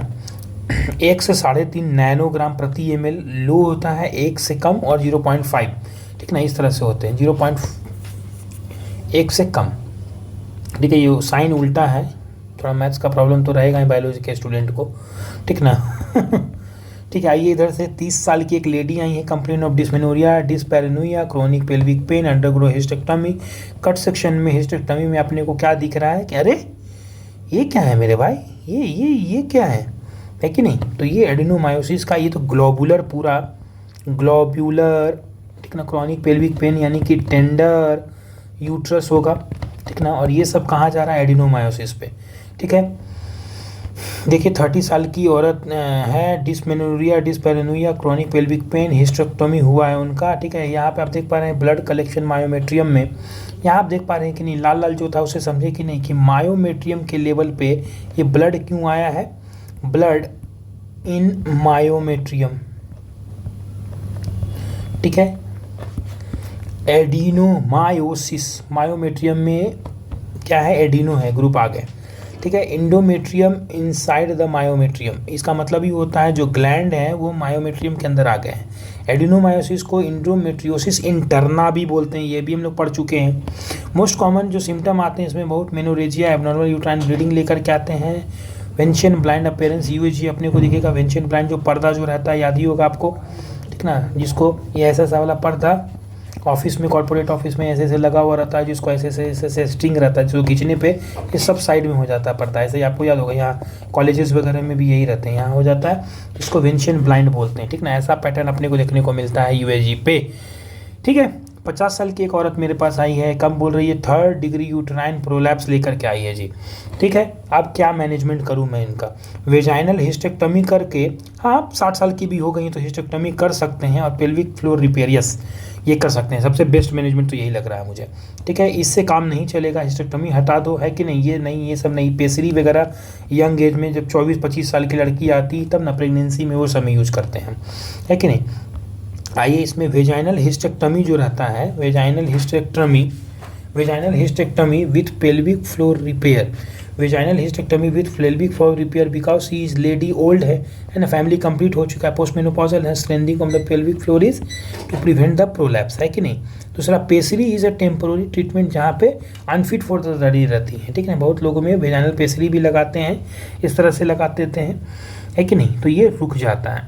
Speaker 1: 1 से 3.5 नैनोग्राम प्रति ml लो होता है, 1 से कम, और 0.5, ठीक ना, इस तरह से होते हैं। 0.1 से कम, ठीक है। ये साइन उल्टा है, थोड़ा मैथ्स का प्रॉब्लम तो रहेगा ही बायोलॉजी के स्टूडेंट को, ठीक ना। ठीक है, आइए इधर से 30 साल की एक लेडी आई है, complain of dysmenorrhoea, dyspareunia, chronic pelvic pain, undergo hysterectomy. Cut section में हिस्टेक्टमी में अपने को क्या दिख रहा है कि अरे ये क्या है मेरे भाई, ये क्या है कि नहीं। तो ये एडिनोमायोसिस का, ये तो ग्लोबुलर, पूरा ग्लोब्यूलर, ठीक ना। क्रॉनिक पेल्विक पेन यानी कि टेंडर यूट्रस होगा, ठीक ना। और ये सब कहाँ जा रहा है? एडिनोमायोसिस पे, ठीक है। देखिए 30 साल की औरत है, dysmenorrhoea, dyspareunia, chronic pelvic pain, hysterectomy हुआ है उनका, ठीक है। यहाँ पे आप देख पा रहे हैं ब्लड कलेक्शन मायोमेट्रियम में, यहाँ आप देख पा रहे हैं कि नहीं, लाल लाल जो था उसे समझे कि नहीं, कि मायोमेट्रियम के लेवल पे ये ब्लड क्यों आया है? ब्लड इन मायोमेट्रियम, ठीक है। एडिनोमायोसिस, मायोमेट्रियम में क्या है? एडिनो है, ग्रुप आ गए, ठीक है। इंडोमेट्रियम इनसाइड द मायोमेट्रियम, इसका मतलब ही होता है जो ग्लैंड है वो मायोमेट्रियम के अंदर आ गए हैं। एडिनोमायोसिस को इंडोमेट्रियोसिस इंटरना भी बोलते हैं, ये भी हम लोग पढ़ चुके हैं। मोस्ट कॉमन जो सिम्टम आते हैं इसमें बहुत मेनोरेजिया, एबनॉर्मल यूट्राइन ब्लीडिंग लेकर के आते हैं। वेंशियन ब्लाइंड अपीयरेंस, UAG अपने को दिखेगा। वेंशियन ब्लाइंड जो पर्दा जो रहता है, याद ही होगा आपको, ठीक ना, जिसको ये ऐसा वाला पर्दा ऑफिस में, कॉर्पोरेट ऑफिस में ऐसे लगा हुआ रहता है, जिसको ऐसे स्ट्रिंग रहता है, जो खींचने पे ये सब साइड में हो जाता है पर्दा, ऐसे ही आपको याद होगा। यहाँ कॉलेजेस वगैरह में भी यही रहते हैं, यहाँ हो जाता है, जिसको वेंशियन ब्लाइंड बोलते हैं, ठीक ना। ऐसा पैटर्न अपने को देखने को मिलता है UAG पे, ठीक है। 50 साल की एक औरत मेरे पास आई है, कम बोल रही है, 3rd डिग्री यूट्राइन प्रोलैप्स लेकर के आई है जी, ठीक है। अब क्या मैनेजमेंट करूं मैं इनका? वेजाइनल हिस्टेक्टमी करके, हाँ 60 साल की भी हो गई तो हिस्टेक्टमी कर सकते हैं, और पेल्विक फ्लोर रिपेयर, यस ये कर सकते हैं। सबसे बेस्ट मैनेजमेंट तो यही लग रहा है मुझे, ठीक है। इससे काम नहीं चलेगा, हिस्टेक्टमी हटा दो, है कि नहीं। ये नहीं, ये सब नहीं, पेसरी वगैरह यंग एज में जब 24-25 साल की लड़की आती तब ना, प्रेगनेंसी में वो समय यूज करते हैं, है कि नहीं। आइए इसमें वेजाइनल हिस्टेक्टमी जो रहता है, vaginal hysterectomy with pelvic floor repair, vaginal hysterectomy with pelvic floor repair, because she is lady old है ना, फैमिली कंप्लीट हो चुका है, पोस्ट मेनोपॉजल है, strengthening of the pelvic floor is to prevent the prolapse, है कि नहीं। दूसरा pessary is a temporary treatment, जहाँ पे अनफिट फॉर द स्टडी रहती है, ठीक है। बहुत लोगों में वेजाइनल पेसरी भी लगाते हैं, इस तरह से लगा देते हैं, है कि नहीं, तो ये रुक जाता है,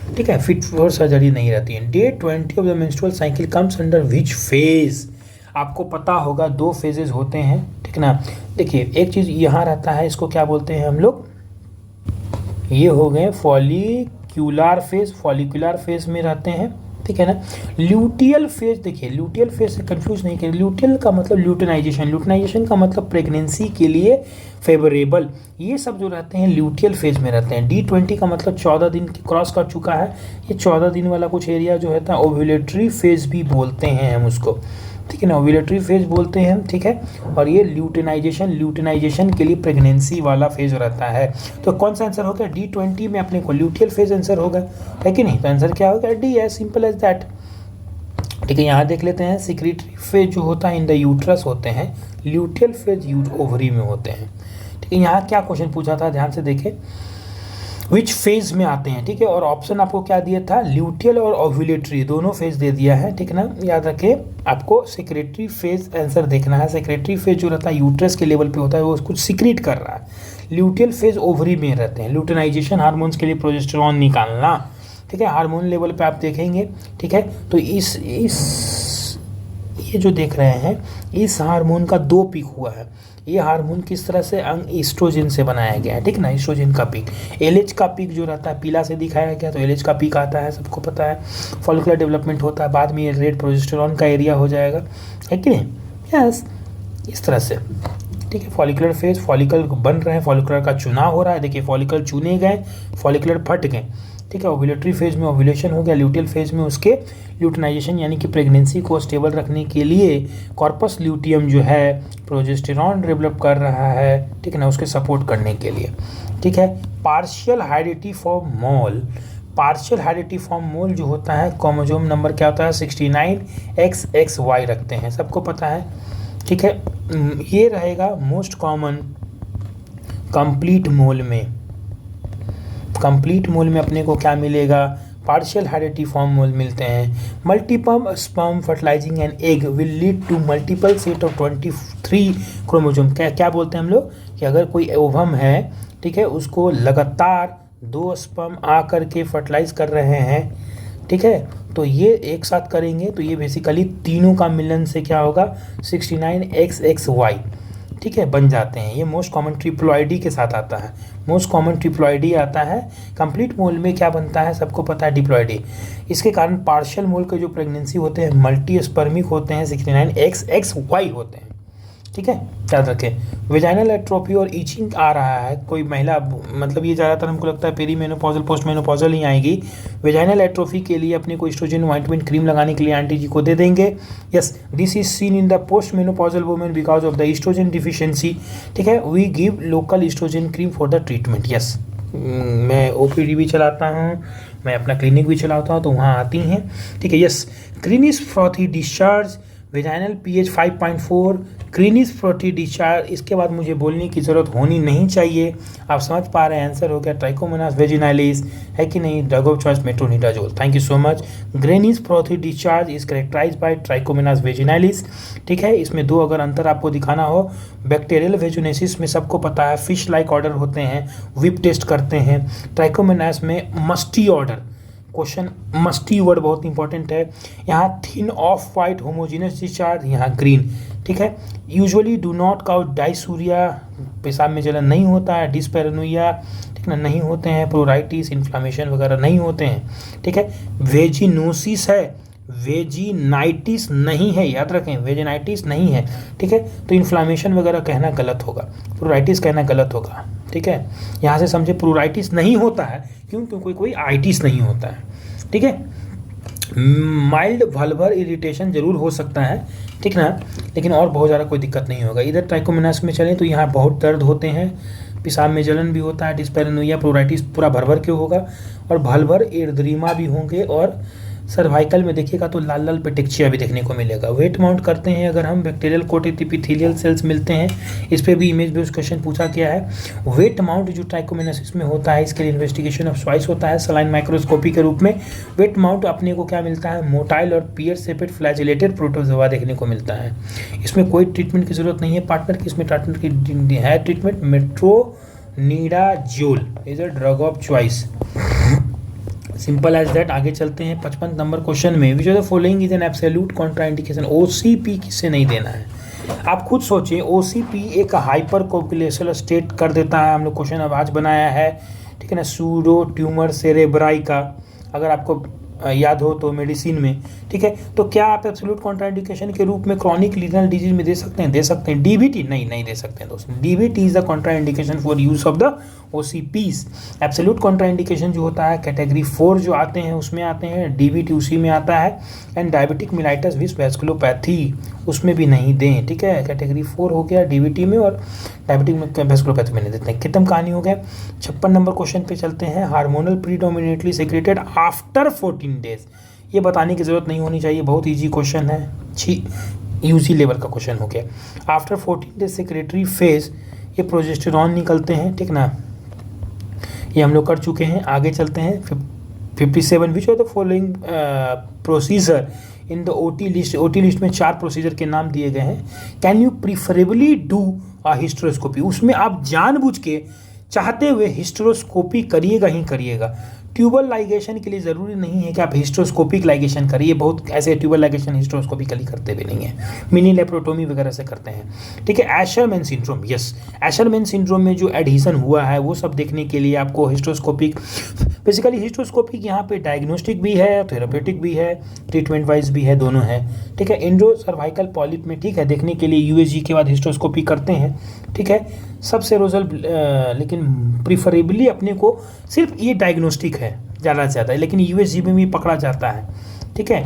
Speaker 1: ठीक है, फिट फॉर सर्जरी नहीं रहती है। Day 20 of the menstrual cycle comes under which phase? आपको पता होगा 2 फेजेस होते हैं, ठीक ना। देखिए एक चीज़ यहाँ रहता है, इसको क्या बोलते हैं हम लोग, ये हो गए फॉलिक्यूलर फेज में रहते हैं, ठीक है ना। ल्यूटियल फेज, देखिए ल्यूटियल फेज से कंफ्यूज नहीं करें, ल्यूटियल का मतलब ल्यूटिनाइजेशन का मतलब प्रेगनेंसी के लिए फेवरेबल, ये सब जो रहते हैं ल्यूटियल फेज में रहते हैं। D20 का मतलब 14 दिन की क्रॉस कर चुका है, ये 14 दिन वाला कुछ एरिया जो रहता है ओव्यूलेटरी फेज भी बोलते हैं हम उसको, ठीक है ना, ओव्यूलेटरी फेज बोलते हैं हम, ठीक है। और ये ल्यूटिनाइजेशन के लिए प्रेगनेंसी वाला फेज रहता है। तो कौन सा आंसर हो गया? D20 में अपने को ल्यूटियल फेज आंसर होगा, है कि नहीं। तो आंसर क्या होगा? D, as simple as that, ठीक है। यहाँ देख लेते हैं, सिक्रेटरी फेज जो होता है इन द यूट्रस होते हैं, ल्यूटियल फेज ओवरी में होते हैं, ठीक है। यहाँ क्या क्वेश्चन पूछा था, ध्यान से देखें, विच फेज में आते हैं, ठीक है। और ऑप्शन आपको क्या दिया था? ल्यूटियल और ओव्यूलेटरी, दोनों फेज दे दिया है, ठीक है ना। याद रखें आपको सेक्रेटरी फेज आंसर देखना है। सेक्रेटरी फेज जो रहता है यूट्रस के लेवल पे होता है, वो कुछ सीक्रेट कर रहा है। ल्यूटियल फेज ओवरी में रहते हैं, ल्यूटिनाइजेशन हार्मोन्स के लिए प्रोजेस्टेरॉन निकालना, ठीक है। हार्मोन लेवल पे आप देखेंगे, ठीक है। तो इस ये जो देख रहे हैं, इस हार्मोन का 2 पीक हुआ है। ये हार्मोन किस तरह से? अंग ईस्ट्रोजन से बनाया गया है, ठीक ना, ईस्ट्रोजन का पीक। एलएच का पीक जो रहता है पीला से दिखाया गया, तो एलएच का पीक आता है, सबको पता है। फॉलिकुलर डेवलपमेंट होता है, बाद में ये रेड प्रोजेस्टेरॉन का एरिया हो जाएगा, है कि नहीं? यस, इस तरह से, ठीक है। फॉलिकुलर फेज, फॉलिकल बन रहे हैं, फॉलिकुलर का चुनाव हो रहा है, देखिए फॉलिकल चुने गए, फॉलिकुलर फट गए, ठीक है। ओव्यूलेटरी फेज में ओव्यूलेशन हो गया, ल्यूटियल फेज में उसके ल्यूटिनाइजेशन यानी कि प्रेगनेंसी को स्टेबल रखने के लिए कॉर्पस ल्यूटियम जो है प्रोजेस्टेरॉन डेवलप कर रहा है, ठीक है ना, उसके सपोर्ट करने के लिए, ठीक है। पार्शियल हाइडेटिफॉर्म मोल, पार्शियल हाइडेटिफॉर्म मोल जो होता है, क्रोमोसोम नंबर क्या होता है? 69XXY रखते हैं, सबको पता है, ठीक है। ये रहेगा मोस्ट कॉमन कंप्लीट मोल में। कंप्लीट मोल में अपने को क्या मिलेगा? पार्शियल हाइडेटिफॉर्म मोल मिलते हैं। Multiple sperm fertilising an egg will lead to multiple set of 23 chromosome. क्या बोलते हैं हम लोग कि अगर कोई ओवम है, ठीक है, उसको लगातार 2 स्पर्म आ करके फर्टिलाइज कर रहे हैं, ठीक है, तो ये एक साथ करेंगे तो ये बेसिकली तीनों का मिलन से क्या होगा? 69XXY, ठीक है, बन जाते हैं। ये मोस्ट कॉमन ट्रिप्लॉइडी के साथ आता है, मोस्ट कॉमन ट्रिप्लॉइडी आता है। कंप्लीट मोल में क्या बनता है? सबको पता है, डिप्लॉइडी। इसके कारण पार्शियल मोल के जो प्रेगनेंसी होते हैं मल्टी स्पर्मिक होते हैं, 69XXY होते हैं, ठीक है, याद रखें। वेजाइनल एट्रोफी और ईचिंग आ रहा है, कोई महिला, मतलब ये ज़्यादातर हमको लगता है पेरी मेनोपॉजल पोस्ट मेनोपॉजल ही आएगी। वेजाइनल एट्रोफी के लिए अपने को एस्ट्रोजन ऑइंटमेंट क्रीम लगाने के लिए आंटी जी को दे देंगे। Yes, this is seen in the post menopausal women because of the estrogen deficiency, ठीक है। We give local estrogen cream for the treatment. Yes, मैं ओपीडी भी चलाता हूँ, मैं अपना क्लिनिक भी चलाता हूँ, तो वहाँ आती हैं, ठीक है। Yes, greenish frothy discharge, vaginal pH 5.4, greenish frothy discharge. इसके बाद मुझे बोलने की ज़रूरत होनी नहीं चाहिए, आप समझ पा रहे हैं, आंसर हो गया ट्राइकोमोनास वेजिनालिस, है कि नहीं? Drug of choice metronidazole. Thank you so much. Greenish frothy discharge is characterize by Trichomonas vaginalis, ठीक है। इसमें 2 अगर अंतर आपको दिखाना हो, बैक्टीरियल वेजिनेसिस में सबको पता है फिश लाइक ऑर्डर होते हैं, विप टेस्ट करते हैं। ट्राइकोमोनास में musty order, question musty word बहुत इंपॉर्टेंट है। यहाँ thin of white homogeneous discharge, यहाँ ग्रीन, ठीक है। यूजुअली डू नॉट काउज डाइसूरिया, पेशाब में जलन नहीं होता है। डिस्पेरेनोइया, ठीक ना, नहीं होते हैं। प्रोराइटिस, इन्फ्लामेशन वगैरह नहीं होते हैं, ठीक है। वेजिनोसिस है, वेजिनाइटिस नहीं है, याद रखें, वेजिनाइटिस नहीं है, ठीक है। तो इन्फ्लामेशन वगैरह कहना गलत होगा, प्रोराइटिस कहना गलत होगा, ठीक है। यहाँ से समझे प्रोराइटिस नहीं होता है, क्यों? क्योंकि कोई आइटिस नहीं होता है, ठीक है। माइल्ड वल्वर इरिटेशन जरूर हो सकता है, ठीक ना, लेकिन और बहुत ज़्यादा कोई दिक्कत नहीं होगा। इधर ट्राइकोमोनास में चलें तो यहाँ बहुत दर्द होते हैं, पेशाब में जलन भी होता है। डिस्पेरेनोइया, प्रोराइटिस पूरा भर के होगा, और भलभर एर्द्रीमा भी होंगे, और सर्वाइकल में देखिएगा तो लाल लाल पेटेक्चिया भी देखने को मिलेगा। वेट माउंट करते हैं अगर हम, बैक्टीरियल कोटेड एपिथेलियल सेल्स मिलते हैं, इस पर भी इमेज बेस्ड क्वेश्चन पूछा गया है। वेट माउंट जो ट्राइकोमोनासिस में होता है, इसके लिए इन्वेस्टिगेशन ऑफ स्वाइस होता है सलाइन माइक्रोस्कोपी के रूप में। वेट माउंट अपने को क्या मिलता है? मोटाइल और पियर सेपेड फ्लैजिलेटेड प्रोटोजोआ देखने को मिलता है। इसमें कोई ट्रीटमेंट की जरूरत नहीं है पार्टनर की, इसमें पार्टनर की है treatment metronidazole is a drug of choice, simple as that. आगे चलते हैं 55 नंबर क्वेश्चन में। Which of the following is an absolute contraindication? OCP किससे नहीं देना है? आप खुद सोचिए, ओसीपी एक हाइपर कोगुलेशनल स्टेट कर देता है। हम लोग क्वेश्चन अब आज बनाया है, ठीक है ना, सूडो ट्यूमर सेरेब्राई का, अगर आपको याद हो तो मेडिसिन में, ठीक है। तो क्या आप एब्सोल्यूट कॉन्ट्राइंडिकेशन के रूप में क्रॉनिक लीनल डिजीज में दे सकते हैं? दे सकते हैं। डीबीटी नहीं दे सकते हैं दोस्तों। डीबीटी is the contraindication for use of the OCPs. Absolute contraindication जो होता है कैटेगरी 4 जो आते हैं उसमें आते हैं, डीबीटी उसी में आता है, एंड डायबिटिक मिलाइटस विथ वैस्कुलोपैथी उसमें भी नहीं दें, ठीक है। कैटेगरी 4 हो गया डीबीटी में, और डायबिटिक वैस्कुलोपैथी में नहीं देते हैं। खत्म कहानी हो गया। 56 नंबर क्वेश्चन पे चलते हैं। Hormonal predominantly secreted after 14 days, ये बताने की जरूरत नहीं होनी चाहिए, बहुत ईजी क्वेश्चन है, यूजी लेवल का क्वेश्चन हो गया। आफ्टर 14 डेज सेक्रेटरी फेज, ये प्रोजेस्टेरॉन निकलते हैं, ठीक ना, ये हम लोग कर चुके हैं। आगे चलते हैं 57। विच of the following procedure in the OT list? OT list में 4 प्रोसीजर के नाम दिए गए हैं। Can you preferably do a hysteroscopy? उसमें आप जानबूझ के चाहते हुए हिस्टेरोस्कोपी करिएगा ही करिएगा। ट्यूबल लाइगेशन के लिए ज़रूरी नहीं है कि आप हिस्ट्रोस्कोपिक लाइगेशन करिए, बहुत ऐसे ट्यूबल लाइगेशन हिस्ट्रोस्कोपिकली करते भी नहीं हैं, मिनी लेप्रोटोमी वगैरह से करते हैं। ठीक है, Asherman syndrome, yes, Asherman syndrome में जो एडहेशन हुआ है वो सब देखने के लिए आपको हिस्ट्रोस्कोपिक, बेसिकली हिस्ट्रोस्कोपिक यहाँ पे डायग्नोस्टिक भी है, थेरापेटिक भी है, ट्रीटमेंट वाइज भी है, दोनों है। ठीक है, इंड्रो सर्वाइकल पॉलिप में ठीक है देखने के लिए यूएसजी के बाद हिस्ट्रोस्कोपी करते हैं। ठीक है, सब सेरोजल, लेकिन प्रिफरेबली अपने को सिर्फ ये डायग्नोस्टिक है ज़्यादा से ज़्यादा, लेकिन यूएसजी में भी पकड़ा जाता है। ठीक है,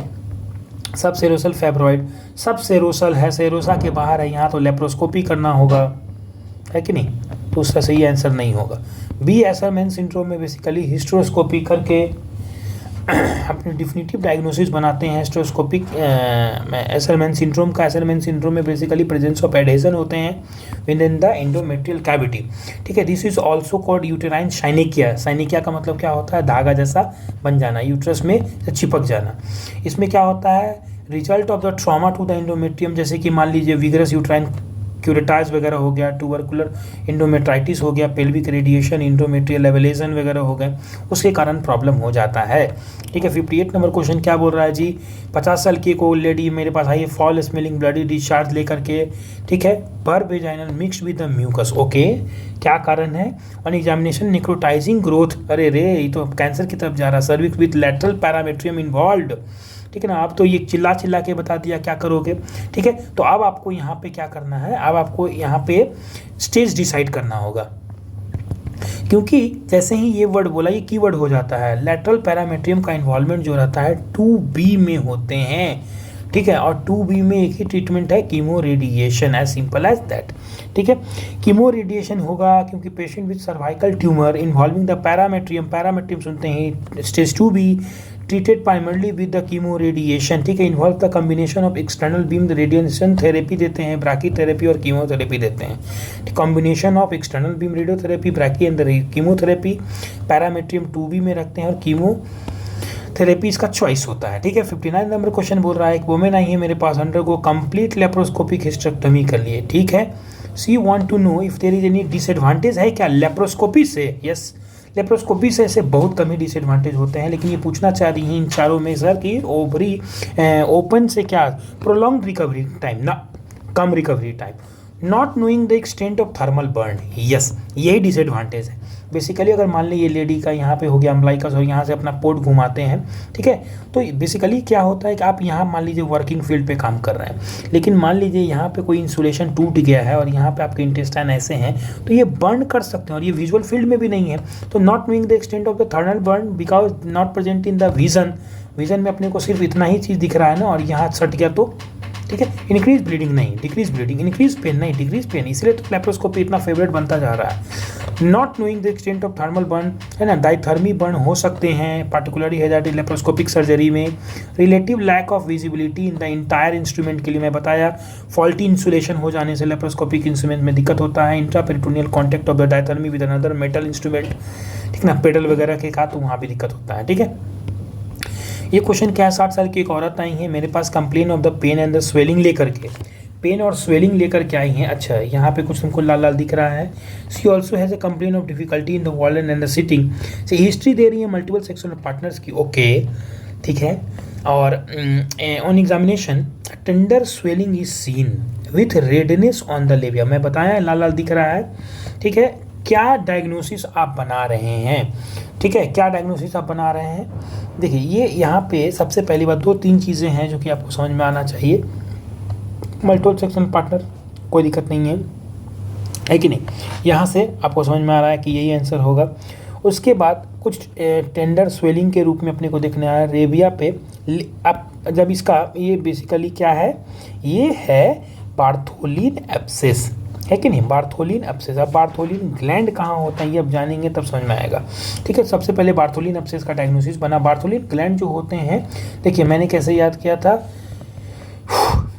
Speaker 1: सब सेरोसल फेब्रॉइड, सब सेरोसल है, सेरोसा के बाहर है, यहाँ तो लेप्रोस्कोपी करना होगा, है कि नहीं, तो उसका सही आंसर नहीं होगा। बी एशरमैन सिंड्रोम में बेसिकली हिस्ट्रोस्कोपी करके अपनी डिफिनिटिव डायग्नोसिस बनाते हैं हिस्ट्रोस्कोपिक एशरमैन सिंड्रोम का। एशरमैन सिंड्रोम में बेसिकली प्रेजेंस ऑफ एडहेशन होते हैं within the endometrial cavity. ठीक है, this is also called uterine synechia. Synechia का मतलब क्या होता है, धागा जैसा बन जाना, यूट्रस में चिपक जाना। इसमें क्या होता है, result of the trauma to the endometrium, जैसे कि मान लीजिए विगरस यूट्राइन क्यूरेटाइज वगैरह हो गया, ट्यूबरकुलर इंडोमेट्राइटिस हो गया, पेल्विक रेडिएशन, इंडोमेट्रियल लेवलेशन वगैरह हो गए, उसके कारण प्रॉब्लम हो जाता है। ठीक है, 58 नंबर क्वेश्चन क्या बोल रहा है जी, 50 साल की एक ओल्ड लेडी मेरे पास आई है, फॉल स्मेलिंग ब्लडी डिस्चार्ज लेकर के। ठीक है, per vaginal mixed with the mucus, okay, क्या कारण है, ऑन एग्जामिनेशन निक्रोटाइजिंग ग्रोथ, अरे रे ये तो कैंसर की तरफ जा रहा है, सर्विक्स विद लैटरल पैरामेट्रियम इन्वॉल्व्ड। ठीक है ना, अब तो ये चिल्ला चिल्ला के बता दिया, क्या करोगे। ठीक है, तो अब आपको यहाँ पे क्या करना है, अब आपको यहाँ पे स्टेज डिसाइड करना होगा, क्योंकि जैसे ही ये वर्ड बोला ये कीवर्ड हो जाता है। लैटरल पैरामेट्रियम का इन्वॉल्वमेंट जो रहता है 2B में होते हैं। ठीक है, और 2B में एक ही ट्रीटमेंट है, chemo radiation, as simple as that. ठीक है, कीमो रेडिएशन होगा क्योंकि patient with cervical tumour involving the parametrium, parametrium सुनते हैं, stage 2B, treated primarily with the chemo radiation। ठीक है, involve the combination of external beam radiation therapy देते हैं, ब्राकी थेरेपी और कीमोथेरेपी देते हैं। Combination of external beam radiotherapy, brachy and chemotherapy, parametrium 2B में रखते हैं और कीमो थेरेपी इसका चॉइस होता है। ठीक है, 59 नंबर क्वेश्चन बोल रहा है, एक वुमेन आई है मेरे पास, अंडरगो कंप्लीट लेप्रोस्कोपिक हिस्टेक्टोमी कर लिए। ठीक है, she want to know if there is any disadvantage है क्या लेप्रोस्कोपी से। यस, लेप्रोस्कोपी से ऐसे बहुत कम ही डिसएडवांटेज होते हैं, लेकिन ये पूछना चाह रही हैं इन चारों में सर कि ओवरी ओपन से क्या प्रोलॉन्ग रिकवरी टाइम, ना कम recovery time, not knowing the extent of thermal burn, yes यही डिसएडवांटेज है। बेसिकली अगर मान ली ये लेडी का यहाँ पे हो गया अम्बलाइकस और यहाँ से अपना पोर्ट घुमाते हैं, ठीक है, तो बेसिकली क्या होता है कि आप यहाँ मान लीजिए वर्किंग फील्ड पे काम कर रहे हैं, लेकिन मान लीजिए यहाँ पे कोई इंसुलेशन टूट गया है और यहाँ पे आपके इंटेस्टाइन ऐसे हैं, तो ये बर्न कर सकते हैं और ये विजुअल फील्ड में भी नहीं है। तो not knowing the extent of the thermal burn because not present in the vision, vision में अपने को सिर्फ इतना ही चीज़ दिख रहा है ना, और यहाँ सट गया तो ठीक है। इंक्रीज ब्लीडिंग नहीं, डिक्रीज ब्लीडिंग, इंक्रीज पेन नहीं, डिक्रीज पेन, इसलिए तो लेप्रोस्कोपी इतना फेवरेट बनता जा रहा है। Not knowing the extent of thermal burn, है ना, डाइथर्मी बर्न हो सकते हैं पार्टिकुलरली हेजार्डिक लेप्रोस्कोपिक सर्जरी में। Relative lack of visibility in the entire instrument के लिए मैं बताया, फॉल्टी इंसुलेशन हो जाने से लेप्रोस्कोपिक इंस्ट्रूमेंट में दिक्कत होता है। Intraperitoneal contact of the diathermy with another metal instrument, ठीक ना, पेडल वगैरह के का, तो वहाँ भी दिक्कत होता है। ठीक है, ये क्वेश्चन क्या है, 60 साल की एक औरत आई है मेरे पास, complain of the pain and the swelling लेकर के, पेन और स्वेलिंग लेकर के आई हैं। अच्छा, यहाँ पे कुछ तुमको लाल लाल दिख रहा है। She also has a complain of difficulty in the वॉल्डन एंड द सिटिंग, से हिस्ट्री दे रही है मल्टीपल सेक्सुअल पार्टनर्स की, ओके ठीक है। और on examination tender swelling is seen with redness on the labia, मैं बताया लाल लाल दिख रहा है। ठीक है, क्या डायग्नोसिस आप बना रहे हैं, ठीक है, क्या डायग्नोसिस आप बना रहे हैं। देखिए ये यहाँ पे सबसे पहली बात 2-3 चीज़ें हैं जो कि आपको समझ में आना चाहिए। मल्टीपल सेक्सुअल पार्टनर कोई दिक्कत नहीं है कि नहीं, यहाँ से आपको समझ में आ रहा है कि यही आंसर होगा। उसके बाद कुछ टेंडर स्वेलिंग के रूप में अपने को देखने आया रेबिया पे। अब जब इसका ये बेसिकली क्या है, ये है बार्थोलिन एब्सेस, है कि नहीं, बार्थोलिन एब्सेस। अब बार्थोलिन ग्लैंड कहाँ होता है ये अब जानेंगे तब समझ में आएगा। ठीक है, सबसे पहले बार्थोलिन एब्सेस का डायग्नोसिस बना। बार्थोलिन ग्लैंड जो होते हैं, देखिए मैंने कैसे याद किया था,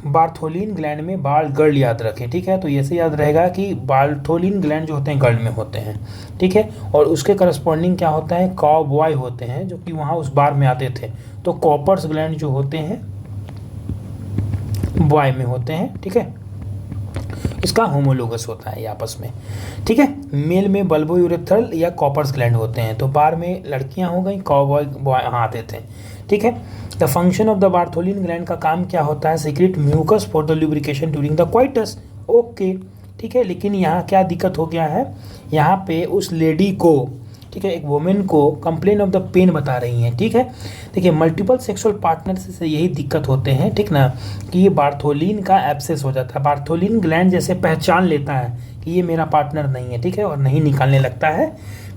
Speaker 1: बार्थोलिन ग्लैंड में बाल गर्ल याद रखें। ठीक है, तो ऐसे याद रहेगा कि बार्थोलिन ग्लैंड जो होते हैं गर्ल में होते हैं। ठीक है, और उसके करस्पॉन्डिंग क्या होता है, कॉ बॉय होते हैं जो कि वहाँ उस बार में आते थे। तो कॉपर्स ग्लैंड जो होते हैं बॉय में होते हैं। ठीक है, इसका होमोलोगस होता है ये आपस में, ठीक है। मेल में बल्बोयूरेथ्रल या कॉपर्स ग्लैंड होते हैं, तो बार में लड़कियां हो गई, कॉबॉय बॉय हाँ देते हैं, ठीक है। The function of the Bartholin gland का काम क्या होता है, secrete mucus for the lubrication during the coitus, okay, ठीक है। लेकिन यहाँ क्या दिक्कत हो गया है, यहाँ पे उस लेडी को, ठीक है, एक वुमेन को कंप्लेन ऑफ द पेन बता रही हैं, ठीक है। देखिए मल्टीपल सेक्सुअल पार्टनर से यही दिक्कत होते हैं, ठीक ना, कि ये बार्थोलिन का एब्सेस हो जाता है। बार्थोलिन ग्लैंड जैसे पहचान लेता है कि ये मेरा पार्टनर नहीं है, ठीक है, और नहीं निकालने लगता है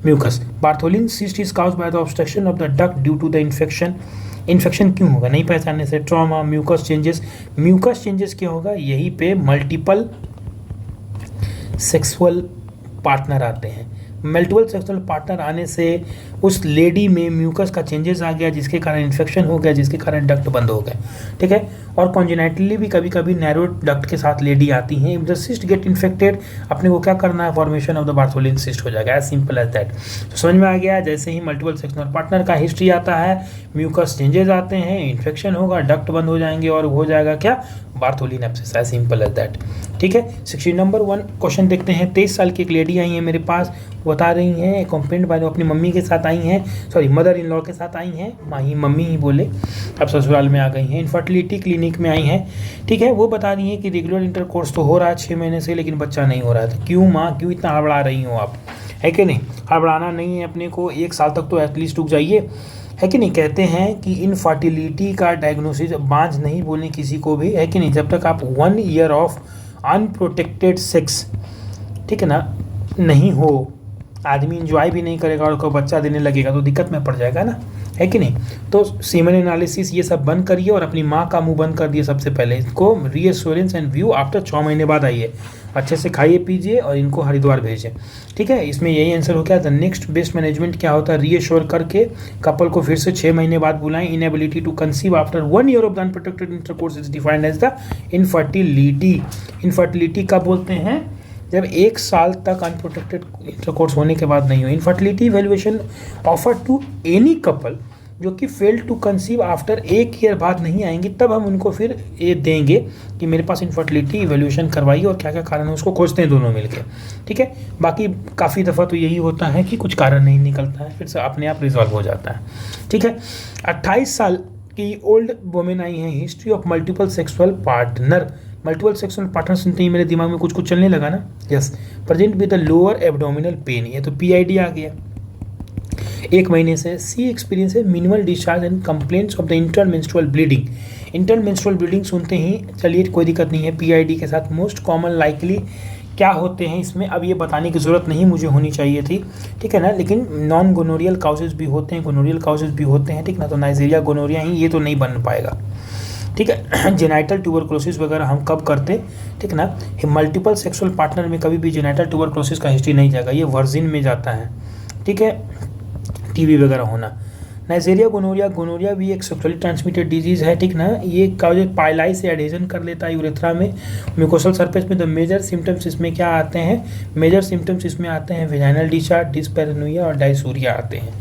Speaker 1: mucus. Bartholin cyst is caused by the obstruction of the duct due to the infection. Infection क्यों होगा, नहीं पहचानने से, trauma, mucus changes. Mucus changes क्या होगा, यहीं पे मल्टीपल सेक्सुअल पार्टनर आते हैं। मल्टीपल सेक्सुअल पार्टनर आने से उस लेडी में म्यूकस का चेंजेस आ गया, जिसके कारण इन्फेक्शन हो गया, जिसके कारण डक्ट बंद हो गए, ठीक है। और कॉन्जेनाइटली भी कभी कभी नैरो डक्ट के साथ लेडी आती हैं। If the cyst get infected, अपने को क्या करना है, formation of the Bartholin cyst हो जाएगा, एज सिंपल एज दैट। तो समझ में आ गया, जैसे ही मल्टीपल सेक्सुअल पार्टनर का हिस्ट्री आता है, म्यूकस चेंजेस आते हैं, इन्फेक्शन होगा, डक्ट बंद हो जाएंगे और हो जाएगा क्या, Bartholin abscess, as simple as that, ठीक है। 16 नंबर 1 क्वेश्चन देखते हैं। 23 साल की एक लेडी आई है मेरे पास, बता रही हैं कंप्लेंट बाय अपनी मम्मी के साथ आई हैं, सॉरी मदर इन लॉ के साथ आई हैं, मम्मी ही बोले, अब ससुराल में आ गई हैं, इनफर्टिलिटी क्लिनिक में आई हैं, ठीक है। वो बता रही हैं कि रेगुलर इंटरकोर्स तो हो रहा है 6 महीने से, लेकिन बच्चा नहीं हो रहा है। तो क्यों माँ, क्यों इतना हड़बड़ा रही हो आप, है कि नहीं। हड़बड़ाना नहीं है अपने को, 1 साल तक तो एटलीस्ट रुक जाइए, है कि नहीं। कहते हैं कि इनफर्टिलिटी का डायग्नोसिस बांझ नहीं बोलने किसी को भी, है कि नहीं, जब तक आप 1 ईयर ऑफ अनप्रोटेक्टेड सेक्स, ठीक है ना, नहीं हो, आदमी इंजॉय भी नहीं करेगा और कोई बच्चा देने लगेगा तो दिक्कत में पड़ जाएगा ना, है कि नहीं। तो सीमेन एनालिसिस ये सब बंद करिए और अपनी माँ का मुंह बंद कर दिए सबसे पहले। इसको रीएश्योरेंस एंड व्यू आफ्टर 6 महीने बाद आइए, अच्छे से खाइए पीजिए और इनको हरिद्वार भेजें, ठीक है। इसमें यही आंसर हो गया। द नेक्स्ट बेस्ट मैनेजमेंट क्या होता है, रीएश्योर करके कपल को फिर से 6 महीने बाद बुलाएं। Inability to conceive after 1 year of the unprotected intercourse is defined as the infertility. Infertility कब बोलते हैं, जब 1 साल तक अनप्रोटेक्टेड इंटरकोर्स होने के बाद नहीं हो। Infertility evaluation offer to any couple जो कि fail to conceive after 1 year बाद नहीं आएंगी, तब हम उनको फिर ये देंगे कि मेरे पास इनफर्टिलिटी इवैल्यूएशन करवाइए और क्या क्या कारण है उसको खोजते हैं दोनों मिलके, ठीक है। बाकी काफ़ी दफ़ा तो यही होता है कि कुछ कारण नहीं निकलता है, फिर से अपने आप रिजॉल्व हो जाता है, ठीक है। 28 साल की ओल्ड वुमेन आई हैं, history of multiple sexual partner. Multiple sexual partner सुनते ही मेरे दिमाग में कुछ कुछ चलने लगा ना, yes. Present with the lower abdominal pain, ये तो पीआईडी आ गया। 1 महीने से सी एक्सपीरियंस है minimal discharge and complaints of the intermenstrual bleeding. Intermenstrual bleeding सुनते ही चलिए कोई दिक्कत नहीं है, पीआईडी के साथ मोस्ट कॉमन लाइकली क्या होते हैं इसमें अब ये बताने की ज़रूरत नहीं मुझे होनी चाहिए थी, ठीक है ना। लेकिन नॉन गोनोरियल काउजेज भी होते हैं, गोनोरियल काउजेज भी होते हैं, ठीक ना। तो नाइजीरिया गोनोरिया ही ये तो नहीं बन पाएगा, ठीक है। जेनाइटल ट्यूबरक्लोसिस वगैरह हम कब करते, ठीक ना। मल्टीपल सेक्सुअल पार्टनर में कभी भी जेनाइटल ट्यूबरक्लोसिस का हिस्ट्री नहीं जाएगा, ये वर्जिन में जाता है, ठीक है, टीबी वगैरह होना। नाइजीरिया गोनोरिया भी एक सेक्सुअली ट्रांसमिटेड डिजीज़ है, ठीक ना। ये काउज पाइलाई से एडेजन कर लेता है यूरेथ्रा में, म्यूकोसल सरफेस में। द मेजर सिम्टम्स इसमें क्या आते हैं, मेजर सिम्टम्स इसमें आते हैं वेजाइनल डिस्चार्ज, डिस्पैरेनोइया और डायसूरिया आते हैं,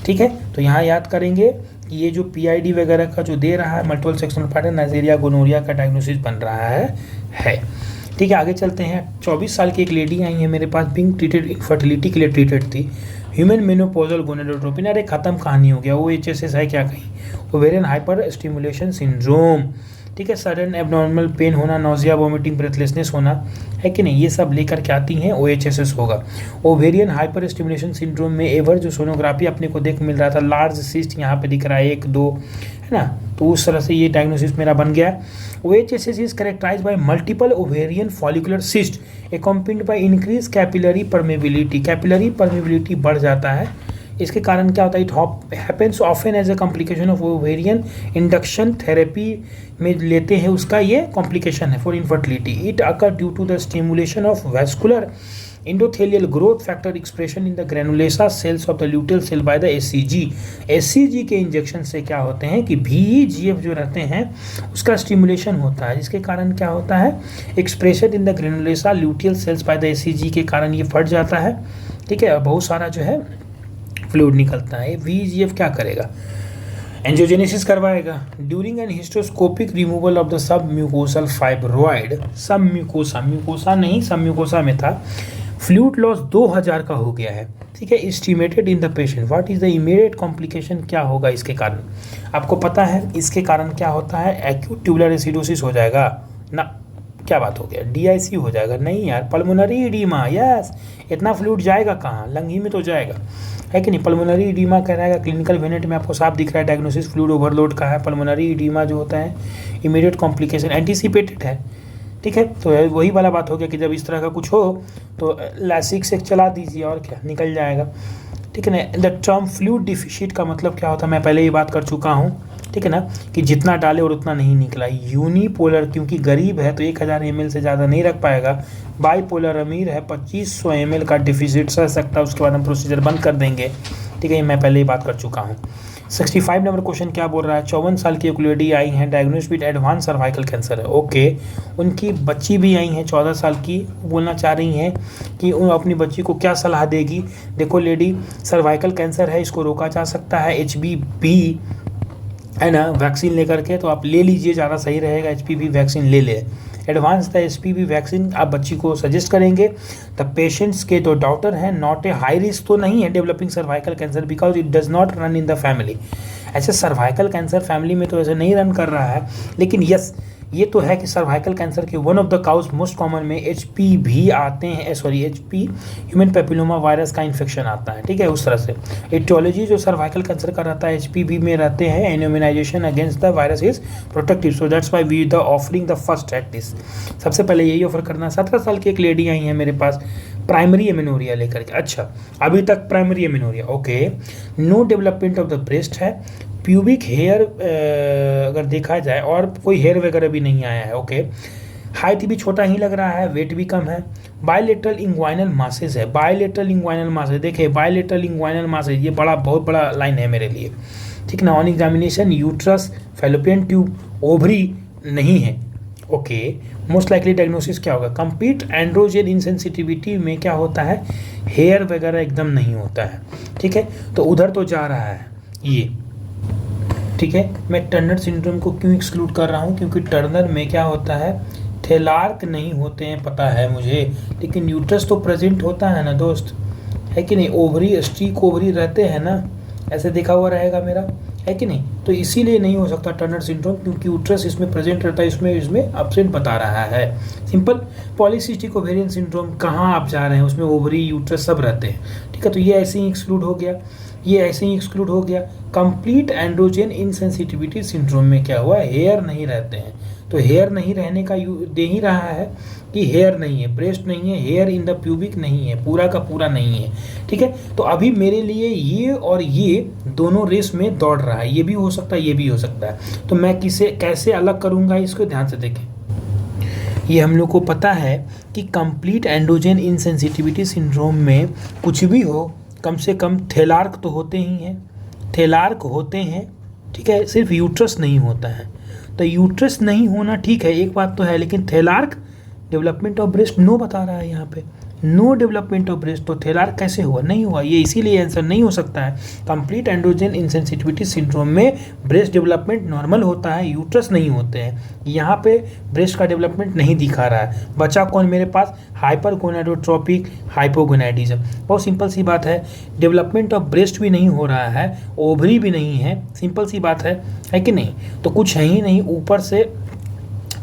Speaker 1: ठीक है। तो यहाँ याद करेंगे ये जो पीआईडी वगैरह का जो दे रहा है multiple sexual partner, Neisseria gonorrhoea का डायग्नोसिस बन रहा है, ठीक है। आगे चलते हैं। 24 साल की एक लेडी आई है मेरे पास, बिंग ट्रीटेड इनफर्टिलिटी के लिए ट्रीटेड थी, ह्यूमन मेनोपॉजल गोनेडोट्रोपिन। अरे खत्म कहानी हो गया, OHSS है क्या कहीं, ओवेरियन हाइपर स्टिमुलेशन सिंड्रोम, ठीक है। सडन एबनॉर्मल पेन होना, नोजिया, वोमिटिंग, ब्रेथलेसनेस होना, है कि नहीं, ये सब लेकर के आती हैं, OHSS होगा। ओवेरियन हाइपर स्टिमुलेशन सिंड्रोम में एवर जो सोनोग्राफी अपने को देख मिल रहा था, लार्ज सिस्ट यहाँ पे दिख रहा है 1 2, है ना। तो उस तरह से ये डायग्नोसिस मेरा बन गया। OHSS is characterised by multiple ovarian follicular cyst accompanied by increased capillary permeability। Capillary permeability बढ़ जाता है, इसके कारण क्या होता है, it happens often as a complication of ovarian induction therapy में लेते हैं, उसका ये कॉम्प्लिकेशन है for infertility. It occur due to the stimulation of vascular endothelial growth factor expression in the granulosa cells of the luteal cell by the SCG। SCG के इंजेक्शन से क्या होते हैं कि VEGF जो रहते हैं उसका स्टिमुलेशन होता है, जिसके कारण क्या होता है, expression in the granulosa luteal cells by the SCG के कारण ये फट जाता है, ठीक है। बहुत सारा जो है फ्लूइड निकलता है। VEGF क्या करेगा, एंजियोजेनेसिस करवाएगा। During an hysteroscopic removal of the submucosal fibroid, submucosa, mucosa नहीं सब म्यूकोसा में था, फ्लूइड लॉस 2000 का हो गया है, ठीक है, estimated in the patient, what is the immediate complication, क्या होगा इसके कारण? आपको पता है इसके कारण क्या होता है? एक्यूट ट्यूबुलर एसिडोसिस हो जाएगा ना, क्या बात हो गया, DIC हो जाएगा, नहीं यार, पल्मोनरी इडीमा, यस, इतना फ्लूइड जाएगा कहाँ, लंग ही में तो जाएगा, है कि नहीं? पल्मोनरी इडीमा कह रहा है, क्लिनिकल वेनेट में आपको साफ दिख रहा है, डायग्नोसिस फ्लूइड ओवरलोड का है। पल्मोनरी इडीमा जो होता है इमीडिएट कॉम्प्लिकेशन एंटीसिपेटेड है, ठीक है। तो वही वाला बात हो गया कि जब इस तरह का कुछ हो तो लैसिक से चला दीजिए और क्या, निकल जाएगा, ठीक है ना। द टर्म फ्लूइड डिफिशिट का मतलब क्या होता है, मैं पहले ही बात कर चुका हूँ, ठीक है ना, कि जितना डाले और उतना नहीं निकला। यूनिपोलर क्योंकि गरीब है तो 1000 ml से ज़्यादा नहीं रख पाएगा। बाईपोलर अमीर है 2500 ml का डिफिसिट सह सकता है, उसके बाद हम प्रोसीजर बंद कर देंगे, ठीक है, मैं पहले ही बात कर चुका हूँ। 65 नंबर क्वेश्चन क्या बोल रहा है? 54 साल की एक लेडी आई हैं, diagnose with advance cervical cancer है, ओके, उनकी बच्ची भी आई हैं 14 साल की, बोलना चाह रही हैं कि उन अपनी बच्ची को क्या सलाह देगी। देखो लेडी, सर्वाइकल कैंसर है, इसको रोका जा सकता है HPV, है ना, वैक्सीन लेकर के, तो आप ले लीजिए, ज़्यादा सही रहेगा, HPV वैक्सीन ले ले। एडवांस द HPV वैक्सीन आप बच्ची को सजेस्ट करेंगे। द पेशेंट्स के तो डॉक्टर हैं, नॉट ए हाई रिस्क तो नहीं है developing cervical cancer because it does not run in the family. ऐसे सर्वाइकल कैंसर फैमिली में तो ऐसे नहीं रन कर रहा है, लेकिन यस ये तो है कि सर्वाइकल कैंसर के one of the cause most common में HPV आते हैं, HP ह्यूमन पेपिलोमा वायरस का इन्फेक्शन आता है, ठीक है, उस तरह से। एटियोलॉजी जो सर्वाइकल कैंसर का रहता है HPV में रहते हैं, immunisation against the virus is protective, so that's why we the offering the first at this. सबसे पहले यही ऑफर करना। 17 साल की एक लेडी आई है मेरे पास, प्राइमरी एमेनोरिया लेकर के, अच्छा अभी तक primary amenorrhoea, okay, no development of the breast है, प्यूबिक हेयर अगर देखा जाए और कोई हेयर वगैरह भी नहीं आया है, ओके, हाइट भी छोटा ही लग रहा है, वेट भी कम है, बायलेटरल इंग्वाइनल मासेज है, बायलेटरल इंग्वाइनल मासेज, देखिए बायलेटरल इंग्वाइनल मासेज ये बहुत बड़ा लाइन है मेरे लिए, ठीक ना। On examination uterus, fallopian tube, ovary नहीं है, ओके, मोस्ट लाइकली डायग्नोसिस क्या होगा? कंप्लीट एंड्रोजन इनसेंसिटिविटी में क्या होता है, हेयर वगैरह एकदम नहीं होता है, ठीक है, तो उधर तो जा रहा है ये, ठीक है। मैं टर्नर सिंड्रोम को क्यों एक्सक्लूड कर रहा हूँ, क्योंकि टर्नर में क्या होता है, थेलार्क नहीं होते हैं, पता है मुझे, लेकिन यूट्रस तो प्रेजेंट होता है ना दोस्त, है कि नहीं, ओवरी, स्ट्रीक ओवरी रहते हैं ना, ऐसे देखा हुआ रहेगा मेरा, है कि नहीं, तो इसीलिए नहीं हो सकता टर्नर सिंड्रोम, क्योंकि यूट्रस इसमें प्रेजेंट रहता है, इसमें एब्सेंट बता रहा है। सिंपल पॉलीसिस्टिक ओवेरियन सिंड्रोम कहाँ आप जा रहे हैं, उसमें ओवरी यूट्रस सब रहते हैं, ठीक है, तो ये ऐसे ही एक्सक्लूड हो गया, ये ऐसे ही एक्सक्लूड हो गया। कंप्लीट एंड्रोजन इनसेंसिटिविटी सिंड्रोम में क्या हुआ, हेयर नहीं रहते हैं, तो हेयर नहीं रहने का दे ही रहा है कि हेयर नहीं है, ब्रेस्ट नहीं है, हेयर इन द प्यूबिक नहीं है, पूरा का पूरा नहीं है, ठीक है। तो अभी मेरे लिए ये और ये दोनों रेस में दौड़ रहा है, ये भी हो सकता है, ये भी हो सकता है, तो मैं कैसे अलग करूँगा इसको, ध्यान से देखें। ये हम लोग को पता है कि कंप्लीट एंड्रोजन इनसेंसिटिविटी सिंड्रोम में कुछ भी हो, कम से कम थेलार्क तो होते ही हैं, थेलार्क होते हैं, ठीक है, सिर्फ यूट्रस नहीं होता है। तो यूट्रस नहीं होना ठीक है, एक बात तो है, लेकिन थेलार्क, डेवलपमेंट ऑफ ब्रेस्ट नो बता रहा है यहाँ पे, नो डेवलपमेंट ऑफ ब्रेस्ट, तो थेलार्क कैसे हुआ, नहीं हुआ, ये इसीलिए आंसर नहीं हो सकता है। कंप्लीट एंड्रोजन इनसेंसिटिविटी सिंड्रोम में ब्रेस्ट डेवलपमेंट नॉर्मल होता है, यूट्रस नहीं होते हैं, यहाँ पे ब्रेस्ट का डेवलपमेंट नहीं दिखा रहा है। बचा कौन मेरे पास, हाइपरगोनाडोट्रोपिक हाइपोगोनाडिज्म, बहुत सिंपल सी बात है, डेवलपमेंट ऑफ ब्रेस्ट भी नहीं हो रहा है, ओवरी भी नहीं है, सिंपल सी बात है कि नहीं, तो कुछ है ही नहीं, ऊपर से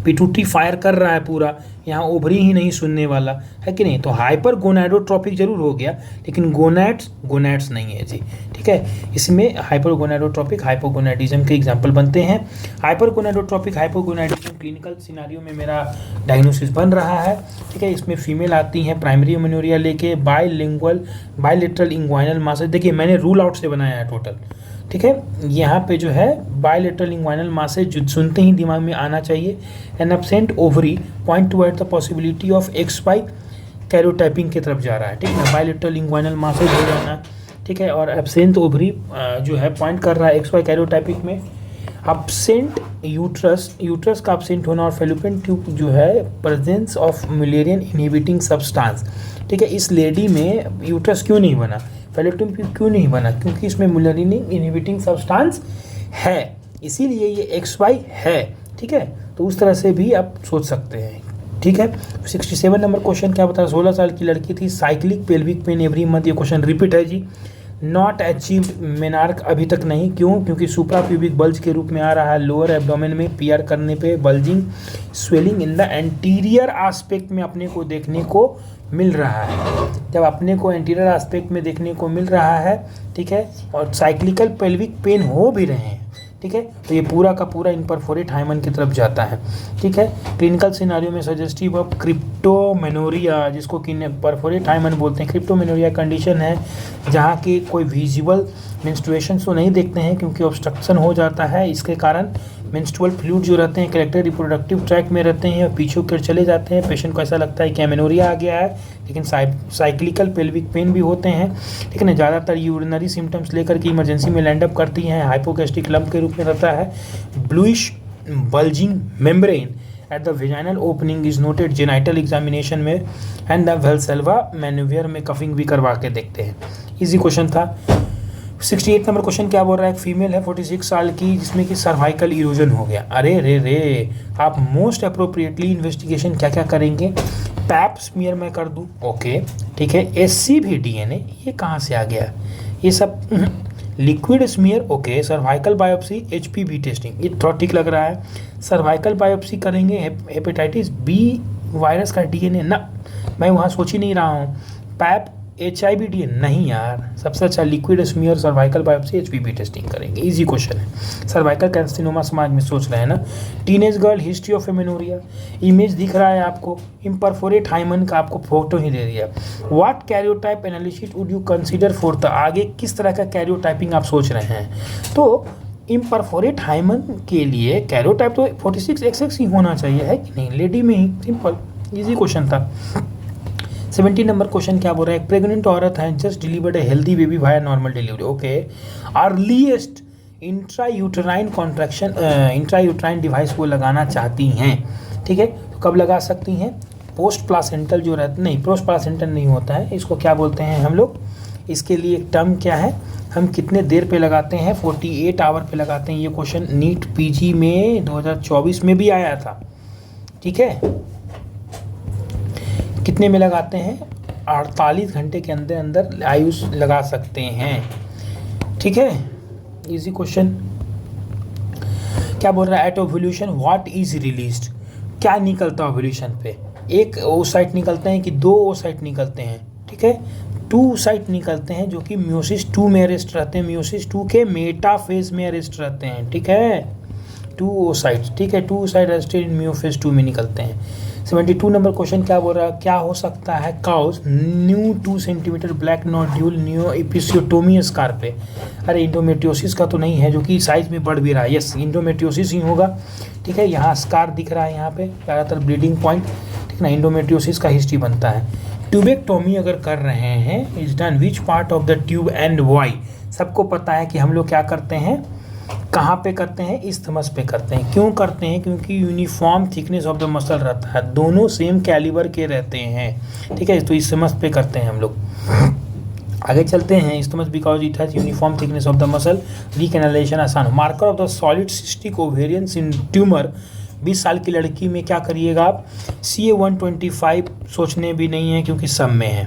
Speaker 1: पिट्यूटरी फायर कर रहा है पूरा, यहाँ ओवरी ही नहीं सुनने वाला, है कि नहीं, तो हाइपर गोनाडोट्रोपिक जरूर हो गया, लेकिन गोनैड्स नहीं है जी, ठीक है। इसमें हाइपर गोनाडोट्रोपिक हाइपोगोनाडिज्म के एग्जांपल बनते हैं। Hyper gonadotropic hypogonadism clinical scenario में मेरा डायग्नोसिस बन रहा है, ठीक है। इसमें फीमेल आती हैं प्राइमरी एमेनोरिया लेके, बायलेटरल इंग्वाइनल मासेज, देखिए मैंने रूल आउट से बनाया है टोटल, ठीक है। यहाँ पे जो है बायलेटरल इंग्वाइनल मासेज जो सुनते ही दिमाग में आना चाहिए, an absent ovary point toward the possibility of XY karyotyping की तरफ जा रहा है, ठीक है, बायलेटरल इंग्वाइनल मासेज हो जाना, ठीक है, और एब्सेंट ओवरी जो है पॉइंट कर रहा है XY कैरोटाइपिक में। एब्सेंट यूट्रस का एब्सेंट होना और फेलोपियन ट्यूब जो है presence of Mullerian inhibiting substance, ठीक है। इस लेडी में यूट्रस क्यों नहीं बना, फेलोपियन ट्यूब क्यों नहीं बना, क्योंकि इसमें मुलेरियन इनहिबिटिंग सब्सटेंस है, इसीलिए ये XY है, ठीक है। तो उस तरह से भी आप सोच सकते हैं, ठीक है। 67 नंबर क्वेश्चन क्या बता, 16 साल की लड़की थी, cyclic pelvic pain every month. ये क्वेश्चन रिपीट है जी। नॉट अचीव्ड मेनार्क अभी तक नहीं, क्यों? क्योंकि सुप्रा प्यूबिक बल्ज के रूप में आ रहा है लोअर एब्डोमेन में, पीआर करने पे bulging swelling in the anterior aspect में अपने को देखने को मिल रहा है। जब अपने को एंटीरियर आस्पेक्ट में देखने को मिल रहा है, ठीक है, और साइक्लिकल पेल्विक पेन हो भी रहे हैं, ठीक है, तो ये पूरा का पूरा इम्परफोरेट हाइमन की तरफ जाता है, ठीक है। क्लिनिकल सिनारियो में सजेस्टिव ऑफ क्रिप्टोमेनोरिया, जिसको कि परफोरेट हाइमन बोलते हैं। क्रिप्टोमेनोरिया कंडीशन है जहाँ की कोई विजिबल मेंस्ट्रुएशन तो नहीं देखते हैं, क्योंकि ऑब्स्ट्रक्शन हो जाता है, इसके कारण मेंस्ट्रुअल फ्लूइड जो रहते हैं कलेक्टर रिप्रोडक्टिव ट्रैक में रहते हैं और पीछे कर चले जाते हैं। पेशेंट को ऐसा लगता है कि एमेनोरिया आ गया है, लेकिन साइक्लिकल पेल्विक पेन भी होते हैं, ठीक है ना। ज़्यादातर यूरिनरी सिम्टम्स लेकर के इमरजेंसी में लैंड अप करती हैं। हाइपोगैस्ट्रिक लंप के रूप में रहता है। Bluish bulging membrane at the vaginal opening is noted genital examination में, एंड द वेल्सेल्वा मैन्यूवियर में कफिंग भी करवा के देखते हैं। इजी क्वेश्चन था। 68 नंबर क्वेश्चन क्या बोल रहा है, एक फीमेल है 46 साल की, जिसमें कि सर्वाइकल इरोजन हो गया। अरे रे रे, आप मोस्ट अप्रोप्रिएटली इन्वेस्टिगेशन क्या क्या करेंगे? पैप स्मीयर मैं कर दूं, ओके, ठीक है। SCV DNA ये कहाँ से आ गया? ये सब liquid smear, okay. Cervical biopsy, HPV testing, ये थोड़ा ठीक लग रहा है। सर्वाइकल बायोप्सी करेंगे, हेपेटाइटिस B वायरस का DNA ना, मैं वहाँ सोच ही नहीं रहा हूँ। पैप HIV DNA नहीं यार, सबसे अच्छा liquid smear, cervical biopsy, HPV testing करेंगे। इजी क्वेश्चन है। सर्वाइकल कैंसिनोमा समाज में सोच रहे हैं ना। Teenage girl, history of amenorrhoea, image दिख रहा है आपको, इम्परफोरेट हाइमन का आपको फोटो ही दे दिया। What karyotype analysis would you consider for the, आगे किस तरह का कैरियोटाइपिंग आप सोच रहे हैं? तो इम्परफोरेट हाइमन के लिए कैरियोटाइप तो 46XX ही होना चाहिए, है कि नहीं, लेडी में ही, सिंपल इजी क्वेश्चन था। 70 नंबर क्वेश्चन क्या बोल रहा है, एक प्रेग्नेंट औरत है, just delivered a healthy baby via normal delivery, okay. Earliest intrauterine contraction, intrauterine device वो लगाना चाहती हैं, ठीक है, तो कब लगा सकती हैं? पोस्ट प्लासेंटल जो रहता, नहीं पोस्ट प्लासेंटल नहीं होता है, इसको क्या बोलते हैं हम लोग, इसके लिए एक टर्म क्या है, हम कितने देर पे लगाते हैं? 48 आवर पे लगाते हैं। ये क्वेश्चन नीट PG में 2024 में भी आया था, ठीक है। कितने में लगाते हैं? 48 घंटे के अंदर अंदर आयुष लगा सकते हैं, ठीक है। Easy question. क्या बोल रहा है, at ovulation what is released, क्या निकलता है ओव्यूलेशन पे? एक ओसाइट निकलते हैं कि 2 ओसाइट निकलते हैं, ठीक है, 2 ओसाइट निकलते हैं जो कि म्योसिस 2 में अरेस्ट रहते हैं, म्योसिस 2 के मेटाफेज में अरेस्ट रहते हैं, ठीक है, 2 ओसाइट, ठीक है, 2 ओसाइट अरेस्टेड इन म्योफेज 2 में निकलते हैं। 72 नंबर क्वेश्चन क्या बोल रहा है, क्या हो सकता है cause new 2 centimetre black nodule new episiotomy scar पे? अरे इंडोमेट्रियोसिस का तो नहीं है, जो कि साइज में बढ़ भी रहा है, यस इंडोमेट्रियोसिस ही होगा, ठीक है। यहाँ स्कार दिख रहा है, यहाँ पे ज़्यादातर ब्लीडिंग पॉइंट, ठीक ना, इंडोमेट्रियोसिस का हिस्ट्री बनता है। ट्यूबेक्टोमी अगर कर रहे हैं, is done which part of the tube and why? सबको पता है कि हम लोग क्या करते हैं, कहाँ पे करते हैं? इस्थमस पे करते हैं। क्यों करते हैं? क्योंकि uniform thickness of the muscle रहता है, दोनों सेम कैलिबर के रहते हैं, ठीक है, तो इस्थमस पे करते हैं हम लोग। आगे चलते हैं। Isthmus because it has uniform thickness of the muscle, recanalization आसान। Marker of the solid cystic ovarian tumour, 20 साल की लड़की में क्या करिएगा आप? CA-125 सोचने भी नहीं है क्योंकि सब में है,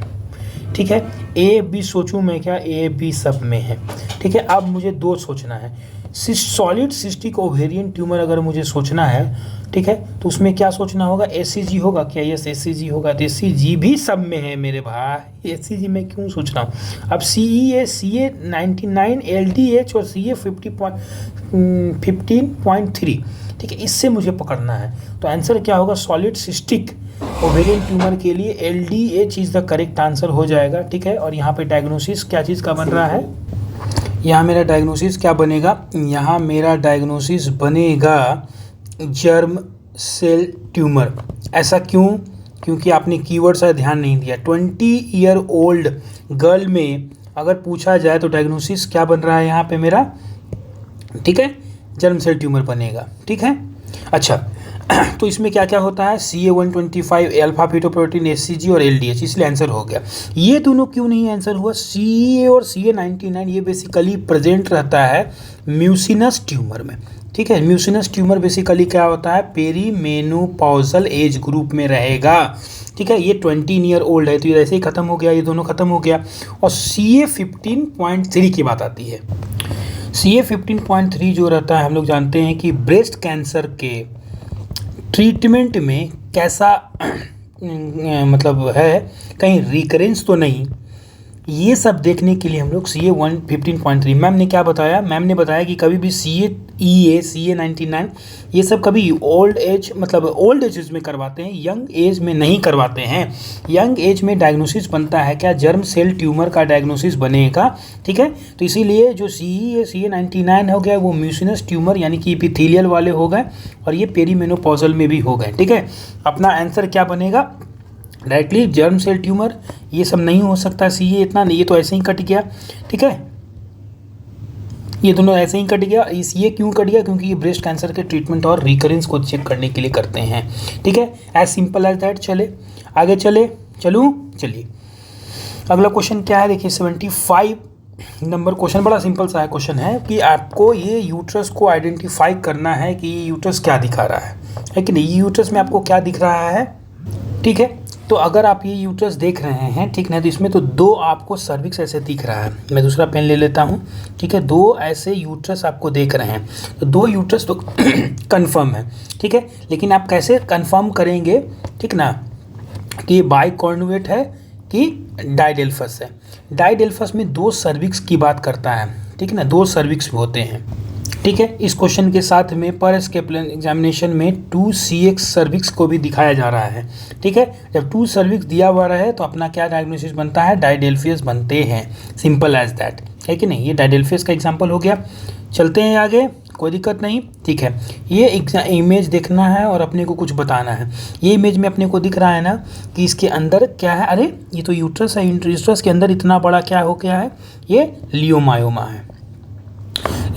Speaker 1: ठीक है। A-B सोचूं मैं क्या? A-B सब में है, ठीक है। अब मुझे 2 सोचना है। सॉलिड सिस्टिक ओवेरियन ट्यूमर अगर मुझे सोचना है, ठीक है, तो उसमें क्या सोचना होगा? SCG होगा क्या? यस SCG होगा, तो SCG भी सब में है मेरे भाई, SCG में क्यों सोच रहा हूँ? अब CEA, CA99, LDH और CA 15.3, ठीक है, इससे मुझे पकड़ना है। तो आंसर क्या होगा? सॉलिड सिस्टिक ओवेरियन ट्यूमर के लिए LDH is the correct answer हो जाएगा, ठीक है। और यहाँ पे डायग्नोसिस क्या चीज़ का बन रहा है? यहाँ मेरा डायग्नोसिस क्या बनेगा? यहाँ मेरा डायग्नोसिस बनेगा जर्म सेल ट्यूमर। ऐसा क्यों? क्योंकि आपने कीवर्ड से ध्यान नहीं दिया। 20 ईयर ओल्ड गर्ल में अगर पूछा जाए तो डायग्नोसिस क्या बन रहा है यहाँ पे मेरा, ठीक है, जर्म सेल ट्यूमर बनेगा, ठीक है। अच्छा, तो इसमें क्या क्या होता है, CA125, अल्फा फीटोप्रोटीन, HCG और LDH, इसलिए आंसर हो गया। ये दोनों क्यों नहीं आंसर हुआ, CA और CA99 ये बेसिकली प्रेजेंट रहता है म्यूसिनस ट्यूमर में। ठीक है, म्यूसिनस ट्यूमर बेसिकली क्या होता है, पेरीमेनोपॉजल एज ग्रुप में रहेगा। ठीक है, ये 20 ईयर ओल्ड है, तो ये ऐसे ही खत्म हो गया, ये दोनों खत्म हो गया। और CA15.3 की बात आती है। CA15.3 जो रहता है, हम लोग जानते हैं कि ब्रेस्ट कैंसर के ट्रीटमेंट में कैसा मतलब है, कहीं रिकरेंस तो नहीं, ये सब देखने के लिए हम लोग CA15.3, मैम ने क्या बताया, मैम ने बताया कि कभी भी CA, CA99 ये सब कभी ओल्ड एज मतलब ओल्ड एज में करवाते हैं, यंग एज में नहीं करवाते हैं। यंग एज में डायग्नोसिस बनता है क्या, जर्म सेल ट्यूमर का डायग्नोसिस बनेगा। ठीक है, तो इसीलिए जो CA99 हो गया वो म्यूसिनस ट्यूमर यानी कि एपिथेलियल वाले हो गए, और ये पेरीमेनोपॉजल में भी हो गए। ठीक है, अपना आंसर क्या बनेगा, डायरेक्टली जर्म सेल ट्यूमर, ये सब नहीं हो सकता। CA इतना नहीं, ये तो ऐसे ही कट गया। ठीक है, ये दोनों ऐसे ही कट गया। ये क्यों कट गया, क्योंकि ये ब्रेस्ट कैंसर के ट्रीटमेंट और रिकरेंस को चेक करने के लिए करते हैं। ठीक है, एज सिंपल एज दैट। चले आगे, चलिए अगला क्वेश्चन क्या है, देखिए 75 नंबर क्वेश्चन, बड़ा सिंपल सा क्वेश्चन है कि आपको ये यूट्रस को आइडेंटिफाई करना है कि ये यूट्रस क्या दिखा रहा है कि नहीं, यूट्रस में आपको क्या दिख रहा है। ठीक है, तो अगर आप ये यूट्रस देख रहे हैं, ठीक है, तो इसमें तो दो आपको सर्विक्स ऐसे दिख रहा है। मैं दूसरा पेन ले लेता हूँ। ठीक है, दो ऐसे यूट्रस आपको देख रहे हैं, तो दो यूट्रस तो कंफर्म है। ठीक है, लेकिन आप कैसे कंफर्म करेंगे, ठीक ना, कि ये बाइकॉर्नुएट है कि डाइडेल्फस है। डाइडेल्फस में दो सर्विक्स की बात करता है। ठीक है ना, दो सर्विक्स होते हैं। ठीक है, इस क्वेश्चन के साथ में पर स्केपुलर एग्जामिनेशन में 2CX सर्विक्स को भी दिखाया जा रहा है। ठीक है, जब 2 सर्विक्स दिया हुआ रहे तो अपना क्या डायग्नोसिस बनता है, डाइडेल्फियस बनते हैं, सिंपल एज दैट, है कि नहीं। ये डाइडेल्फियस का एग्जांपल हो गया। चलते हैं आगे, कोई दिक्कत नहीं। ठीक है, ये इमेज देखना है और अपने को कुछ बताना है। ये इमेज में अपने को दिख रहा है ना कि इसके अंदर क्या है, अरे ये तो यूट्रस है, यूट्रस के अंदर इतना बड़ा क्या हो गया है, ये लियोमायोमा है,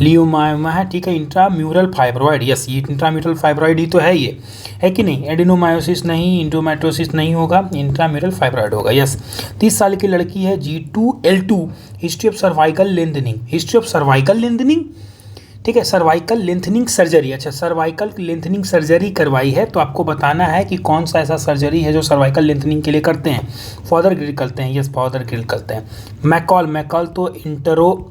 Speaker 1: लियोमायोमा है। ठीक है, इंट्राम्यूरल फाइब्रॉइड, यस ये इंट्राम्यूरल फाइब्रॉइड ही तो है, ये है कि नहीं, एडिनोमायोसिस नहीं, इंडोमेट्रोसिस नहीं होगा, इंट्राम्यूरल फाइब्रॉइड होगा। यस, 30 साल की लड़की है, G2L2, history of cervical lengthening, history of cervical lengthening. ठीक है, सर्वाइकल लेंथनिंग सर्जरी, अच्छा सर्वाइकल लेंथनिंग सर्जरी करवाई है, तो आपको बताना है कि कौन सा ऐसा सर्जरी है जो सर्वाइकल लेंथनिंग के लिए करते हैं, फॉदर ग्रिल करते हैं। यस, फॉदर ग्रिल करते हैं। मैकॉल तो इंटरो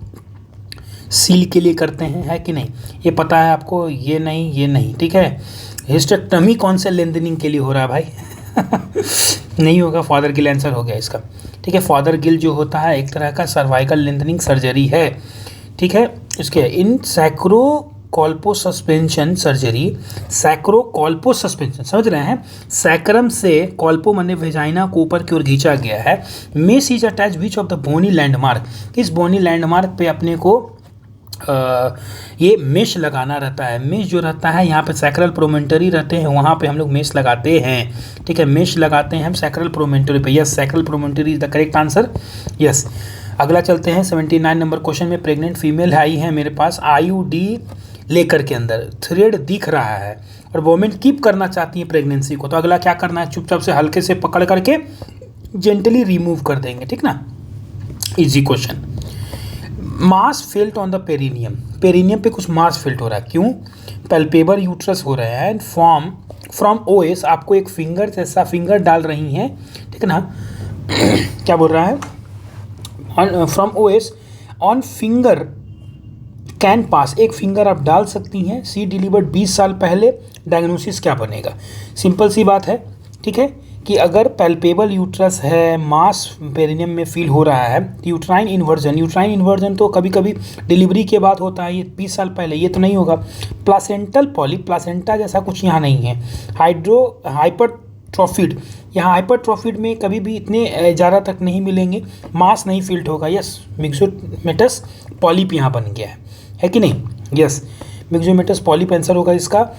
Speaker 1: सील के लिए करते हैं, है कि नहीं, ये पता है आपको, ये नहीं। ठीक है, हिस्टेक्टमी कौन से लेंथनिंग के लिए हो रहा है भाई नहीं होगा, फादर गिल आंसर हो गया इसका। ठीक है, फादर गिल जो होता है एक तरह का सर्वाइकल लेंथनिंग सर्जरी है। ठीक है, इसके इन सैक्रोकॉल्पो सस्पेंशन सर्जरी, सैक्रोकॉल्पो सस्पेंशन समझ रहे हैं, सैक्रम से कॉल्पो माने वेजाइना को ऊपर की ओर खींचा गया है। Mesh is attach which of the bony landmark, इस बोनी लैंडमार्क पे अपने को ये मेश लगाना रहता है। मेश जो रहता है, यहाँ पे सैक्रल प्रोमेंटरी रहते हैं, वहाँ पे हम लोग मेश लगाते हैं। ठीक है, मेश लगाते हैं हम सैक्रल प्रोमेंटरी पे। Yes, sacral promontory is the correct answer. Yes, अगला चलते हैं 79 नंबर क्वेश्चन में। प्रेग्नेंट फीमेल आई है मेरे पास, IUD लेकर के अंदर थ्रेड दिख रहा है और वोमेन कीप करना चाहती है प्रेगनेंसी को, तो अगला क्या करना है, चुपचाप से हल्के से पकड़ करके जेंटली रिमूव कर देंगे। ठीक ना, easy question. Mass felt on the perineum, perineum पे कुछ मास फेल्ट हो रहा है, क्यों, पैल्पेबल यूट्रस हो रहा है एंड फ्रॉम OS आपको एक फिंगर जैसा फिंगर डाल रही हैं। ठीक है ना क्या बोल रहा है, from OS on finger can pass, एक फिंगर आप डाल सकती हैं, सी डिलीवर्ड 20 साल पहले, डायग्नोसिस क्या बनेगा। सिंपल सी बात है। ठीक है, कि अगर पैल्पेबल यूट्रस है, मास पेरिनियम में फील हो रहा है, यूट्राइन इन्वर्जन तो कभी कभी डिलीवरी के बाद होता है, ये 20 साल पहले, ये तो नहीं होगा। प्लासेंटल पॉलिप, प्लासेंटा जैसा कुछ यहाँ नहीं है। हाइपरट्रोफिड, यहाँ हाइपरट्रोफिड में कभी भी इतने ज़्यादा तक नहीं मिलेंगे, मास नहीं फील्ड होगा। यस, मिक्सोमेटस पॉलिप यहाँ बन गया है कि नहीं। यस, मिक्सोमेटस पॉलिप आंसर होगा इसका।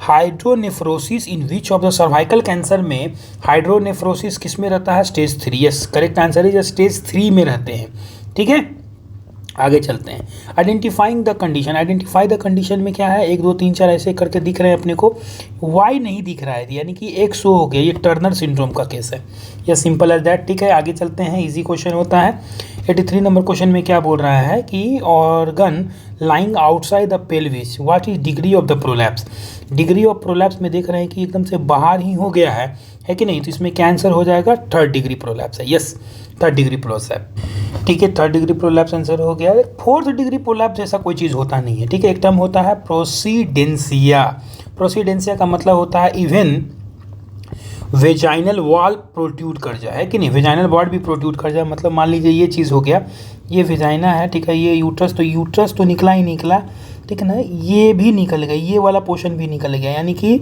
Speaker 1: Hydronephrosis in which of the cervical cancer में हाइड्रोनेफ्रोसिस किस में रहता है, स्टेज 3। यस, करेक्ट आंसर है, स्टेज 3 में रहते हैं। ठीक है, आगे चलते हैं। Identifying the condition, identify the condition में क्या है, 1 2 3 4 ऐसे करके दिख रहे हैं अपने को, वाई नहीं दिख रहा है, यानी कि एक शो हो गया, ये टर्नर सिंड्रोम का केस है, या सिंपल एज दैट। ठीक है, आगे चलते हैं, इजी क्वेश्चन होता है। 83 नंबर क्वेश्चन में क्या बोल रहा है कि organ lying outside the pelvis, what is degree of the prolapse. Degree of prolapse में देख रहे हैं कि एकदम से बाहर ही हो गया है कि नहीं, तो इसमें क्या आंसर हो जाएगा, 3rd डिग्री प्रोलैप्स है। Yes, 3rd degree prolapse. ठीक है, 3rd डिग्री प्रोलैप्स आंसर हो गया। 4th डिग्री प्रोलैप्स जैसा कोई चीज़ होता नहीं है। ठीक है, एक टर्म होता है प्रोसीडेंसिया। प्रोसीडेंसिया का मतलब होता है इवन वेजाइनल वॉल प्रोट्यूड कर जाए, है कि नहीं, वेजाइनल वॉल भी प्रोट्यूड कर जाए, मतलब मान लीजिए ये चीज़ हो गया, ये वेजाइना है, ठीक है, ये यूट्रस तो निकला ही निकला, ठीक है ना, ये भी निकल गया, ये वाला पोर्शन भी निकल गया, यानी कि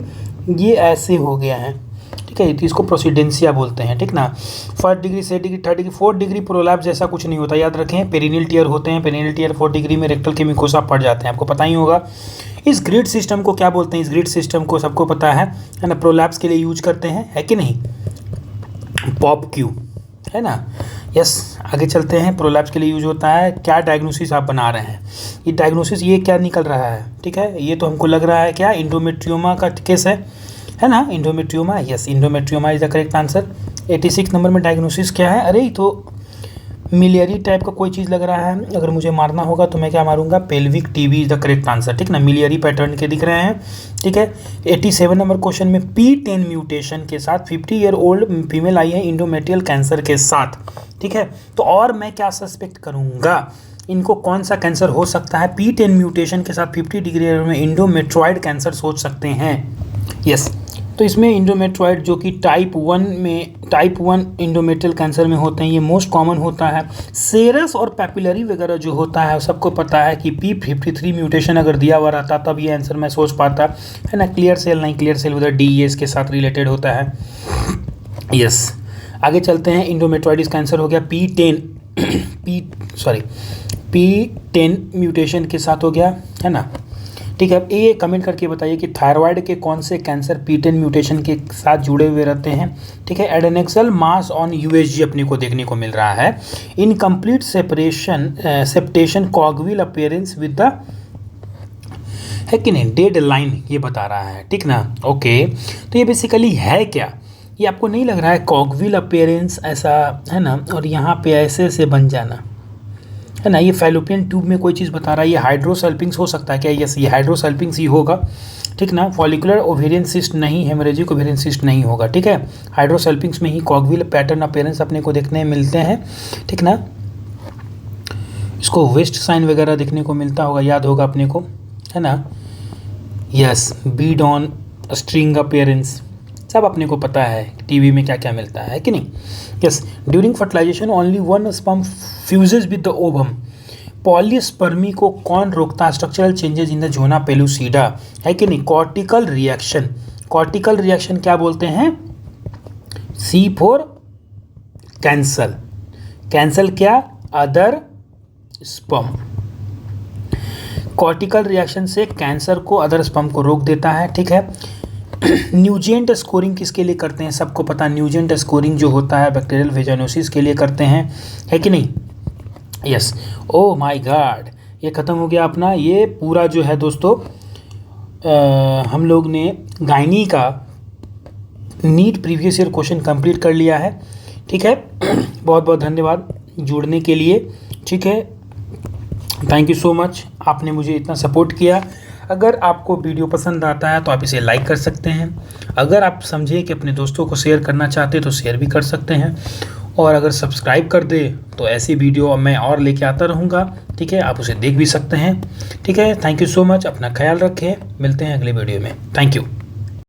Speaker 1: ये ऐसे हो गया है। ठीक है, तो इसको प्रोसीडेंसिया बोलते हैं। ठीक ना, 1st degree, 2nd degree, 3rd degree, 4th degree prolapse जैसा कुछ नहीं होता, याद रखें। पेरिनियल टियर होते हैं, पेरिनियल टियर 4th डिग्री में रेक्टल के म्यूकोसा पड़ जाते हैं, आपको पता ही होगा। इस ग्रिड सिस्टम को क्या बोलते हैं, इस ग्रिड सिस्टम को सबको पता है ना, प्रोलैप्स के लिए यूज करते हैं, है कि नहीं, पॉप क्यू, है ना। यस, आगे चलते हैं, प्रोलैप्स के लिए यूज होता है। क्या डायग्नोसिस आप बना रहे हैं, ये डायग्नोसिस, ये क्या निकल रहा है, ठीक है, ये तो हमको लग रहा है क्या, इंडोमेट्रियोमा का केस है ना, endometrioma. Yes, endometrioma is the correct answer. 86 number में डायग्नोसिस क्या है, अरे तो मिलियरी टाइप का कोई चीज़ लग रहा है, अगर मुझे मारना होगा तो मैं क्या मारूंगा, pelvic TB is the correct answer. ठीक ना, मिलियरी पैटर्न के दिख रहे हैं। ठीक है, 87 नंबर क्वेश्चन में P10 म्यूटेशन के साथ 50 ईयर ओल्ड फीमेल आई है इंडोमेट्रियल कैंसर के साथ। ठीक है, तो और मैं क्या सस्पेक्ट करूंगा, इनको कौन सा कैंसर हो सकता है, P10 म्यूटेशन के साथ 50 डिग्री में इंडोमेट्रॉइड कैंसर सोच सकते हैं। यस, तो इसमें इंडोमेट्रॉइड जो कि टाइप 1 इंडोमेट्रियल कैंसर में होते हैं, ये मोस्ट कॉमन होता है। सेरस और पैपिलरी वगैरह जो होता है, सबको पता है कि P53 म्यूटेशन अगर दिया हुआ रहता तब ये आंसर मैं सोच पाता, है ना। क्लियर सेल नहीं, क्लियर सेल उधर DES के साथ रिलेटेड होता है। यस, आगे चलते हैं, इंडोमेट्रॉइडिस कैंसर हो गया P10 म्यूटेशन के साथ हो गया, है ना। ठीक है, ये कमेंट करके बताइए कि थायराइड के कौन से कैंसर P10 म्यूटेशन के साथ जुड़े हुए रहते हैं। ठीक है, एडेनेक्सल मास ऑन USG अपने को देखने को मिल रहा है। Incomplete septation cogwheel appearance with the, है कि नहीं, डेड लाइन ये बता रहा है। ठीक ना, ओके, तो ये बेसिकली है क्या, ये आपको नहीं लग रहा है कॉगविल अपीयरेंस ऐसा, है ना, और यहाँ पे ऐसे से बन जाना, है ना, ये फैलोपियन ट्यूब में कोई चीज़ बता रहा है, ये हाइड्रोसल्पिंग्स हो सकता है क्या, यस, ये हाइड्रोसल्पिंग्स ही होगा। ठीक ना, फॉलिकुलर ओवेरियन सिस्ट नहीं, हेमरेजिक ओवेरियन सिस्ट नहीं होगा। ठीक है, हाइड्रोसल्पिंग्स में ही कॉगविल पैटर्न अपीयरेंस अपने को देखने मिलते हैं। ठीक ना, इसको वेस्ट साइन वगैरह देखने को मिलता होगा, याद होगा अपने को, है ना। Yes, Beed on string appearance सब अपने को पता है, टीवी में क्या क्या मिलता है कि नहीं। Yes, during fertilisation only 1 sperm fuses with the ovum. Polyspermy को कौन रोकता है, structural changes in the zona pellucida, है कि नहीं, कॉर्टिकल रिएक्शन। कॉर्टिकल रिएक्शन क्या बोलते हैं, C फॉर कैंसल, कैंसल क्या, अदर स्पर्म। कॉर्टिकल रिएक्शन से कैंसर को, अदर स्पर्म को रोक देता है। ठीक है, न्यूजेंट स्कोरिंग किसके लिए करते हैं, सबको पता, न्यूजेंट स्कोरिंग जो होता है बैक्टीरियल वेजाइनोसिस के लिए करते हैं, है कि नहीं। यस, ओ माय गॉड, ये ख़त्म हो गया अपना, ये पूरा जो है दोस्तों हम लोग ने गायनी का NEET previous year question complete कर लिया है। ठीक है, बहुत बहुत धन्यवाद जुड़ने के लिए। ठीक है, थैंक यू सो मच, आपने मुझे इतना सपोर्ट किया। अगर आपको वीडियो पसंद आता है तो आप इसे लाइक कर सकते हैं, अगर आप समझे कि अपने दोस्तों को शेयर करना चाहते हैं तो शेयर भी कर सकते हैं, और अगर सब्सक्राइब कर दे तो ऐसी वीडियो मैं और लेके आता रहूँगा। ठीक है, आप उसे देख भी सकते हैं। ठीक है, थैंक यू सो मच, अपना ख्याल रखें, मिलते हैं अगले वीडियो में, थैंक यू।